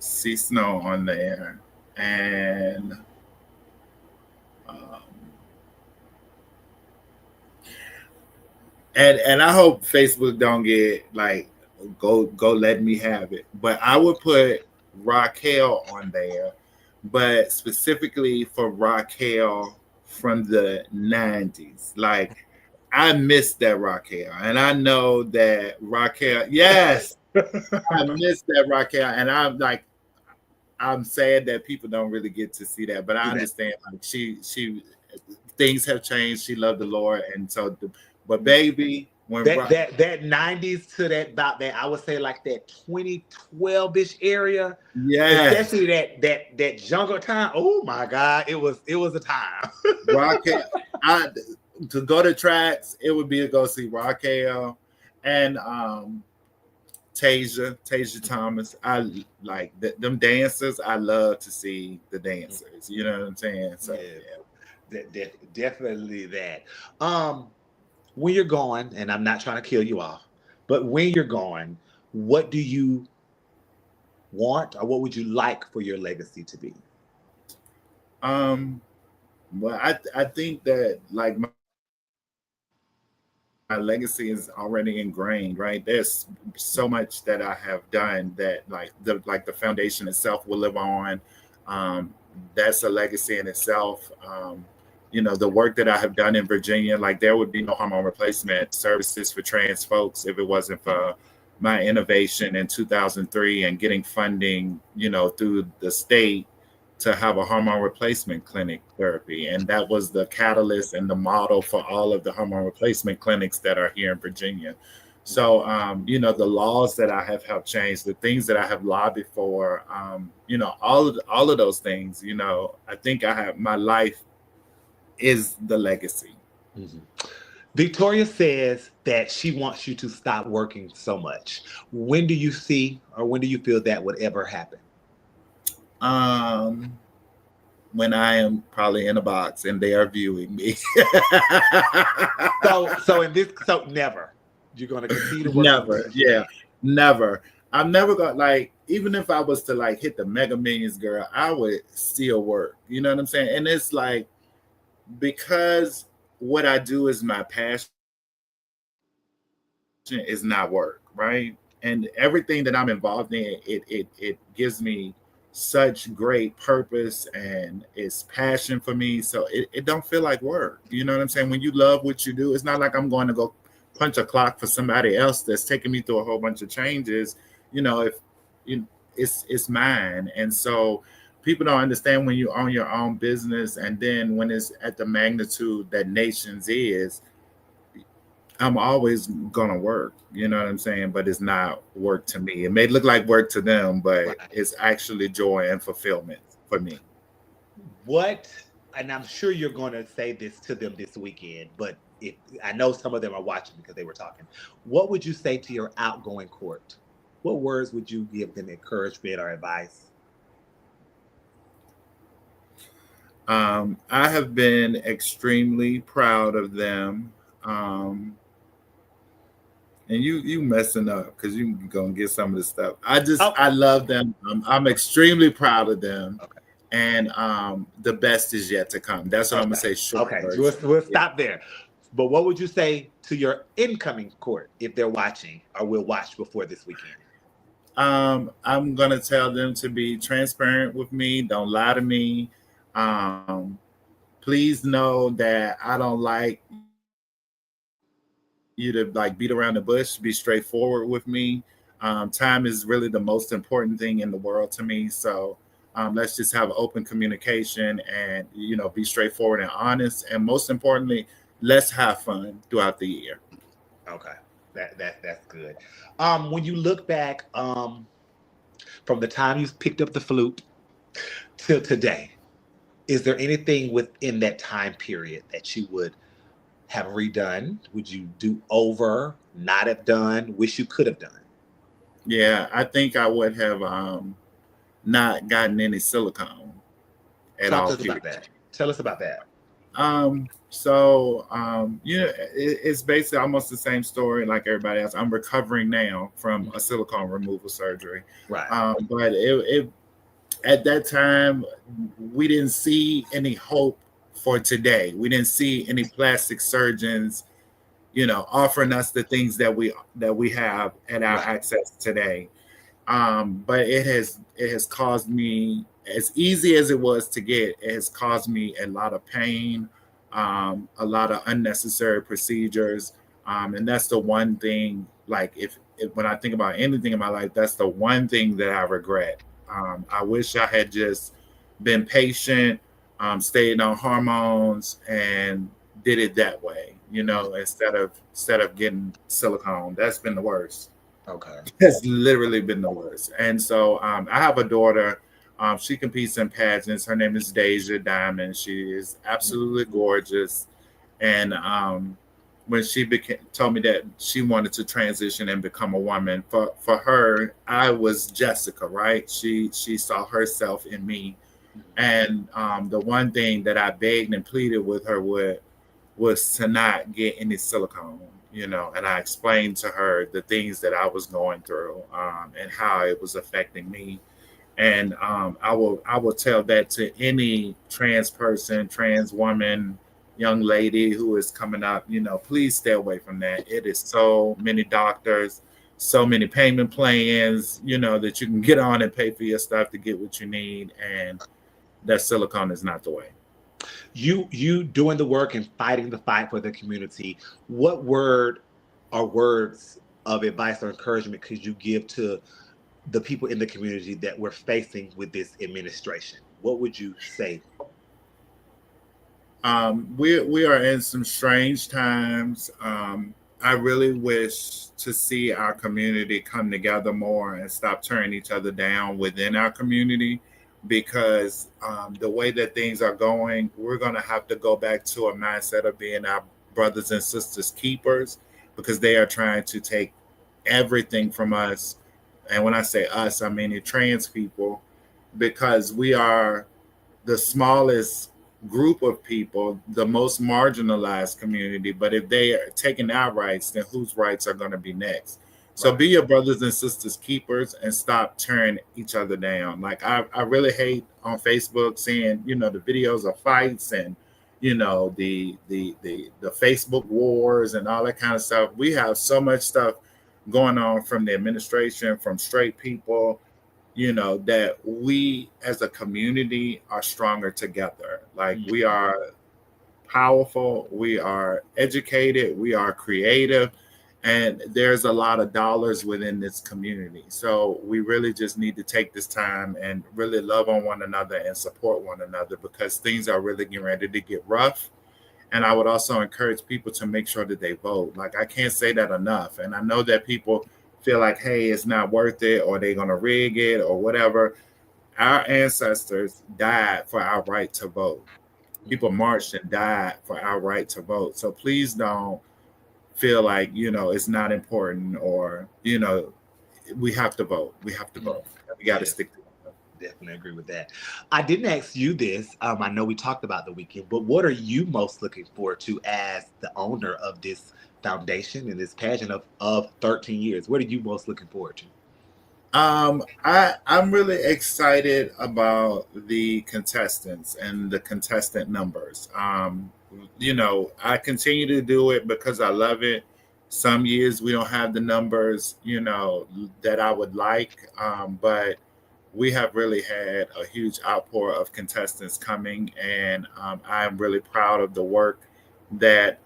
C. Snow on there, and um, and I hope Facebook don't get like go let me have it. But I would put Raquel on there, but specifically for Raquel from the '90s. Like I miss that Raquel, and I know that Raquel. Yes, I miss that Raquel, and I'm sad that people don't really get to see that, but I understand. Like she things have changed. She loved the Lord, and so. But baby, when That 90s to that about that, I would say like that 2012-ish area, yes, especially that jungle time. Oh my God, it was a time. Raquel, I to go to tracks, it would be to go see Raquel and Tasia Thomas. I like them dancers. I love to see the dancers. You know what I'm saying? So Yeah, definitely that. When you're gone, and I'm not trying to kill you off, but when you're gone, what do you want, or what would you like for your legacy to be? um, well, I think that like my legacy is already ingrained, right? There's so much that I have done that like the foundation itself will live on. Um, that's a legacy in itself. The work that I have done in Virginia, like there would be no hormone replacement services for trans folks if it wasn't for my innovation in 2003 and getting funding, through the state to have a hormone replacement clinic therapy. And that was the catalyst and the model for all of the hormone replacement clinics that are here in Virginia. So, the laws that I have helped change, the things that I have lobbied for, all of those things, I think I have my life is the legacy. Mhm. Victoria says that she wants you to stop working so much. When do you see, or when do you feel that would ever happen? Um, when I am probably in a box and they are viewing me. So never. You're going to continue to work as much Never, as you yeah, can. never. I'm never gonna like even if I was to like hit the Mega Millions, girl, I would still work. You know what I'm saying? And it's like because what I do is my passion is not work, right? And everything that I'm involved in, it gives me such great purpose and it's passion for me. So it don't feel like work. You know what I'm saying? When you love what you do, it's not like I'm going to go punch a clock for somebody else that's taking me through a whole bunch of changes. If you it's mine. And so people don't understand when you own your own business and then when it's at the magnitude that nations is, I'm always gonna work, you know what I'm saying? But it's not work to me. It may look like work to them, but Right. it's actually joy and fulfillment for me. What, and I'm sure you're going to say this to them this weekend, but if I know some of them are watching because they were talking, what would you say to your outgoing court? What words would you give them, encouragement or advice? I have been extremely proud of them. Um, and you messing up because you gonna get some of the stuff. Oh, I love them. I'm extremely proud of them, okay. and the best is yet to come. That's what I'm gonna Okay. say. Short Okay. version. We'll Yeah. stop there. But what would you say to your incoming court if they're watching or will watch before this weekend? I'm gonna tell them to be transparent with me. Don't lie to me. Um, please know that I don't like you to like beat around the bush. Be straightforward with me. Time is really the most important thing in the world to me. So let's just have open communication and be straightforward and honest. And most importantly, let's have fun throughout the year. Okay. That's good. When you look back, from the time you picked up the flute till today, is there anything within that time period that you would have redone? Would you do over, not have done, wish you could have done? Yeah, I think I would have not gotten any silicone at Talk all. to us Period. about that. Tell us about that. It's basically almost the same story like everybody else. I'm recovering now from a silicone removal surgery. Right. But it at that time we didn't see any hope for today. We didn't see any plastic surgeons, offering us the things that we have at our Right. access today. But it has caused me, as easy as it was to get, it has caused me a lot of pain, a lot of unnecessary procedures, and that's the one thing. Like if when I think about anything in my life, that's the one thing that I regret. I wish I had just been patient, stayed on hormones, and did it that way. Instead of getting silicone. That's been the worst. Okay. Has literally been the worst. And so I have a daughter. She competes in pageants. Her name is Deja Diamond. She is absolutely gorgeous. And when she told me that she wanted to transition and become a woman, for her, I was Jessica, right? She saw herself in me. And the one thing that I begged and pleaded with her was to not get any silicone, and I explained to her the things that I was going through, and how it was affecting me. And I will tell that to any trans person, trans woman, young lady who is coming up, please stay away from that. It is so many doctors, so many payment plans, that you can get on and pay for your stuff to get what you need. And that silicone is not the way. You doing the work and fighting the fight for the community. What word or words of advice or encouragement could you give to the people in the community that we're facing with this administration? What would you say? We are in some strange times. I really wish to see our community come together more and stop tearing each other down within our community, because the way that things are going, we're going to have to go back to a mindset of being our brothers and sisters keepers, because they are trying to take everything from us. And when I say us, I mean the trans people, because we are the smallest group of people, the most marginalized community. But if they are taking our rights, then whose rights are going to be next? So Right. be your brothers and sisters keepers and stop tearing each other down. Like I really hate on Facebook seeing, the videos of fights and the Facebook wars and all that kind of stuff. We have so much stuff going on from the administration, from straight people, that we as a community are stronger together. Like we are powerful, we are educated, we are creative, and there's a lot of dollars within this community. So we really just need to take this time and really love on one another and support one another, because things are really getting ready to get rough. And I would also encourage people to make sure that they vote. Like I can't say that enough. And I know that people feel like, hey, it's not worth it, or they're gonna rig it or whatever. Our ancestors died for our right to vote. People marched and died for our right to vote. So please don't feel like, it's not important, or, we have to vote. We have to Mm. vote. We got to Yeah. stick together. Definitely agree with that. I didn't ask you this. I know we talked about the weekend, but what are you most looking forward to as the owner of this foundation and this pageant of 13 years? What are you most looking forward to? I'm really excited about the contestants and the contestant numbers. I continue to do it because I love it. Some years we don't have the numbers, that I would like, but we have really had a huge outpour of contestants coming, and I'm really proud of the work that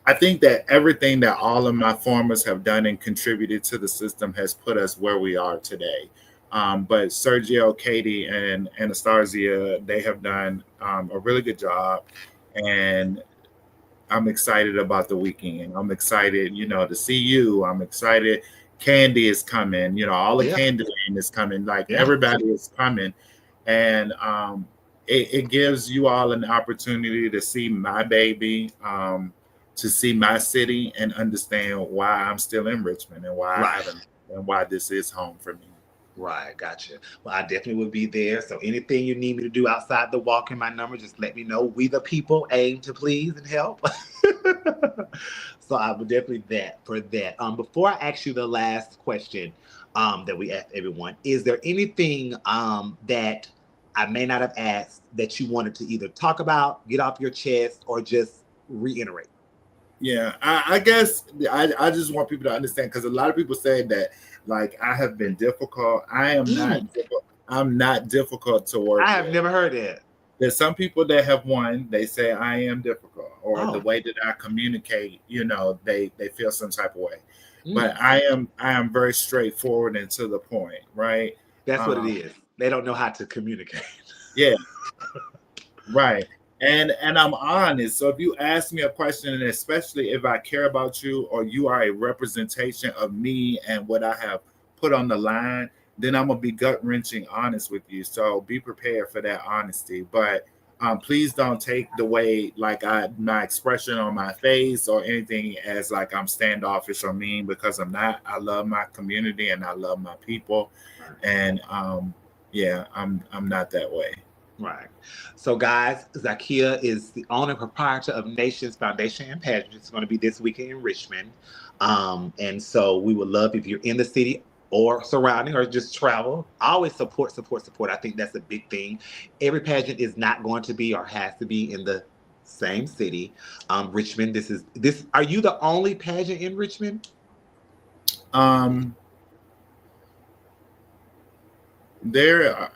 I think that everything that all of my farmers have done and contributed to the system has put us where we are today. But Sergio, Katie, and Anastasia, they have done a really good job, and I'm excited about the weekend. I'm excited, to see you. I'm excited candy is coming. You know, all the Yeah. candy lane is coming. Like Yeah. everybody is coming, and it gives you all an opportunity to see my baby, to see my city, and understand why I'm still in Richmond and why I Right. haven't and why this is home for me. Right, gotcha. Well, I definitely will be there. So anything you need me to do outside the walk in my number, just let me know. We the people aim to please and help. So I would definitely that for that. Before I ask you the last question, that we asked everyone, is there anything that I may not have asked that you wanted to either talk about, get off your chest, or just reiterate? Yeah, I guess I just want people to understand because a lot of people say that like I have been difficult. I am Mm, not. I'm not difficult to work I have with. never heard that. There's some people that have won. They say I am difficult, or the Oh, way that I communicate, they feel some type of way. But mm, I am very straightforward and to the point, right? that's what it Um, is. They don't know how to communicate. yeah, right. And I'm honest. So if you ask me a question, and especially if I care about you or you are a representation of me and what I have put on the line, then I'm gonna be gut wrenching honest with you. So be prepared for that honesty. But please don't take the way like my expression on my face or anything as like I'm standoffish or mean because I'm not. I love my community and I love my people, and yeah, I'm not that way. Right. So, guys, Zakia is the owner and proprietor of Nations Foundation and Pageant. It's going to be this weekend in Richmond. And so we would love if you're in the city or surrounding or just travel. Always support, support, support. I think that's a big thing. Every pageant is not going to be or has to be in the same city. Richmond, this. Are you the only pageant in Richmond? Um, there,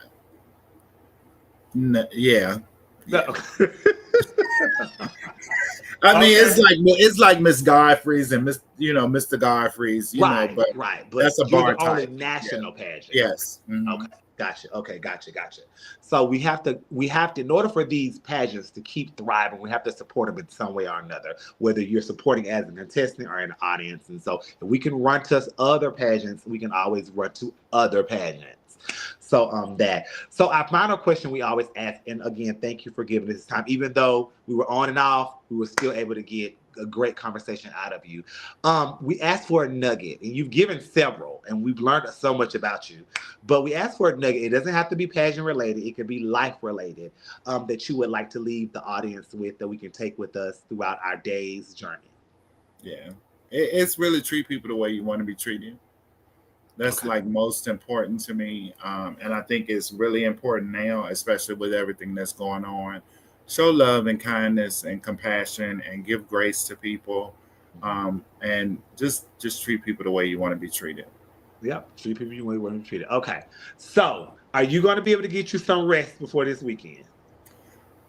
yeah, No. yeah. I mean, Okay. it's like Miss Godfrey's and Mr. Godfrey's, Right, but right. that's But a you're bar the only type. Yeah. national pageant. Yes. Okay, gotcha. Okay, gotcha. So we have to, in order for these pageants to keep thriving, we have to support them in some way or another, whether you're supporting as a contestant or an audience. And so if we can run to other pageants, we can always run to other pageants. So that. So our final question we always ask, and again, thank you for giving this time. Even though we were on and off, we were still able to get a great conversation out of you. We asked for a nugget, and you've given several, and we've learned so much about you. But we asked for a nugget. It doesn't have to be pageant related. It could be life related, that you would like to leave the audience with that we can take with us throughout our day's journey. Yeah. It's really treat people the way you want to be treated. That's Okay. like most important to me, and I think it's really important now, especially with everything that's going on. Show love and kindness and compassion, and give grace to people, and just treat people the way you want to be treated. Yep. Treat people you want to be treated. Okay. So, are you going to be able to get you some rest before this weekend?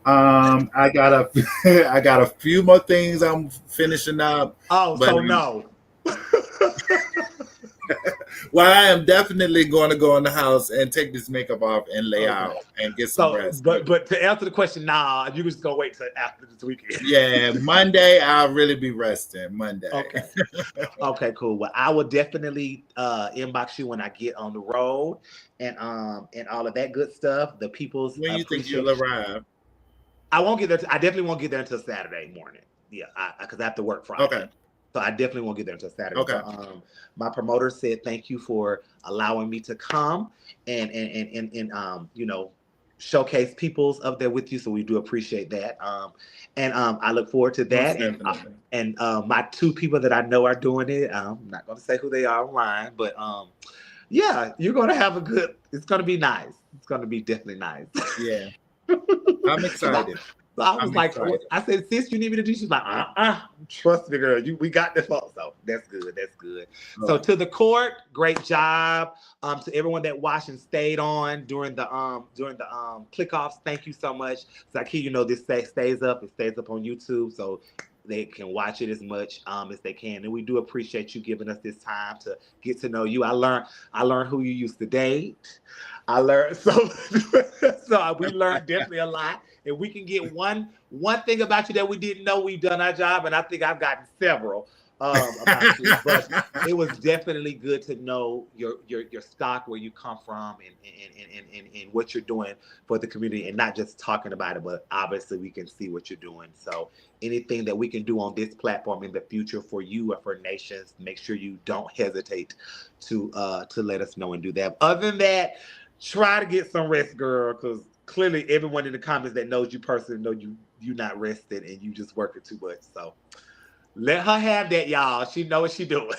I got a I got a few more things I'm finishing up, Oh, but so no. well, I am definitely going to go in the house and take this makeup off and lay Okay. out and get some So, rest. but to answer the question, nah, you just gonna wait till after this weekend. Yeah, Monday I'll really be resting. Monday. Okay. Okay, cool. Well, I will definitely inbox you when I get on the road and all of that good stuff. The people's When you think you'll appreciation. arrive? I won't get there. I definitely won't get there until Saturday morning. Yeah, because I have to work Friday, Okay. so I definitely won't get there until Saturday. Okay. But my promoter said thank you for allowing me to come and showcase people's up there with you. So we do appreciate that. And I look forward to that. Most And definitely. my two people that I know are doing it. I'm not going to say who they are online, but yeah, you're going to have a good. It's going to be nice. It's going to be definitely nice. Yeah. I'm 'Cause excited. I was I'm like, excited. I said, sis, you need me to do. She's like, trust me, girl. We got this. So that's good. That's good. All So right. to the court, great job. To everyone that watched and stayed on during the click offs, thank you so much. Zakia, this stays up. It stays up on YouTube, so they can watch it as much as they can. And we do appreciate you giving us this time to get to know you. I learned who you used to date. I learned so we learned definitely a lot. If we can get one thing about you that we didn't know, we've done our job, and I think I've gotten several. about you, but it was definitely good to know your stock, where you come from, and what you're doing for the community, and not just talking about it, but obviously we can see what you're doing. So anything that we can do on this platform in the future for you or for nations, make sure you don't hesitate to let us know and do that. Other than that, try to get some rest, girl, because clearly everyone in the comments that knows you personally know you not rested and you just working too much. So let her have that, y'all. She know what she doing.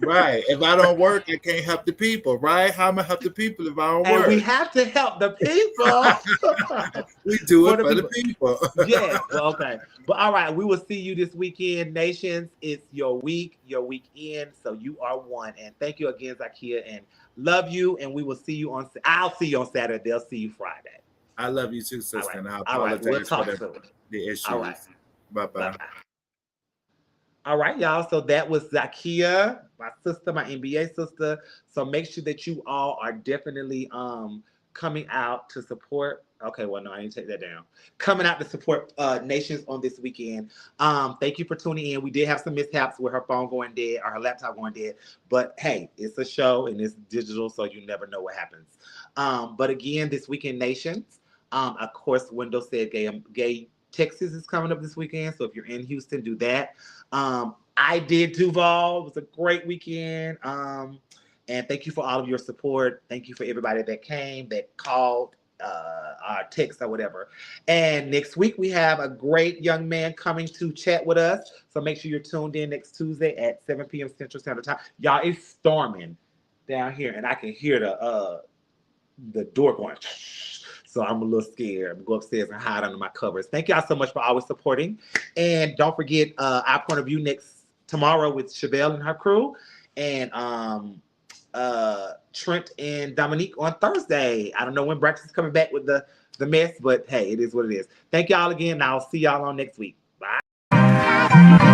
Right. If I don't work, I can't help the people, right? How am I help the people if I don't And work? we have to help the people. We do it for the people. Yes. Well, okay. But all right, we will see you this weekend, nations. It's your week, your weekend. So you are one. And thank you again, Zakia, and love you. And we will see you I'll see you on Saturday. They'll see you Friday. I love you too, sister. And I All right. We'll apologize talk for soon. the issues. All right. Bye-bye. Bye-bye. All right, y'all. So that was Zakia, my sister, my NBA sister. So make sure that you all are definitely coming out to support. Okay, well, no, I need to take that down. Coming out to support nations on this weekend. Thank you for tuning in. We did have some mishaps with her phone going dead or her laptop going dead, but hey, it's a show and it's digital, so you never know what happens. But again, this weekend, nations. Of course, Wendell said gay Texas is coming up this weekend. So if you're in Houston, do that. I did Duval. It was a great weekend. And thank you for all of your support. Thank you for everybody that came, that called, our text or whatever. And next week we have a great young man coming to chat with us. So make sure you're tuned in next Tuesday at 7 p.m. Central Standard Time. Y'all, it's storming down here, and I can hear the door going. So I'm a little scared. I'm gonna go upstairs and hide under my covers. Thank y'all so much for always supporting. And don't forget our point of view tomorrow with Chevelle and her crew. And Trent and Dominique on Thursday. I don't know when Braxton's is coming back with the mess, but hey, it is what it is. Thank y'all again. And I'll see y'all on next week. Bye.